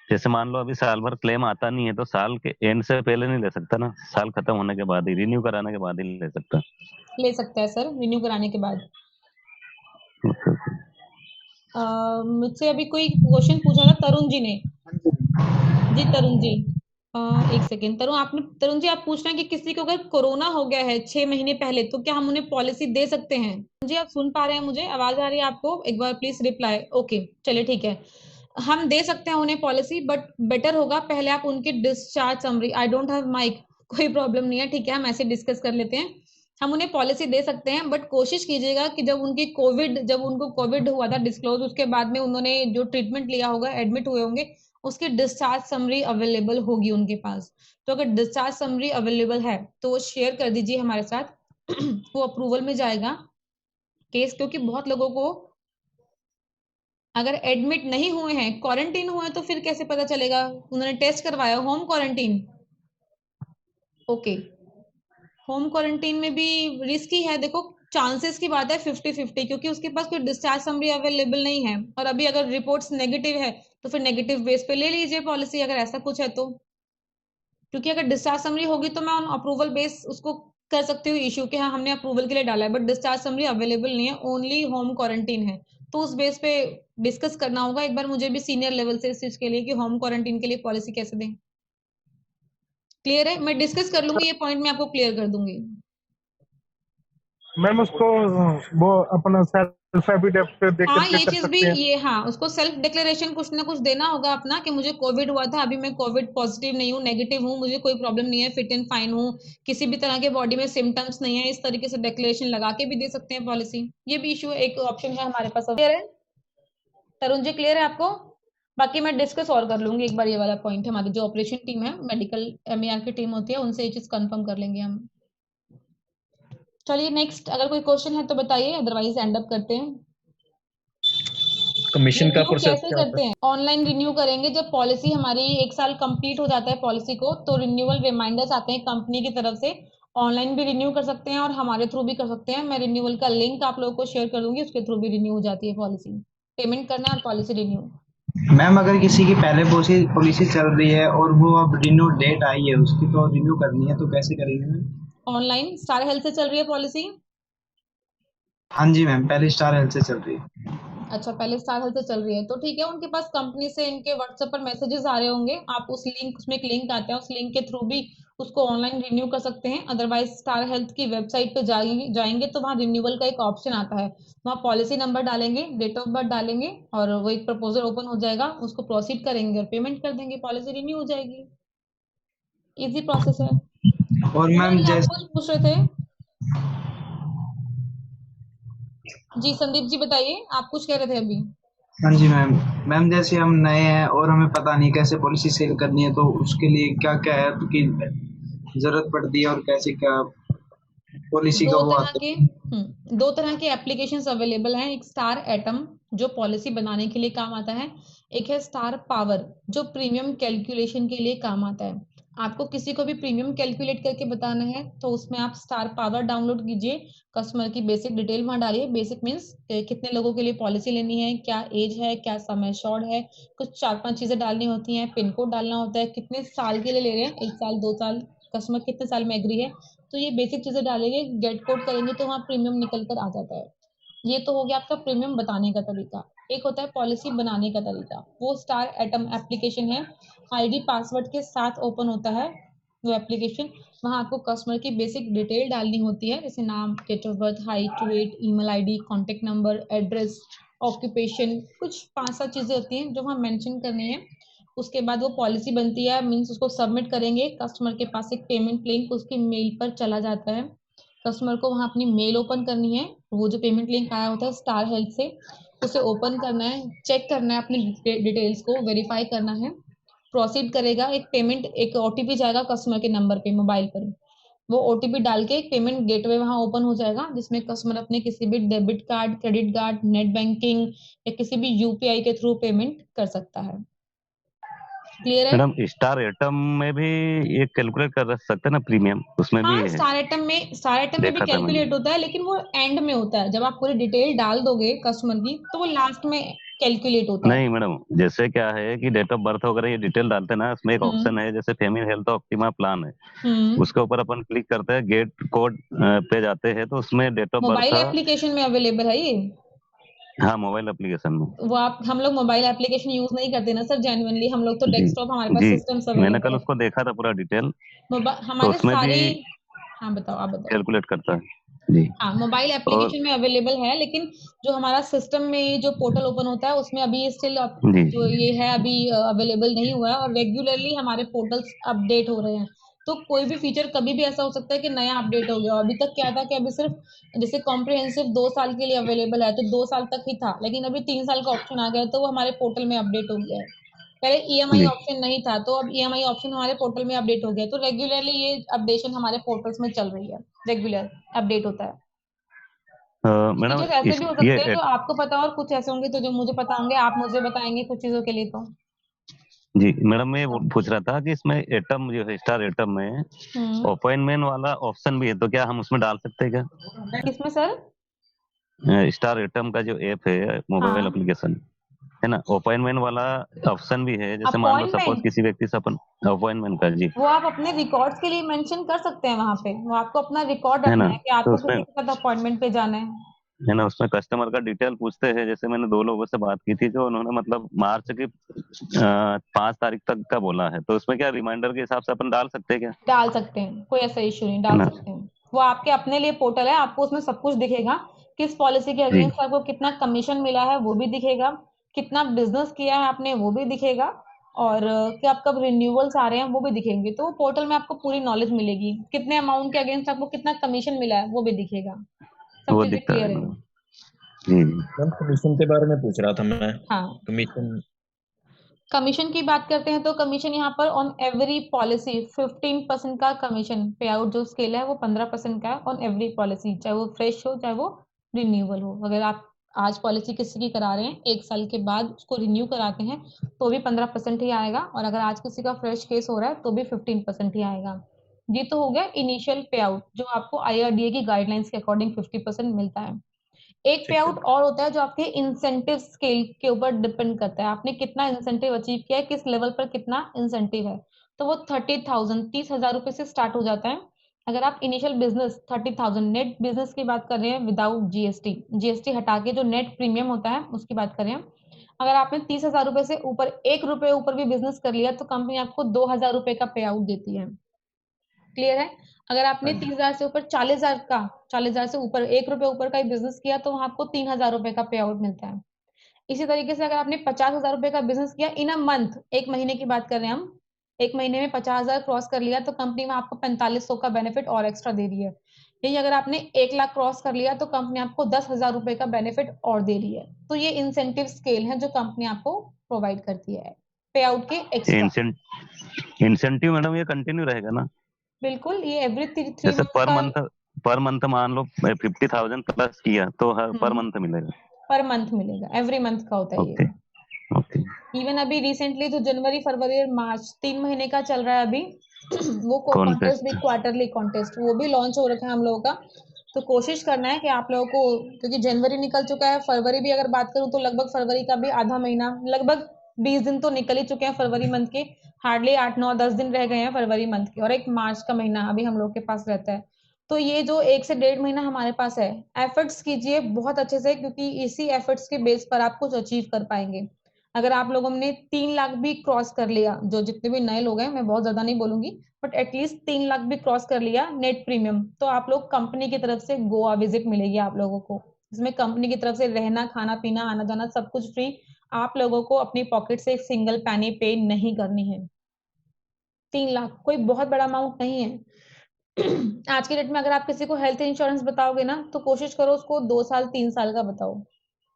जैसे मान लो अभी साल भर क्लेम आता नहीं है, तो साल के एंड से पहले नहीं ले सकता ना, साल खत्म होने के बाद ही, रिन्यू कराने के बाद ही ले सकता?
ले सकता है सर, रिन्यू कराने के बाद। मुझसे अभी कोई क्वेश्चन पूछा था तरुण जी ने। जी तरुण जी, एक सेकेंड। तरुण जी आप पूछ रहे हैं कि किसी को अगर कोरोना हो गया है 6 महीने पहले तो क्या हम उन्हें पॉलिसी दे सकते हैं? जी आप सुन पा रहे हैं? मुझे आवाज आ रही है आपको? एक बार प्लीज रिप्लाई। ओके चलिए ठीक है, हम दे सकते हैं उन्हें पॉलिसी, बट बेटर होगा पहले आप उनकी discharge summary. I don't have mic, कोई प्रॉब्लम नहीं है, ठीक है, हम ऐसे डिस्कस कर लेते हैं। हम उन्हें पॉलिसी दे सकते हैं, बट कोशिश कीजिएगा कि जब उनको कोविड हुआ था डिस्क्लोज, उसके बाद में उन्होंने जो ट्रीटमेंट लिया होगा, एडमिट हुए होंगे, उसकी डिस्चार्ज समरी अवेलेबल होगी उनके पास। तो अगर डिस्चार्ज समरी अवेलेबल है तो वो शेयर कर दीजिए हमारे साथ वो अप्रूवल में जाएगा केस, क्योंकि बहुत लोगों को अगर एडमिट नहीं हुए हैं, क्वारंटीन हुए हैं, तो फिर कैसे पता चलेगा? उन्होंने टेस्ट करवाया, home quarantine. Okay, home quarantine में भी रिस्की है। देखो चांसेस की बात है 50-50, क्योंकि उसके पास कोई डिस्चार्ज समरी अवेलेबल नहीं है, और अभी अगर रिपोर्ट्स नेगेटिव है तो फिर नेगेटिव बेस पे ले लीजिए पॉलिसी, अगर ऐसा कुछ है तो। क्योंकि अगर डिस्चार्ज समरी होगी तो मैं ऑन अप्रूवल बेस उसको कर सकती हूँ इशू, कि हाँ हमने अप्रूवल के लिए डाला है, बट डिस्चार्ज समरी अवेलेबल नहीं है, ओनली होम क्वारंटीन है, तो उस बेस पे डिस्कस करना होगा एक बार मुझे भी सीनियर लेवल से इस चीज के लिए, कि होम क्वारंटीन के लिए पॉलिसी कैसे दें। क्लियर है? मैं डिस्कस कर लूंगी, ये पॉइंट मैं आपको क्लियर कर दूंगी।
मैम उसको वो अपना सेल्फ एफिडेविट दे
हाँ
करके
ये
कर
चीज भी,
सकते हैं।
ये हाँ उसको सेल्फ डिक्लेरेशन कुछ ना कुछ देना होगा अपना, कि मुझे कोविड हुआ था, अभी मैं कोविड पॉजिटिव नहीं हूँ, नेगेटिव हूँ, मुझे कोई प्रॉब्लम नहीं है, फिट एंड फाइन हूँ, किसी भी तरह के बॉडी में सिम्टम्स नहीं है, इस तरीके से डिक्लेरेशन लगा के भी दे सकते हैं पॉलिसी। ये भी इशू एक ऑप्शन है हमारे पास। क्लियर है तरुण जी? क्लियर है आपको? बाकी मैं डिस्कस और कर लूंगी एक बार ये वाला पॉइंट, हमारी जो ऑपरेशन टीम है, मेडिकल MER की टीम होती है, उनसे ये चीज कंफर्म कर लेंगे हम। चलिए नेक्स्ट, अगर कोई क्वेश्चन है तो बताइए, अदरवाइज एंड अप करते हैं।
कमीशन का
रिन्यू
प्रोसेस
कैसे
क्या होता
करते हैं? ऑनलाइन रिन्यू करेंगे जब पॉलिसी हमारी 1 साल कंप्लीट हो जाता है पॉलिसी को, तो रिन्यूअल रिमाइंडर्स आते हैं कंपनी की तरफ से। ऑनलाइन भी रिन्यू कर सकते हैं और हमारे थ्रू भी कर सकते हैं। मैं रिन्यूअल का लिंक आप लोगों को शेयर कर दूंगी, उसके थ्रू भी रिन्यू हो जाती है पॉलिसी। पेमेंट करना है और पॉलिसी रिन्यू।
मैम अगर किसी की पहले पॉलिसी पॉलिसी चल रही है और वो अब रिन्यू डेट आई है उसकी, तो रिन्यू करनी है तो कैसे करेंगे मैम?
ऑनलाइन स्टार हेल्थ से चल रही है पॉलिसी?
हाँ जी मैम, पहले स्टार हेल्थ से चल रही है।
अच्छा, पहले स्टार हेल्थ से चल रही है तो ठीक है, उनके पास कंपनी से इनके व्हाट्सएप पर मैसेजेस आ रहे होंगे, आप उस लिंक, उसमें एक लिंक आता है, उस लिंक के थ्रू भी उसको ऑनलाइन रिन्यू कर सकते हैं। अदरवाइज स्टार हेल्थ की वेबसाइट पे जाएंगे तो वहाँ रिन्यूअल का एक ऑप्शन आता है, वहाँ पॉलिसी नंबर डालेंगे, डेट ऑफ बर्थ डालेंगे, और वो एक प्रपोजल ओपन हो जाएगा, उसको प्रोसीड करेंगे और पेमेंट कर देंगे, पॉलिसी रिन्यू हो जाएगी। इजी प्रोसेस है।
और मैम
आप
जैसे,
कुछ पूछ रहे थे? जी संदीप जी बताइए, आप कुछ कह रहे थे अभी।
हाँ जी मैम, मैम जैसे हम नए हैं और हमें पता नहीं कैसे पॉलिसी सेल करनी है, तो उसके लिए क्या क्या ऐप की जरूरत पड़ती है और कैसे क्या पॉलिसी का
दो
वो
तरह
आता
के
है?
दो तरह के एप्लीकेशंस अवेलेबल हैं। एक स्टार एटम जो पॉलिसी बनाने के लिए काम आता है, एक है स्टार पावर जो प्रीमियम कैलकुलेशन के लिए काम आता है। आपको किसी को भी प्रीमियम कैलकुलेट करके बताना है तो उसमें आप स्टार पावर डाउनलोड कीजिए, कस्टमर की बेसिक डिटेल वहां डालिए। बेसिक मीन्स कितने लोगों के लिए पॉलिसी लेनी है, क्या एज है, क्या सम एश्योर्ड है, कुछ 4-5 चीजें डालनी होती हैं, पिन कोड डालना होता है, कितने साल के लिए ले रहे हैं, 1 साल 2 साल, कस्टमर कितने साल में एग्री है, तो ये बेसिक चीजें डालेंगे, गेट कोड करेंगे तो वहाँ प्रीमियम निकल कर आ जाता है। ये तो हो गया आपका प्रीमियम बताने का तरीका। एक होता है पॉलिसी बनाने का तरीका, वो स्टार एटम एप्लीकेशन है, आईडी पासवर्ड के साथ ओपन होता है वो एप्लीकेशन। वहाँ आपको कस्टमर की बेसिक डिटेल डालनी होती है, जैसे नाम, date of birth, height, weight, email ID, contact number, address, occupation, कुछ 5-7 चीजें होती हैं जो वहाँ मेंशन करनी है। उसके बाद वो पॉलिसी बनती है, मीन्स उसको सबमिट करेंगे, कस्टमर के पास एक पेमेंट लिंक उसकी मेल पर चला जाता है। कस्टमर को वहाँ अपनी मेल ओपन करनी है, वो जो पेमेंट लिंक आया होता है स्टार हेल्थ से, उसे ओपन करना है, चेक करना है अपनी डिटेल्स को, वेरीफाई करना है, प्रोसीड करेगा। एक पेमेंट, एक ओटीपी जाएगा कस्टमर के नंबर पे, मोबाइल पर, वो ओटीपी डाल के एक पेमेंट गेटवे वहाँ ओपन हो जाएगा, जिसमें कस्टमर अपने किसी भी debit card, credit card, net banking या किसी भी यूपीआई के थ्रू पेमेंट कर सकता है। क्लियर है?
मैडम स्टार एटम में भी ये कैलकुलेट कर सकते हैं ना प्रीमियम, उसमें भी
हाँ,
है,
स्टार एटम में भी
देखा था मैंने।
कैलकुलेट होता है, लेकिन वो एंड में होता है, जब आप पूरी डिटेल डाल दोगे कस्टमर की तो वो लास्ट में कैलकुलेट होता है।
नहीं मैडम, जैसे क्या है कि डेट ऑफ बर्थ वगैरह ये डिटेल डालते हैं ना, उसमें एक ऑप्शन है जैसे फैमिली हेल्थ ऑप्टिमा प्लान है, उसके ऊपर अपन क्लिक करते हैं, गेट कोड पे जाते हैं तो उसमें date of
mobile
birth.
Application में अवेलेबल है ये।
हाँ, मोबाइल एप्लीकेशन में।
वो आप, हम लोग मोबाइल एप्लीकेशन यूज नहीं करते ना सर, जेन्युइनली हम लोग तो
जी
डेस्कटॉप, हमारे पास
जी,
सिस्टम सब
मैंने
अवेलेबल
कल
है।
उसको देखा था पूरा डिटेल, तो
हमारे
उसमें भी
सारे, हाँ बताओ, आप बताओ।
कैलकुलेट करता है जी।
हाँ, मोबाइल
और
एप्लीकेशन में अवेलेबल है, लेकिन जो हमारा सिस्टम में जो पोर्टल ओपन होता है उसमें अभी स्टिल
जी
जो ये है अभी अवेलेबल नहीं हुआ है, और रेगुलरली हमारे पोर्टल्स अपडेट हो रहे हैं। तो कोई भी फीचर कभी भी ऐसा हो सकता है कि नया अपडेट हो गया। अभी तक क्या था कि अभी सिर्फ जैसे कॉम्प्रिहेंसिव 2 साल के लिए अवेलेबल है, तो 2 साल तक ही था, लेकिन अभी 3 साल का ऑप्शन आ गया है, तो वो हमारे पोर्टल में अपडेट हो गया है। पहले ईएमआई
जी।
ऑप्शन नहीं था, तो अब ईएमआई ऑप्शन हमारे पोर्टल में अपडेट हो गया, तो रेगुलरली ये अपडेशन हमारे पोर्टल्स में चल रही है, रेगुलर अपडेट होता है।
मैडम
फीचर्स ऐसे भी हो
ये
सकते हैं जो आपको पता, और कुछ ऐसे होंगे तो जो मुझे पता होंगे, आप मुझे बताएंगे कुछ चीजों के लिए तो।
जी मैडम, मैं वो पूछ रहा था कि इसमें एटम जो है, स्टार एटम में अपॉइंटमेंट वाला ऑप्शन भी है, तो क्या हम उसमें डाल सकते हैं क्या?
किसमें सर?
स्टार एटम का जो ऐप है, मोबाइल
हाँ,
एप्लीकेशन है ना, अपॉइंटमेंट वाला ऑप्शन भी है, जैसे मान लो सपोज
अपॉइंटमेंट
किसी व्यक्ति से अपन अपॉइंटमेंट का। जी,
वो आप अपने रिकॉर्ड्स के लिए मेंशन कर सकते हैं वहां पे, वो आपको अपना रिकॉर्ड
है
रखना
ना,
है कि
तो
आपको
उसमें
किसी के साथ अपॉइंटमेंट पे जाना
है ना, उसमें कस्टमर का डिटेल पूछते हैं। जैसे मैंने 2 लोगों से बात की थी, जो उन्होंने मतलब मार्च की 5 तारीख तक का बोला है, तो उसमें क्या रिमाइंडर के हिसाब से अपन डाल सकते हैं क्या?
डाल सकते हैं, कोई ऐसा इश्यू नहीं,
है
डाल
ना।
सकते हैं। वो आपके अपने लिए पोर्टल है, आपको उसमें सब कुछ दिखेगा, किस पॉलिसी के
जी
अगेंस्ट आपको कितना कमीशन मिला है वो भी दिखेगा, कितना बिजनेस किया है आपने वो भी दिखेगा, और कि आप कब रिन्यूअल्स आ रहे हैं वो भी दिखेंगे। तो पोर्टल में आपको पूरी नॉलेज मिलेगी, कितने अमाउंट के अगेंस्ट आपको कितना कमीशन मिला है वो भी दिखेगा, सब
वो
चीजें
दिखता है
क्लियर है।
मैडम। जी जी।
मैम कमीशन के बारे में पूछ रहा था मैं।
हाँ,
कमीशन।
कमीशन की बात करते हैं तो कमीशन यहाँ पर ऑन एवरी पॉलिसी 15% का कमीशन पे आउट जो स्केल है वो 15% का है ऑन एवरी पॉलिसी, चाहे वो फ्रेश हो चाहे वो रिन्यूअल हो। अगर आप आज पॉलिसी किसी की करा रहे हैं, 1 साल के बाद उसको रिन्यू कराते हैं तो भी 15% ही आएगा, और अगर आज किसी का फ्रेश केस हो रहा है तो भी 15% ही आएगा। ये तो हो गया इनिशियल पे आउट, जो आपको आईआरडीए की गाइडलाइंस के अकॉर्डिंग 50% मिलता है। एक पे
ठीक है।
आउट और होता है जो आपके इंसेंटिव स्केल के ऊपर डिपेंड करता है, आपने कितना इंसेंटिव अचीव किया है, किस लेवल पर कितना इंसेंटिव है। तो वो 30,000 30,000 रुपए से स्टार्ट हो जाता है। अगर आप इनिशियल बिजनेस 30,000 नेट बिजनेस की बात कर रहे हैं विदाउट जीएसटी, जीएसटी हटा के जो नेट प्रीमियम होता है उसकी बात कर रहे हैं, अगर आपने 30,000 रुपए से ऊपर 1 रुपए ऊपर भी बिजनेस कर लिया तो कंपनी आपको 2,000 रुपए का पे आउट देती है। क्लियर है? अगर आपने 30,000 से ऊपर 40,000 से ऊपर 1 रुपए ऊपर का ही बिजनेस किया तो वहां आपको 3,000 रुपए का पे आउट मिलता है। इसी तरीके से अगर आपने 50,000 रुपए का बिजनेस किया इन अ मंथ, 1 महीने की बात कर रहे हैं हम, 1 महीने में 50,000 क्रॉस कर लिया तो कंपनी में आपको 4500 का बेनिफिट और एक्स्ट्रा दे रही है। यही अगर आपने 1 लाख क्रॉस कर लिया तो कंपनी आपको 10,000 रुपए का बेनिफिट और दे रही है। तो ये इंसेंटिव स्केल है जो कंपनी आपको प्रोवाइड करती है पे आउट के एक्स्ट्रा।
इंसेंटिव मैडम ये कंटिन्यू रहेगा ना?
बिल्कुल, ये एवरी 3
जैसे
मंथ्स का
पर मंथ मान लो 50,000 प्लस किया तो हर पर मंथ मिलेगा?
पर मंथ मिलेगा, एवरी मंथ का होता है ये।
Okay okay.
इवन अभी रिसेंटली जो जनवरी फरवरी और मार्च 3 महीने का चल रहा है अभी वो कॉन्टेस्ट भी, क्वार्टरली कॉन्टेस्ट वो भी लॉन्च हो रखा है हम लोगों का। तो कोशिश करना है कि आप लोगों को, क्योंकि जनवरी निकल चुका है, फरवरी भी अगर बात करूं तो लगभग फरवरी का भी आधा महीना, लगभग 20 दिन तो निकल ही चुके हैं फरवरी मंथ के, हार्डली 8 9 10 दिन रह गए हैं फरवरी मंथ के, और एक मार्च का महीना अभी हम लोग के पास रहता है। तो ये जो 1 से 1.5 महीना हमारे पास है, एफर्ट्स कीजिए बहुत अच्छे से, क्योंकि इसी एफर्ट्स के बेस पर आप कुछ अचीव कर पाएंगे। अगर आप लोगों ने 3 लाख भी क्रॉस कर लिया, जो जितने भी नए लोग हैं, मैं बहुत ज्यादा नहीं बोलूंगी, बट एटलीस्ट 3 लाख भी क्रॉस कर लिया नेट प्रीमियम, तो आप लोग कंपनी की तरफ से गोवा विजिट मिलेगी आप लोगों को, इसमें कंपनी की तरफ से रहना खाना पीना आना जाना सब कुछ फ्री। आप लोगों को अपनी पॉकेट से एक सिंगल पैनी पे नहीं करनी है। 3 लाख कोई बहुत बड़ा अमाउंट नहीं है। आज के डेट में अगर आप किसी को हेल्थ इंश्योरेंस बताओगे ना, तो कोशिश करो उसको 2 साल 3 साल का बताओ,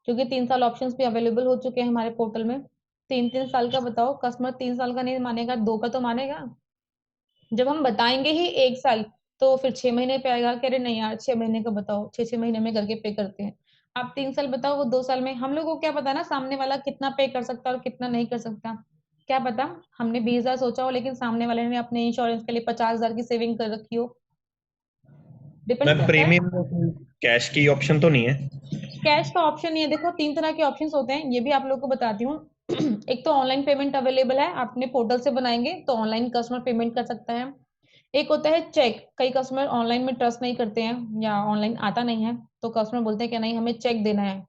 क्योंकि 3 साल ऑप्शंस भी अवेलेबल हो चुके हैं हमारे पोर्टल में। 3 साल का बताओ, कस्टमर 3 साल का नहीं मानेगा, 2 का तो मानेगा। जब हम बताएंगे ही 1 साल, तो फिर 6 महीने पे आएगा, कह रहे नहीं यार 6 महीने का बताओ, 6 महीने में करके पे करते हैं। आप 3 साल बताओ, वो 2 साल में, हम लोग को क्या पता ना सामने वाला कितना पे कर सकता है और कितना नहीं कर सकता, क्या पता हमने 20,000 सोचा हो लेकिन सामने वाले ने अपने इंश्योरेंस के लिए 50,000 की सेविंग कर रखी हो। डिपेंड करता है।
प्रीमियम में कैश की ऑप्शन तो नहीं है?
कैश का ऑप्शन नहीं है। देखो 3 तरह के ऑप्शंस होते हैं, ये भी आप लोगों को बताती हूँ। एक तो ऑनलाइन पेमेंट अवेलेबल है, आप अपने पोर्टल से बनाएंगे तो ऑनलाइन कस्टमर पेमेंट कर सकता है। एक होता है चेक, कई कस्टमर ऑनलाइन में ट्रस्ट नहीं करते हैं या ऑनलाइन आता नहीं है, तो कस्टमर बोलते हैं कि नहीं हमें चेक देना है,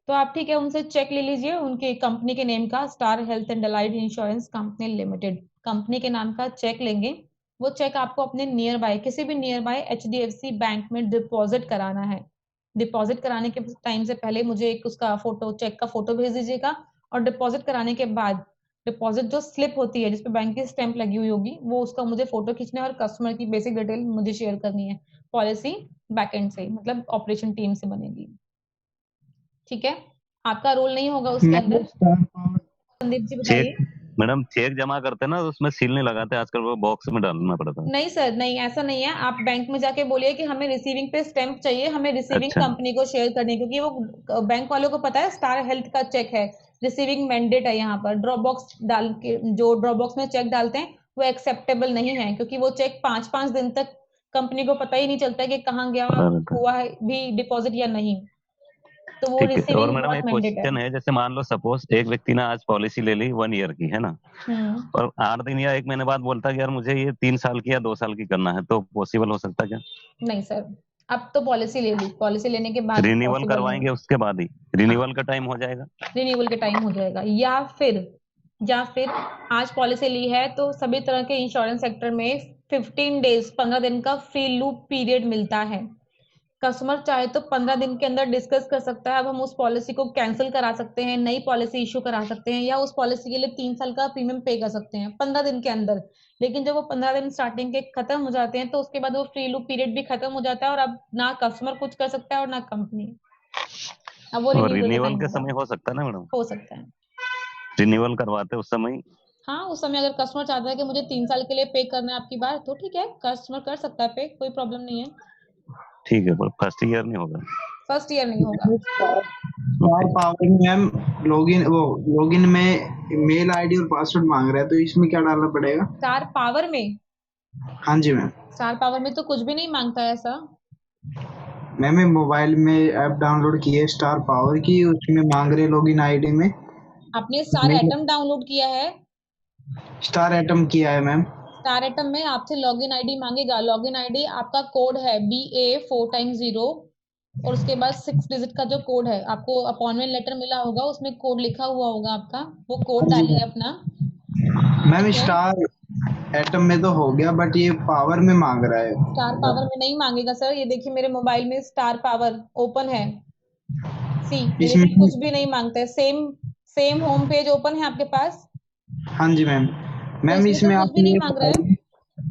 तो आप ठीक है उनसे चेक ले लीजिए, उनके कंपनी के नेम का, star health and allied insurance company limited company के नाम का चेक लेंगे। वो चेक आपको अपने नियर बाय, किसी भी नियर बाय HDFC बैंक में डिपॉजिट कराना है। डिपॉजिट कराने के टाइम से पहले मुझे एक उसका फोटो, चेक का फोटो भेज दीजिएगा, और डिपॉजिट कराने के बाद डिपॉजिट जो स्लिप होती है जिसपे बैंक की स्टैंप लगी हुई होगी, वो उसका मुझे फोटो खींचना है और कस्टमर की बेसिक डिटेल मुझे शेयर करनी है। पॉलिसी बैकएंड से, मतलब ऑपरेशन टीम से बनेगी, ठीक है? आपका रोल नहीं होगा उसके अंदर। संदीप जी बताइए।
मैडम चेक जमा करते ना तो उसमें सील नहीं लगाते आजकल, वो बॉक्स में डालना पड़ता है।
नहीं सर, नहीं ऐसा नहीं है। आप बैंक में जाके बोलिए कि हमें रिसीविंग पे स्टैंप चाहिए, हमें रिसीविंग कंपनी को शेयर करने, क्योंकि वो बैंक वालों को पता है स्टार हेल्थ का चेक है, रिसीविंग मैंडेट है। यहाँ पर ड्रॉप बॉक्स डाल के, जो ड्रॉप बॉक्स में चेक डालते हैं वो एक्सेप्टेबल नहीं है, क्योंकि वो चेक 5-5 दिन तक कंपनी को पता ही नहीं चलता है कि कहाँ गया, हुआ है भी डिपॉजिट या नहीं, तो वो रिसीविंग।
और मैडम एक क्वेश्चन है, जैसे मान लो सपोज एक व्यक्ति ने आज पॉलिसी ले ली 1 ईयर की, है ना, और 8 दिन या 1 महीने बाद बोलता है यार मुझे ये 3 साल की या 2 साल की करना है, तो पॉसिबल हो सकता है क्या?
नहीं सर, अब तो पॉलिसी ले ली, पॉलिसी लेने के बाद
रिन्यूअल करवाएंगे उसके बाद ही रिन्यूअल का टाइम हो जाएगा?
रिन्यूअल का टाइम हो जाएगा, या फिर आज पॉलिसी ली है तो सभी तरह के इंश्योरेंस सेक्टर में 15 डेज 15 दिन का फ्री लूप पीरियड मिलता है। कस्टमर चाहे तो 15 दिन के अंदर डिस्कस कर सकता है, अब हम उस पॉलिसी को कैंसिल करा सकते हैं, नई पॉलिसी इशू करा सकते हैं, या उस पॉलिसी के लिए 3 साल का प्रीमियम पे कर सकते हैं 15 दिन के अंदर। लेकिन जब वो 15 दिन स्टार्टिंग के खत्म हो जाते हैं तो उसके बाद वो फ्री लूप पीरियड भी खत्म हो जाता है, और अब ना कस्टमर कुछ कर सकता है और ना कंपनी। अब वो
रिन्यूअल के समय हो सकता है ना मैडम?
हो सकता है,
रिन्यूअल करवाते उस समय।
हाँ, उस समय अगर कस्टमर चाहता है कि मुझे 3 साल के लिए पे करना है आपकी बार, तो ठीक है कस्टमर कर सकता है पे, कोई प्रॉब्लम नहीं है।
ठीक है, पर फर्स्ट ईयर नहीं होगा?
फर्स्ट ईयर नहीं होगा।
स्टार पावर मैम लॉगिन में मेल आईडी और पासवर्ड मांग रहा है, तो इसमें क्या डालना पड़ेगा?
स्टार पावर में?
हाँ जी मैम।
स्टार पावर में तो कुछ भी नहीं मांगता है ऐसा।
मैम मोबाइल में ऐप डाउनलोड की है स्टार पावर की, उसमें मांग रहे लॉगिन आईडी में।
आपने स्टार एटम डाउनलोड किया है?
स्टार एटम किया है मैम।
स्टार एटम में आपसे लॉगिन आईडी मांगेगा। लॉगिन आईडी आपका कोड है BA 4x0, और उसके बाद 6 डिजिट का जो कोड है, आपको अपॉइंटमेंट लेटर मिला होगा, उसमें कोड लिखा हुआ होगा आपका, वो कोड डालिए अपना।
मैम स्टार एटम में तो हो गया, बट ये पावर में मांग रहा है।
स्टार पावर में नहीं मांगेगा सर, ये देखिए मेरे मोबाइल में स्टार पावर ओपन है, इसमें कुछ भी नहीं मांगता है। सेम होम पेज ओपन है आपके पास?
हाँ जी मैम। मैम इसमें आप
भी नहीं मांग रहा है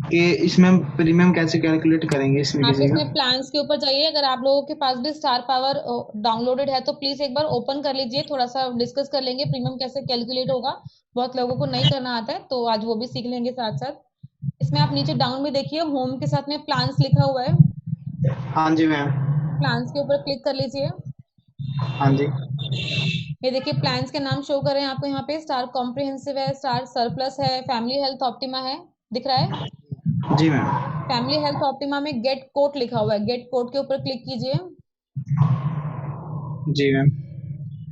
कि इसमें प्रीमियम कैसे कैलकुलेट करेंगे इसमें?
आप इसमें प्लान्स के ऊपर जाइए, अगर आप लोगों के पास भी स्टार पावर डाउनलोडेड है तो प्लीज एक बार ओपन कर लीजिए, थोड़ा सा डिस्कस कर लेंगे प्रीमियम कैसे कैलकुलेट होगा। बहुत लोगों को नहीं करना आता है, तो आज वो भी सीख लेंगे साथ साथ। इसमें आप नीचे डाउन में देखिए, होम के साथ में प्लान्स लिखा हुआ है।
हाँ जी मैम।
प्लान्स के ऊपर क्लिक कर लीजिए।
हाँ जी।
ये देखिए प्लान्स के नाम शो कर रहे हैं आपको यहाँ पे, स्टार कॉम्प्रिहेंसिव है, स्टार सरप्लस है, फैमिली हेल्थ ऑप्टिमा है, दिख रहा है?
जी मैम।
फैमिली हेल्थ ऑप्टिमा में गेट कोट लिखा हुआ है, गेट कोट के ऊपर क्लिक कीजिए।
जी मैम।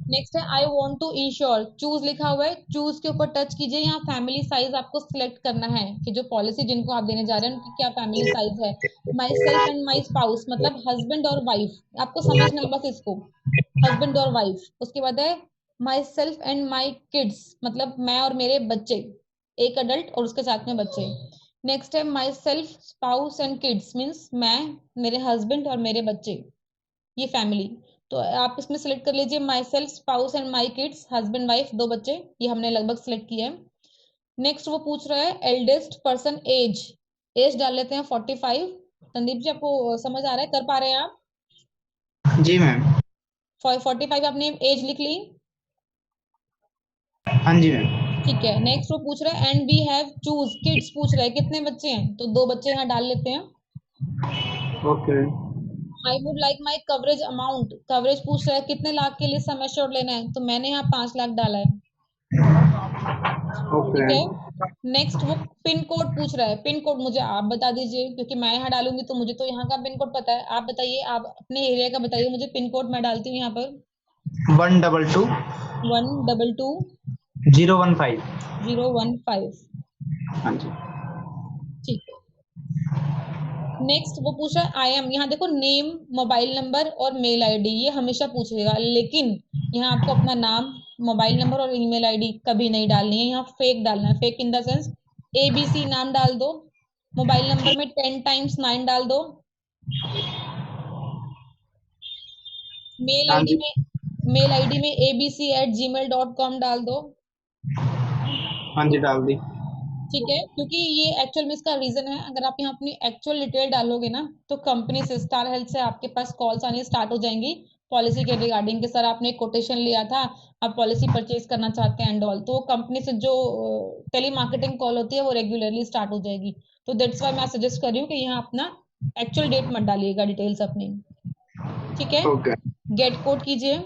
नेक्स्ट है I want to insure, choose लिखा हुआ है, चूज के ऊपर टच कीजिए। यहाँ फैमिली साइज आपको सिलेक्ट करना है कि जो पॉलिसी जिनको आप देने जा रहे हैं उनकी क्या फैमिली साइज है। My self and my spouse मतलब हस्बैंड और वाइफ, आपको समझना है बस इसको, हस्बैंड और वाइफ। उसके बाद है my self and my kids मतलब मैं और मेरे बच्चे, एक अडल्ट और उसके साथ में बच्चे। नेक्स्ट है my self spouse and kids means मैं, मेरे हस्बैंड और मेरे बच्चे, ये फैमिली। तो आप इसमें सिलेक्ट कर लीजिए my self spouse and my kids, husband wife दो बच्चे, ये हमने लगभग सिलेक्ट किया है। नेक्स्ट वो पूछ रहा है एल्डेस्ट पर्सन एज, एज डाल लेते हैं 45। संदीप जी आपको समझ आ रहा है, कर पा रहे हैं आप?
जी मैम।
45 आपने एज लिख ली?
हाँ जी मैम।
ठीक है। नेक्स्ट वो पूछ रहा है and we have choose kids, पूछ रहा है कितने बच्चे हैं, तो दो बच्चे यहाँ डाल लेते हैं।
Okay.
I would like my coverage amount, coverage पूछ रहा है कितने लाख के लिए सम एश्योर्ड लेना है, तो मैंने यहाँ 5 लाख डाला है। ठीक है। नेक्स्ट वो पिन कोड पूछ रहा है, पिन कोड मुझे आप बता दीजिए क्योंकि मैं यहाँ डालूंगी तो मुझे तो यहाँ का पिन कोड पता है। आप बताइए, आप अपने एरिया का बताइए मुझे पिन कोड, मैं डालती हूँ यहाँ पर
122
122
015।
015।
हाँ जी।
ठीक है। नेक्स्ट वो पूछ रहा है आई एम, यहाँ देखो नेम, मोबाइल नंबर और मेल आईडी ये हमेशा पूछेगा, लेकिन यहाँ आपको अपना नाम, मोबाइल नंबर और ईमेल आईडी कभी नहीं डालनी है, यहाँ फेक डालना है। Fake in the sense ABC नाम डाल दो, मोबाइल नंबर में 10 टाइम्स 9 डाल दो, मेल आईडी में abc@gmail.com डाल दो।
हाँ जी डाल दी।
ठीक है, क्योंकि ये एक्चुअल में इसका रीजन है, अगर आप यहाँ अपनी एक्चुअल डिटेल डालोगे ना तो कंपनी से, स्टार हेल्थ से आपके पास कॉल्स आने स्टार्ट हो जाएंगी पॉलिसी के रिगार्डिंग के, सर आपने कोटेशन लिया था, आप पॉलिसी परचेज करना चाहते हैं एंड ऑल, तो कंपनी से जो टेली मार्केटिंग कॉल होती है वो रेगुलरली स्टार्ट हो जाएगी। तो दैट्स वाई मैं सजेस्ट कर रही हूँ कि यहाँ अपना एक्चुअल डेट मत डालिएगा, डिटेल्स अपनी। ठीक है। गेट कोड कीजिए।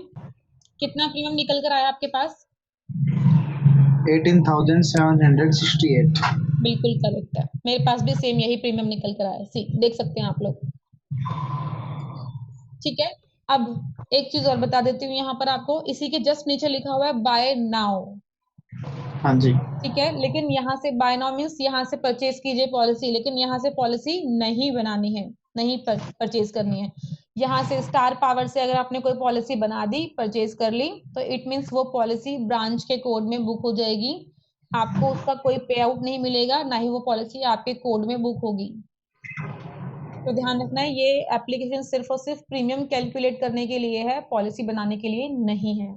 कितना प्रीमियम निकल कर आया आपके पास?
18,768।
बिल्कुल करेक्ट है, मेरे पास भी सेम यही प्रीमियम निकल कर आया, सी देख सकते हैं आप लोग। ठीक है। अब एक चीज और बता देती हूँ यहाँ पर आपको, इसी के जस्ट नीचे लिखा हुआ है बाय नाउ।
हाँ जी।
ठीक है, लेकिन यहाँ से बाय नाउ मीन्स यहाँ से परचेज कीजिए पॉलिसी, लेकिन यहाँ से पॉलिसी नहीं बनानी है, नहीं परचेज करनी है। यहाँ से स्टार पावर से अगर आपने कोई पॉलिसी बना दी, परचेज कर ली, तो इट मीन्स वो पॉलिसी ब्रांच के कोड में बुक हो जाएगी, आपको उसका कोई पे आउट नहीं मिलेगा, ना ही वो पॉलिसी आपके कोड में बुक होगी। तो ध्यान रखना है, ये एप्लीकेशन सिर्फ और सिर्फ प्रीमियम कैलकुलेट करने के लिए है, पॉलिसी बनाने के लिए नहीं है।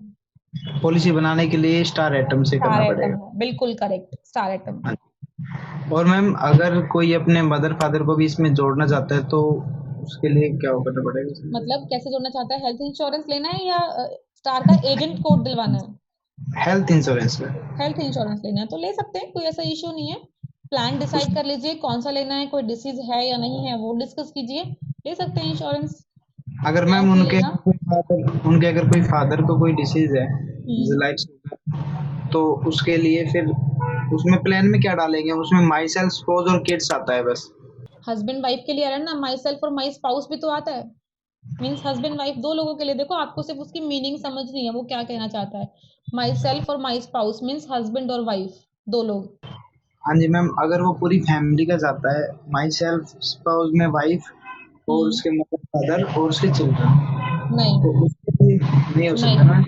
पॉलिसी बनाने के लिए स्टार एटम से करना पड़ेगा।
बिल्कुल करेक्ट, स्टार एटम।
और मैम अगर कोई अपने मदर फादर को भी इसमें जोड़ना चाहता है तो उसके लिए क्या करना पड़ेगा?
मतलब कैसे जोड़ना चाहता है? हेल्थ इंश्योरेंस लेना है या स्टार का एजेंट कोड दिलवाना है?
हेल्थ इंश्योरेंस
लेना है तो ले सकते हैं, कोई ऐसा इश्यू नहीं है। प्लान डिसाइड कर लीजिए कौन सा लेना है, कोई डिसीज है या नहीं है वो डिस्कस कीजिए, ले सकते हैं इंश्योरेंस।
अगर मैम उनके अगर कोई फादर को कोई डिसीज है लाइक तो उसके लिए फिर उसमें प्लान में क्या डालेंगे? उसमें माई सेल्फ स्पाउस और किड्स आता है बस।
हस्बैंड वाइफ के लिए आ रहा है ना, माई सेल्फ और माई स्पाउस भी तो आता है, मीन्स हस्बैंड वाइफ दो लोगों के लिए। देखो आपको सिर्फ उसकी मीनिंग समझनी है, वो क्या कहना चाहता है। माई सेल्फ और माई स्पाउस मीन्स हस्बैंड और वाइफ दो लोग।
हाँ जी मैम, अगर वो पूरी फैमिली का जाता है, माई सेल्फ स्पाउस में वाइफ और उसके मदर फादर और उसके चिल्ड्रन,
नहीं
तो उसके लिए नहीं हो सकता ना।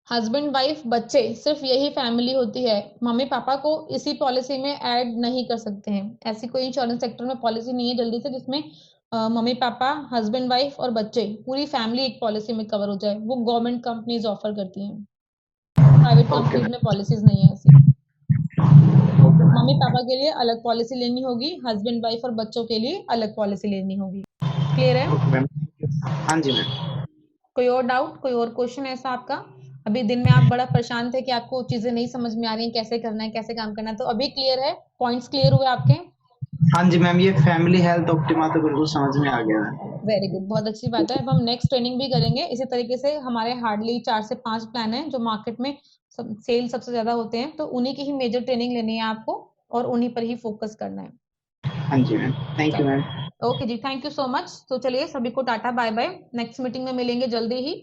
हस्बैंड वाइफ बच्चे सिर्फ यही फैमिली होती है, मम्मी पापा को इसी पॉलिसी में ऐड नहीं कर सकते हैं। ऐसी कोई इंश्योरेंस सेक्टर में पॉलिसी नहीं है जल्दी से जिसमें मम्मी पापा, हस्बैंड वाइफ और बच्चे पूरी फैमिली एक पॉलिसी में कवर हो जाए। वो गवर्नमेंट कंपनीज ऑफर करती हैं, प्राइवेट कंपनीज में पॉलिसीज नहीं है ऐसी। मम्मी पापा के लिए अलग पॉलिसी लेनी होगी, हस्बैंड वाइफ और बच्चों के लिए अलग पॉलिसी लेनी होगी। क्लियर है?
हाँ जी मैम।
कोई और डाउट, कोई और क्वेश्चन ऐसा आपका? अभी दिन में आप बड़ा परेशान थे कि आपको चीजें नहीं समझ में आ रही हैं, कैसे करना है, कैसे काम करना है, तो अभी क्लियर है? पॉइंट्स क्लियर हुए आपके?
हाँ जी मैम, ये फैमिली हेल्थ ऑप्टिमा तो बिल्कुल समझ में आ गया है।
वेरी गुड, बहुत अच्छी बात है। अब हम नेक्स्ट ट्रेनिंग भी करेंगे इसी तरीके से। हमारे हार्डली 4 से 5 प्लान है जो मार्केट में सेल सबसे ज्यादा होते हैं, तो उन्हीं की ही मेजर ट्रेनिंग लेनी है आपको और उन्हीं पर ही फोकस करना है।
हाँ जी ma'am, thank you ma'am.
Okay जी, थैंक यू सो मच। तो चलिए सभी को tata bye bye, next meeting में मिलेंगे जल्दी ही।